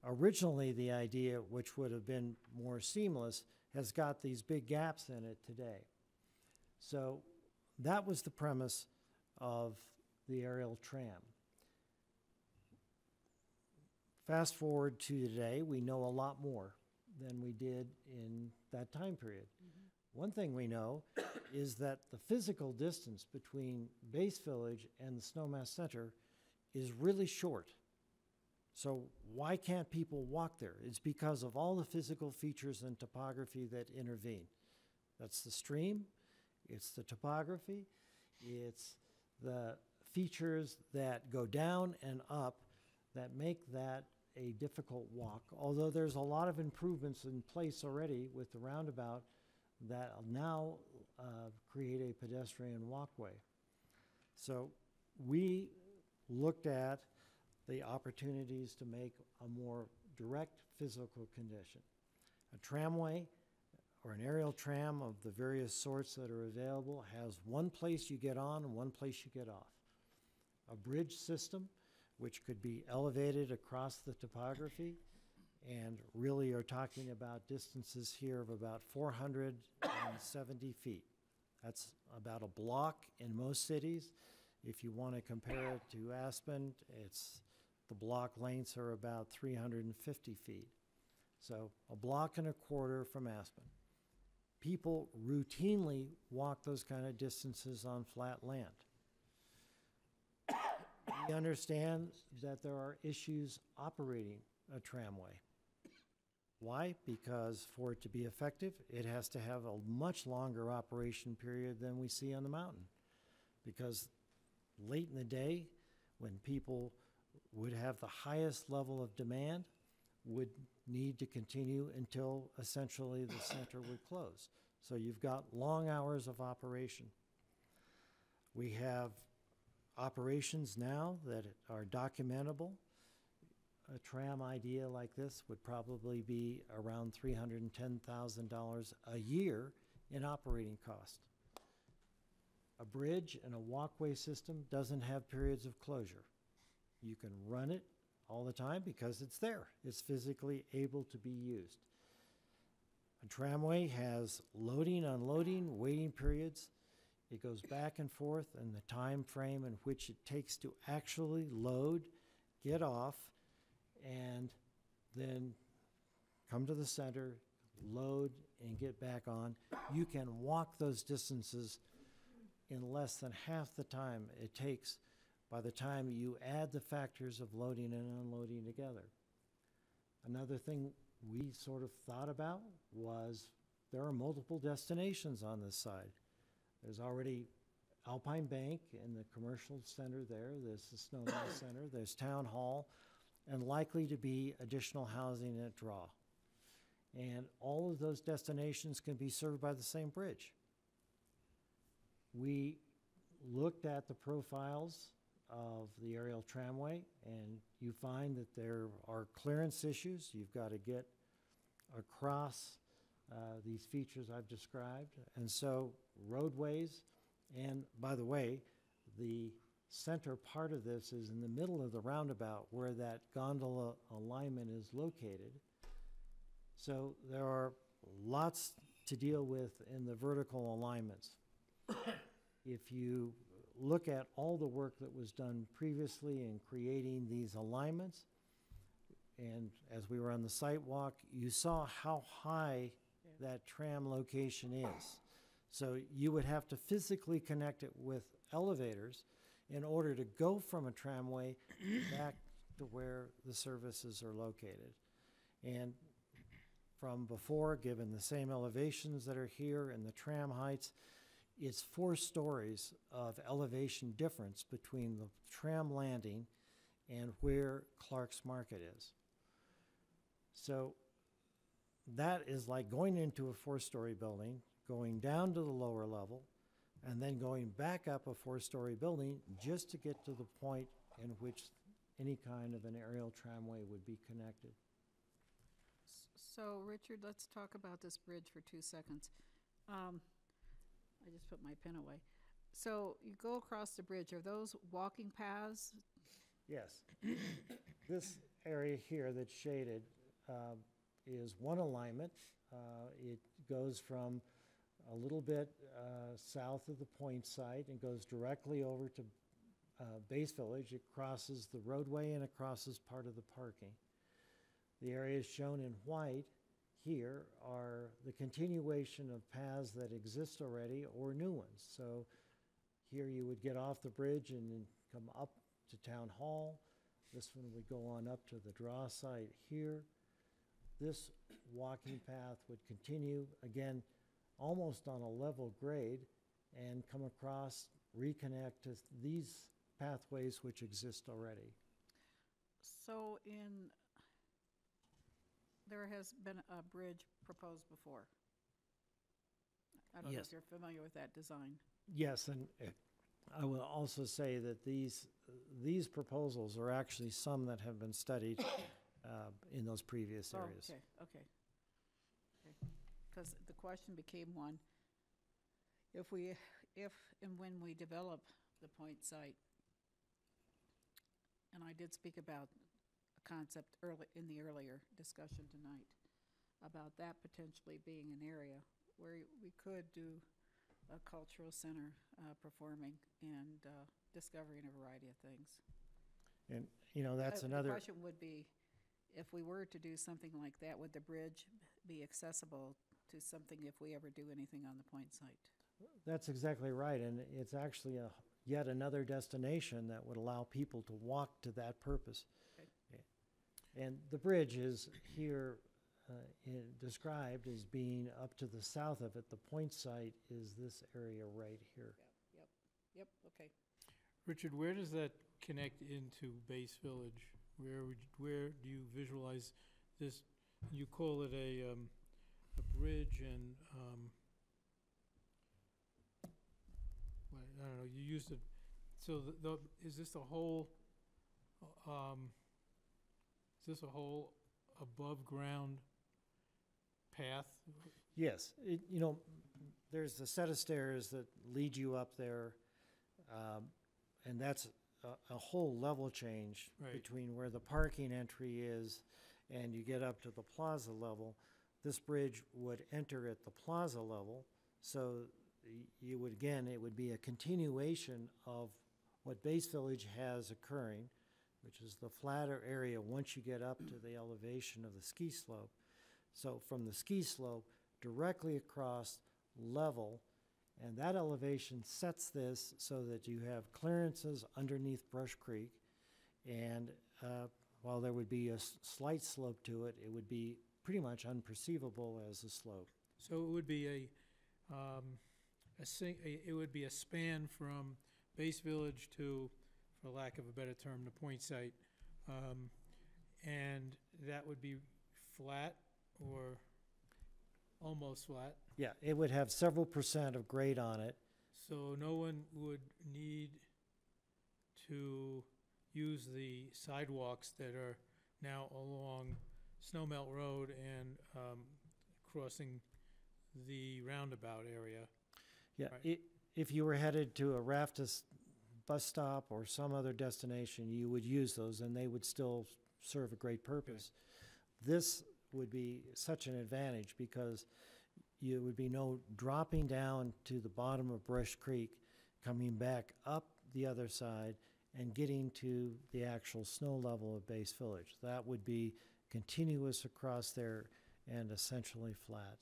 originally the idea, which would have been more seamless, has got these big gaps in it today. So that was the premise of the aerial tram. Fast forward to today, we know a lot more than we did in that time period. One thing we know is that the physical distance between Base Village and the Snowmass Center is really short. So why can't people walk there? It's because of all the physical features and topography that intervene. That's the stream, it's the topography, it's the features that go down and up that make that a difficult walk, although there's a lot of improvements in place already with the roundabout that now create a pedestrian walkway. So we looked at the opportunities to make a more direct physical condition. A tramway or an aerial tram of the various sorts that are available has one place you get on and one place you get off. A bridge system, which could be elevated across the topography, and really are talking about distances here of about 470 feet. That's about a block in most cities. If you want to compare it to Aspen, the block lengths are about 350 feet. So a block and a quarter from Aspen. People routinely walk those kind of distances on flat land. We understand that there are issues operating a tramway. Why? Because for it to be effective, it has to have a much longer operation period than we see on the mountain. Because late in the day, when people would have the highest level of demand, would need to continue until essentially the center would close. So you've got long hours of operation. We have operations now that are documentable. A tram idea like this would probably be around $310,000 a year in operating cost. A bridge and a walkway system doesn't have periods of closure. You can run it all the time because it's there. It's physically able to be used. A tramway has loading, unloading, waiting periods. It goes back and forth, and the time frame in which it takes to actually load, get off, and then come to the center, load, and get back on. You can walk those distances in less than half the time it takes by the time you add the factors of loading and unloading together. Another thing we sort of thought about was there are multiple destinations on this side. There's already Alpine Bank in the commercial center there. There's the Snowmass Center. There's Town Hall, and likely to be additional housing at Draw. And all of those destinations can be served by the same bridge. We looked at the profiles of the aerial tramway, and you find that there are clearance issues. You've got to get across these features I've described. And so roadways And by the way, the center part of this is in the middle of the roundabout where that gondola alignment is located. So there are lots to deal with in the vertical alignments. If you look at all the work that was done previously in creating these alignments, and as we were on the site walk, you saw how high that tram location is. So you would have to physically connect it with elevators in order to go from a tramway back to where the services are located. And from before, given the same elevations that are here and the tram heights, it's 4 stories of elevation difference between the tram landing and where Clark's Market is. So that is like going into a 4-story building, going down to the lower level, and then going back up a 4-story building just to get to the point in which any kind of an aerial tramway would be connected. So, Richard, let's talk about this bridge for 2 seconds. I just put my pen away. So you go across the bridge. Are those walking paths? Yes. This area here that's shaded is one alignment. It goes from a little bit south of the point site and goes directly over to Base Village. It crosses the roadway and it crosses part of the parking. The areas shown in white here are the continuation of paths that exist already or new ones. So here you would get off the bridge and then come up to Town Hall. This one would go on up to the draw site here. This walking path would continue, again, almost on a level grade and come across, reconnect to these pathways which exist already. So there has been a bridge proposed before. I don't know Yes. if you're familiar with that design. Yes, and I will also say that these proposals are actually some that have been studied in those previous areas. Okay. Because the question became one, if and when we develop the point site, and I did speak about a concept in the earlier discussion tonight, about that potentially being an area where we could do a cultural center performing and discovering a variety of things. And, that's The another. question would be, if we were to do something like that, would the bridge be accessible to something if we ever do anything on the point site? That's exactly right, and it's actually yet another destination that would allow people to walk to that purpose. Okay. Yeah. And the bridge is here described as being up to the south of it. The point site is this area right here. Yep, okay. Richard, where does that connect into Base Village? Where do you visualize this? You call it a bridge, and I don't know. You used it. So is this a whole? Is this a whole above ground path? Yes, there's a set of stairs that lead you up there, and that's a whole level change between where the parking entry is and you get up to the plaza level. This bridge would enter at the plaza level, so you would, again, it would be a continuation of what Base Village has occurring, which is the flatter area once you get up to the elevation of the ski slope. So from the ski slope directly across level, and that elevation sets this so that you have clearances underneath Brush Creek, and while there would be a slight slope to it, it would be pretty much unperceivable as a slope. So it would be it would be a span from Base Village to, for lack of a better term, the point site, and that would be flat or almost flat. Yeah, it would have several % of grade on it. So no one would need to use the sidewalks that are now along Snowmelt Road and crossing the roundabout area. Yeah, Right. if you were headed to a Raftus bus stop or some other destination, you would use those and they would still serve a great purpose. This would be such an advantage because you would be no dropping down to the bottom of Brush Creek, coming back up the other side and getting to the actual snow level of Base Village. That would be continuous across there and essentially flat.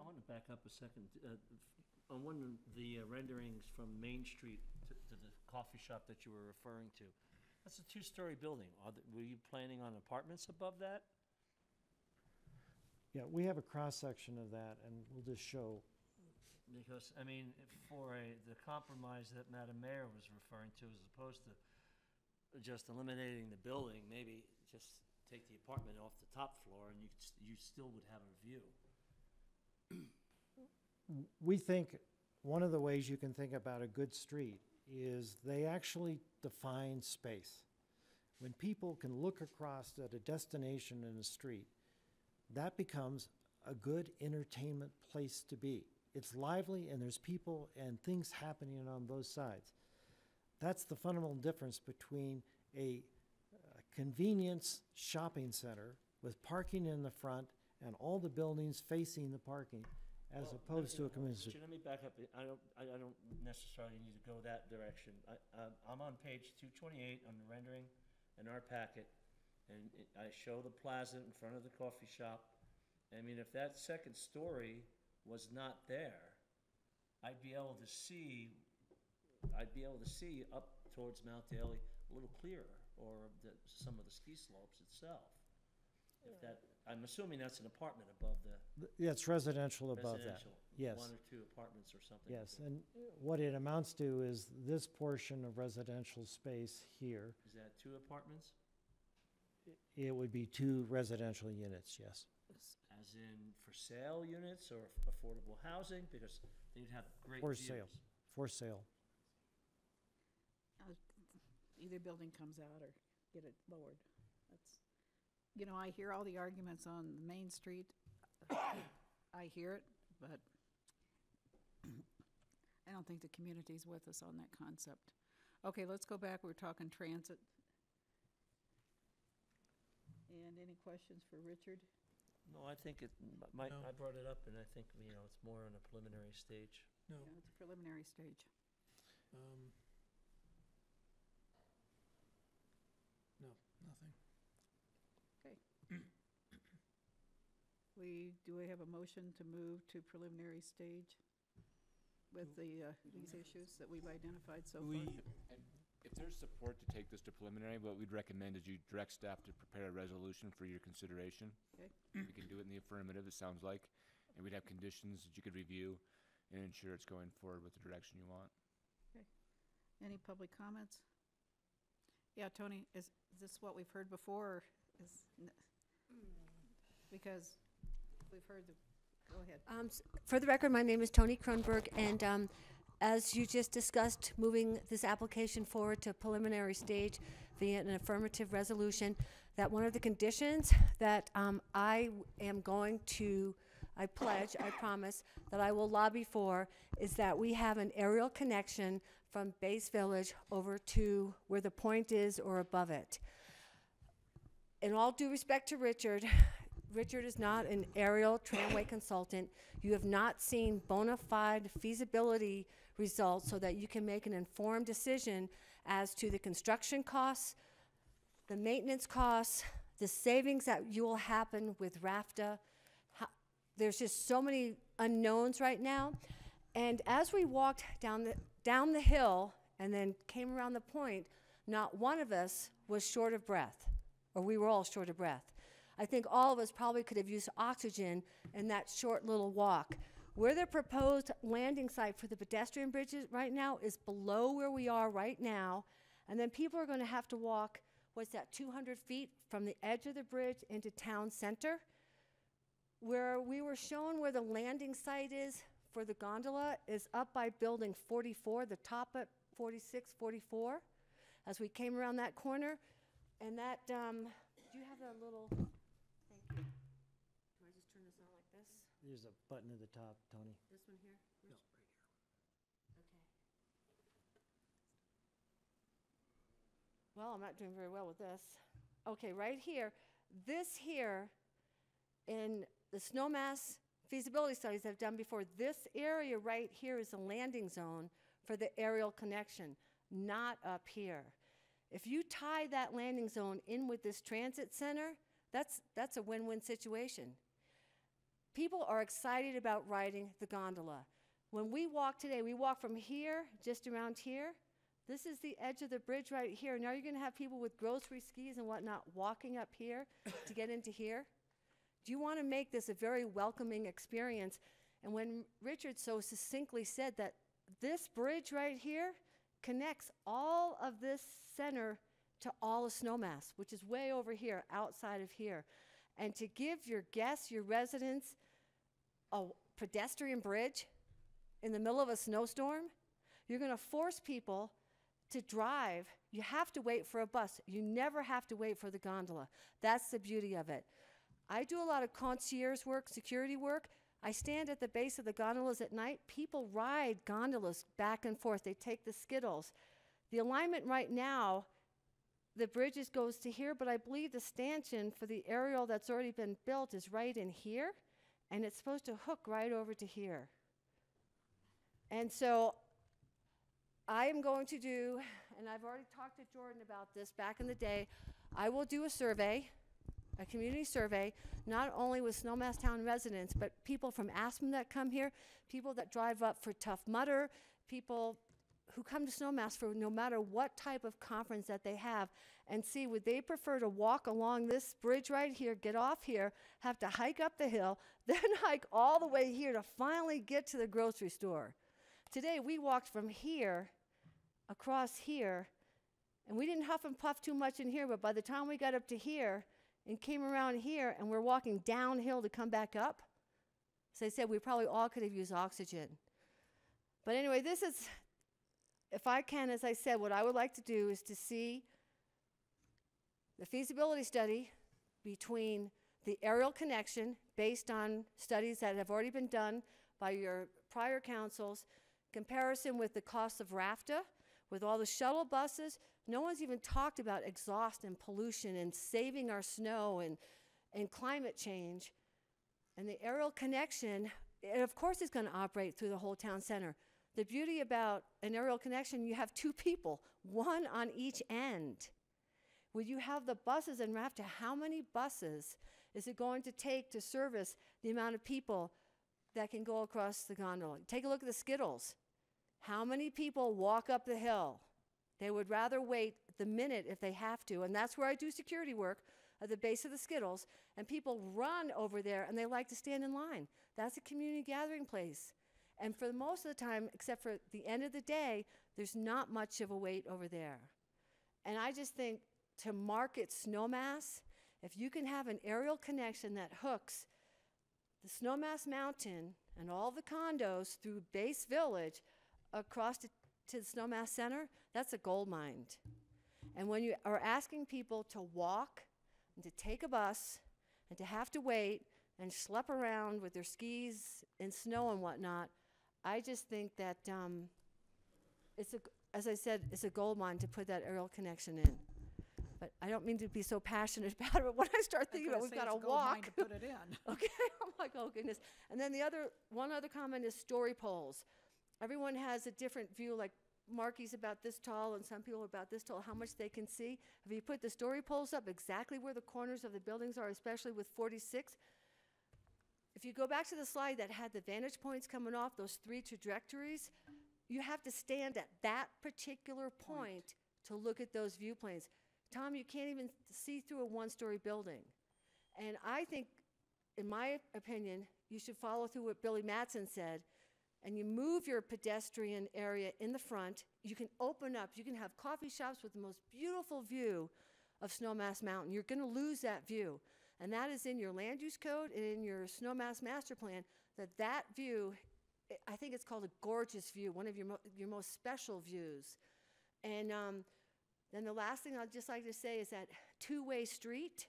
I want to back up a second. On one of the renderings from Main Street to the coffee shop that you were referring to, that's a two-story building. Were you planning on apartments above that? Yeah, we have a cross-section of that, and we'll just show. Because, I mean, for the compromise that Madam Mayor was referring to, as opposed to just eliminating the building, maybe just take the apartment off the top floor and you still would have a view. We think one of the ways you can think about a good street is they actually define space. When people can look across at a destination in a street, that becomes a good entertainment place to be. It's lively and there's people and things happening on both sides. That's the fundamental difference between a convenience shopping center with parking in the front and all the buildings facing the parking, as opposed to a community. Let me back up. I don't necessarily need to go that direction. I'm on page 228 on the rendering in our packet, and I show the plaza in front of the coffee shop. I mean, if that second story was not there, I'd be able to see up towards Mount Daly a little clearer, or some of the ski slopes itself. If that, I'm assuming that's an apartment above the Yeah, it's residential above that. residential. Yes. One or two apartments or something. Yes, and what it amounts to is this portion of residential space here. Is that two apartments? It would be 2 residential units, yes. As in for sale units or affordable housing? Because they'd have great For views. sale. For sale. Either building comes out or get it lowered. That's, you know, I hear all the arguments on Main Street. I hear it, but I don't think the community's with us on that concept. Okay, let's go back. We're talking transit. And any questions for Richard? No, I think No. I brought it up, and I think, it's more on a preliminary stage. No, Yeah, it's a preliminary stage. no, nothing. Do we have a motion to move to preliminary stage with these issues that we've identified so far? And if there's support to take this to preliminary, what we'd recommend is you direct staff to prepare a resolution for your consideration. Okay. We can do it in the affirmative, it sounds like, and we'd have conditions that you could review and ensure it's going forward with the direction you want. Any public comments? Yeah, Tony, is this what we've heard before? Because we've heard go ahead. For the record, my name is Toni Kronberg, and as you just discussed, moving this application forward to preliminary stage via an affirmative resolution, that one of the conditions that I promise, that I will lobby for is that we have an aerial connection from Base Village over to where the point is or above it. In all due respect to Richard, Richard is not an aerial tramway consultant. You have not seen bona fide feasibility results so that you can make an informed decision as to the construction costs, the maintenance costs, the savings that you will happen with RAFTA. There's just so many unknowns right now. And as we walked down the hill and then came around the point, not one of us was short of breath, or we were all short of breath. I think all of us probably could have used oxygen in that short little walk. Where the proposed landing site for the pedestrian bridges right now is below where we are right now, and then people are going to have to walk, 200 feet from the edge of the bridge into town center. Where we were shown where the landing site is for the gondola is up by building 44, the top at 46, 44, as we came around that corner. And that, do you have a little, thank you. Do I just turn this on like this? There's a button at the top, Tony. This one here? well, I'm not doing very well with this. Okay, right here, this here, in the Snowmass feasibility studies I've done before, this area right here is a landing zone for the aerial connection, not up here. If you tie that landing zone in with this transit center, that's a win-win situation. People are excited about riding the gondola. When we walk today, we walk from here, just around here. This is the edge of the bridge right here. Now you're going to have people with grocery skis and whatnot walking up here to get into here. Do you want to make this a very welcoming experience? And when Richard so succinctly said that this bridge right here connects all of this center to all of Snowmass, which is way over here, outside of here. And to give your guests, your residents, a pedestrian bridge in the middle of a snowstorm, you're going to force people to drive. You have to wait for a bus. You never have to wait for the gondola. That's the beauty of it. I do a lot of concierge work, security work. I stand at the base of the gondolas at night. People ride gondolas back and forth. They take the skittles. The alignment right now, the bridges goes to here, but I believe the stanchion for the aerial that's already been built is right in here, and it's supposed to hook right over to here. And so I am going to do, and I've already talked to Jordan about this back in the day, I will do a survey, a community survey, not only with Snowmass Town residents, but people from Aspen that come here, people that drive up for Tough Mudder, people who come to Snowmass for no matter what type of conference that they have, and see would they prefer to walk along this bridge right here, get off here, have to hike up the hill, then hike all the way here to finally get to the grocery store. Today we walked from here across here, and we didn't huff and puff too much in here, but by the time we got up to here and came around here and we're walking downhill to come back up, as I said, we probably all could have used oxygen. But anyway, this is, if I can, as I said, what I would like to do is to see the feasibility study between the aerial connection based on studies that have already been done by your prior councils, comparison with the cost of RAFTA, with all the shuttle buses. No one's even talked about exhaust and pollution and saving our snow and climate change. And the aerial connection, it of course is going to operate through the whole town center. The beauty about an aerial connection, you have two people, one on each end. When you have the buses and RAFTA, how many buses is it going to take to service the amount of people that can go across the gondola? Take a look at the Skittles. How many people walk up the hill? They would rather wait the minute if they have to, and that's where I do security work, at the base of the Skittles, and people run over there and they like to stand in line. That's a community gathering place. And for most of the time, except for the end of the day, there's not much of a wait over there. And I just think to market Snowmass, if you can have an aerial connection that hooks the Snowmass Mountain and all the condos through Base Village across to the Snowmass Center, that's a gold mine. And when you are asking people to walk and to take a bus and to have to wait and schlep around with their skis in snow and whatnot, I just think that as I said, it's a gold mine to put that aerial connection in. But I don't mean to be so passionate about it, but when I start thinking about we've got to walk. To put it in. Okay, I'm like, oh goodness. And then one other comment is story poles. Everyone has a different view, like Marky's about this tall and some people are about this tall, how much they can see. If you put the story poles up exactly where the corners of the buildings are, especially with 46, if you go back to the slide that had the vantage points coming off, those three trajectories, you have to stand at that particular point to look at those view planes. Tom, you can't even see through a one-story building. And I think, in my opinion, you should follow through what Billy Mattson said, and you move your pedestrian area in the front. You can open up, you can have coffee shops with the most beautiful view of Snowmass Mountain. You're going to lose that view. And that is in your land use code and in your Snowmass master plan, that view, I think it's called a gorgeous view, one of your most special views. And then the last thing I'd just like to say is that two-way street.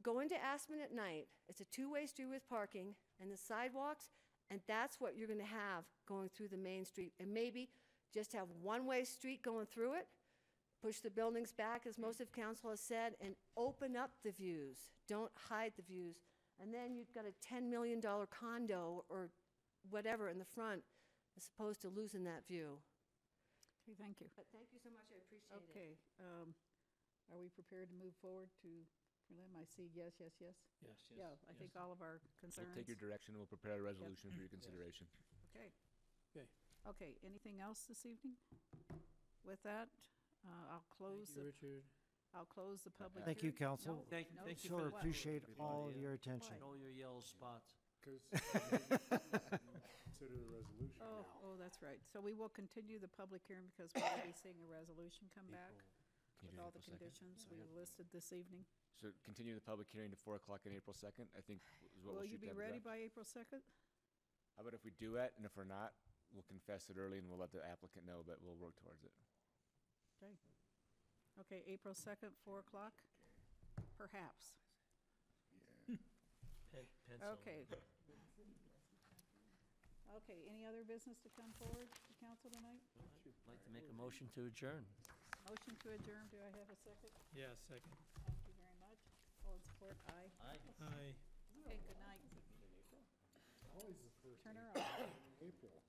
Go into Aspen at night. It's a two-way street with parking and the sidewalks, and that's what you're going to have going through the main street. And maybe just have one-way street going through it push the buildings back, as most of council has said, and open up the views. Don't hide the views. And then you've got a $10 million condo or whatever in the front, as opposed to losing that view. Okay, thank you. But thank you so much, I appreciate it. Okay, are we prepared to move forward to prelim? I see yes, yes, yes. Yes, yes. Yeah, I think all of our We'll concerns. take your direction, we'll prepare a resolution for your consideration. Okay. Okay. Okay, anything else this evening? With that, I'll close, Thank you, Richard. I'll close the public Thank you, hearing. council. No, Thank no, you for Sure the- appreciate for the, all of your attention. Know your yellow spots. Consider the resolution. Oh, that's right. So we will continue the public hearing because we'll be seeing a resolution come back Can you with do all the April 2nd? conditions we listed this evening. So continue the public hearing to 4 o'clock on April 2nd, I think is what Will we'll you shoot be to have ready done. by April 2nd? How about if we do it, and if we're not, we'll confess it early and we'll let the applicant know, but we'll work towards it. Okay. Okay, April 2nd, 4 o'clock? Perhaps. Pencil. Okay. Okay, any other business to come forward to council tonight? I'd like to make a motion to adjourn. Motion to adjourn, do I have a second? Yeah, second. Thank you very much. All in support, aye. Aye. Aye. Okay, good night. Always the first Turn her April. off. April.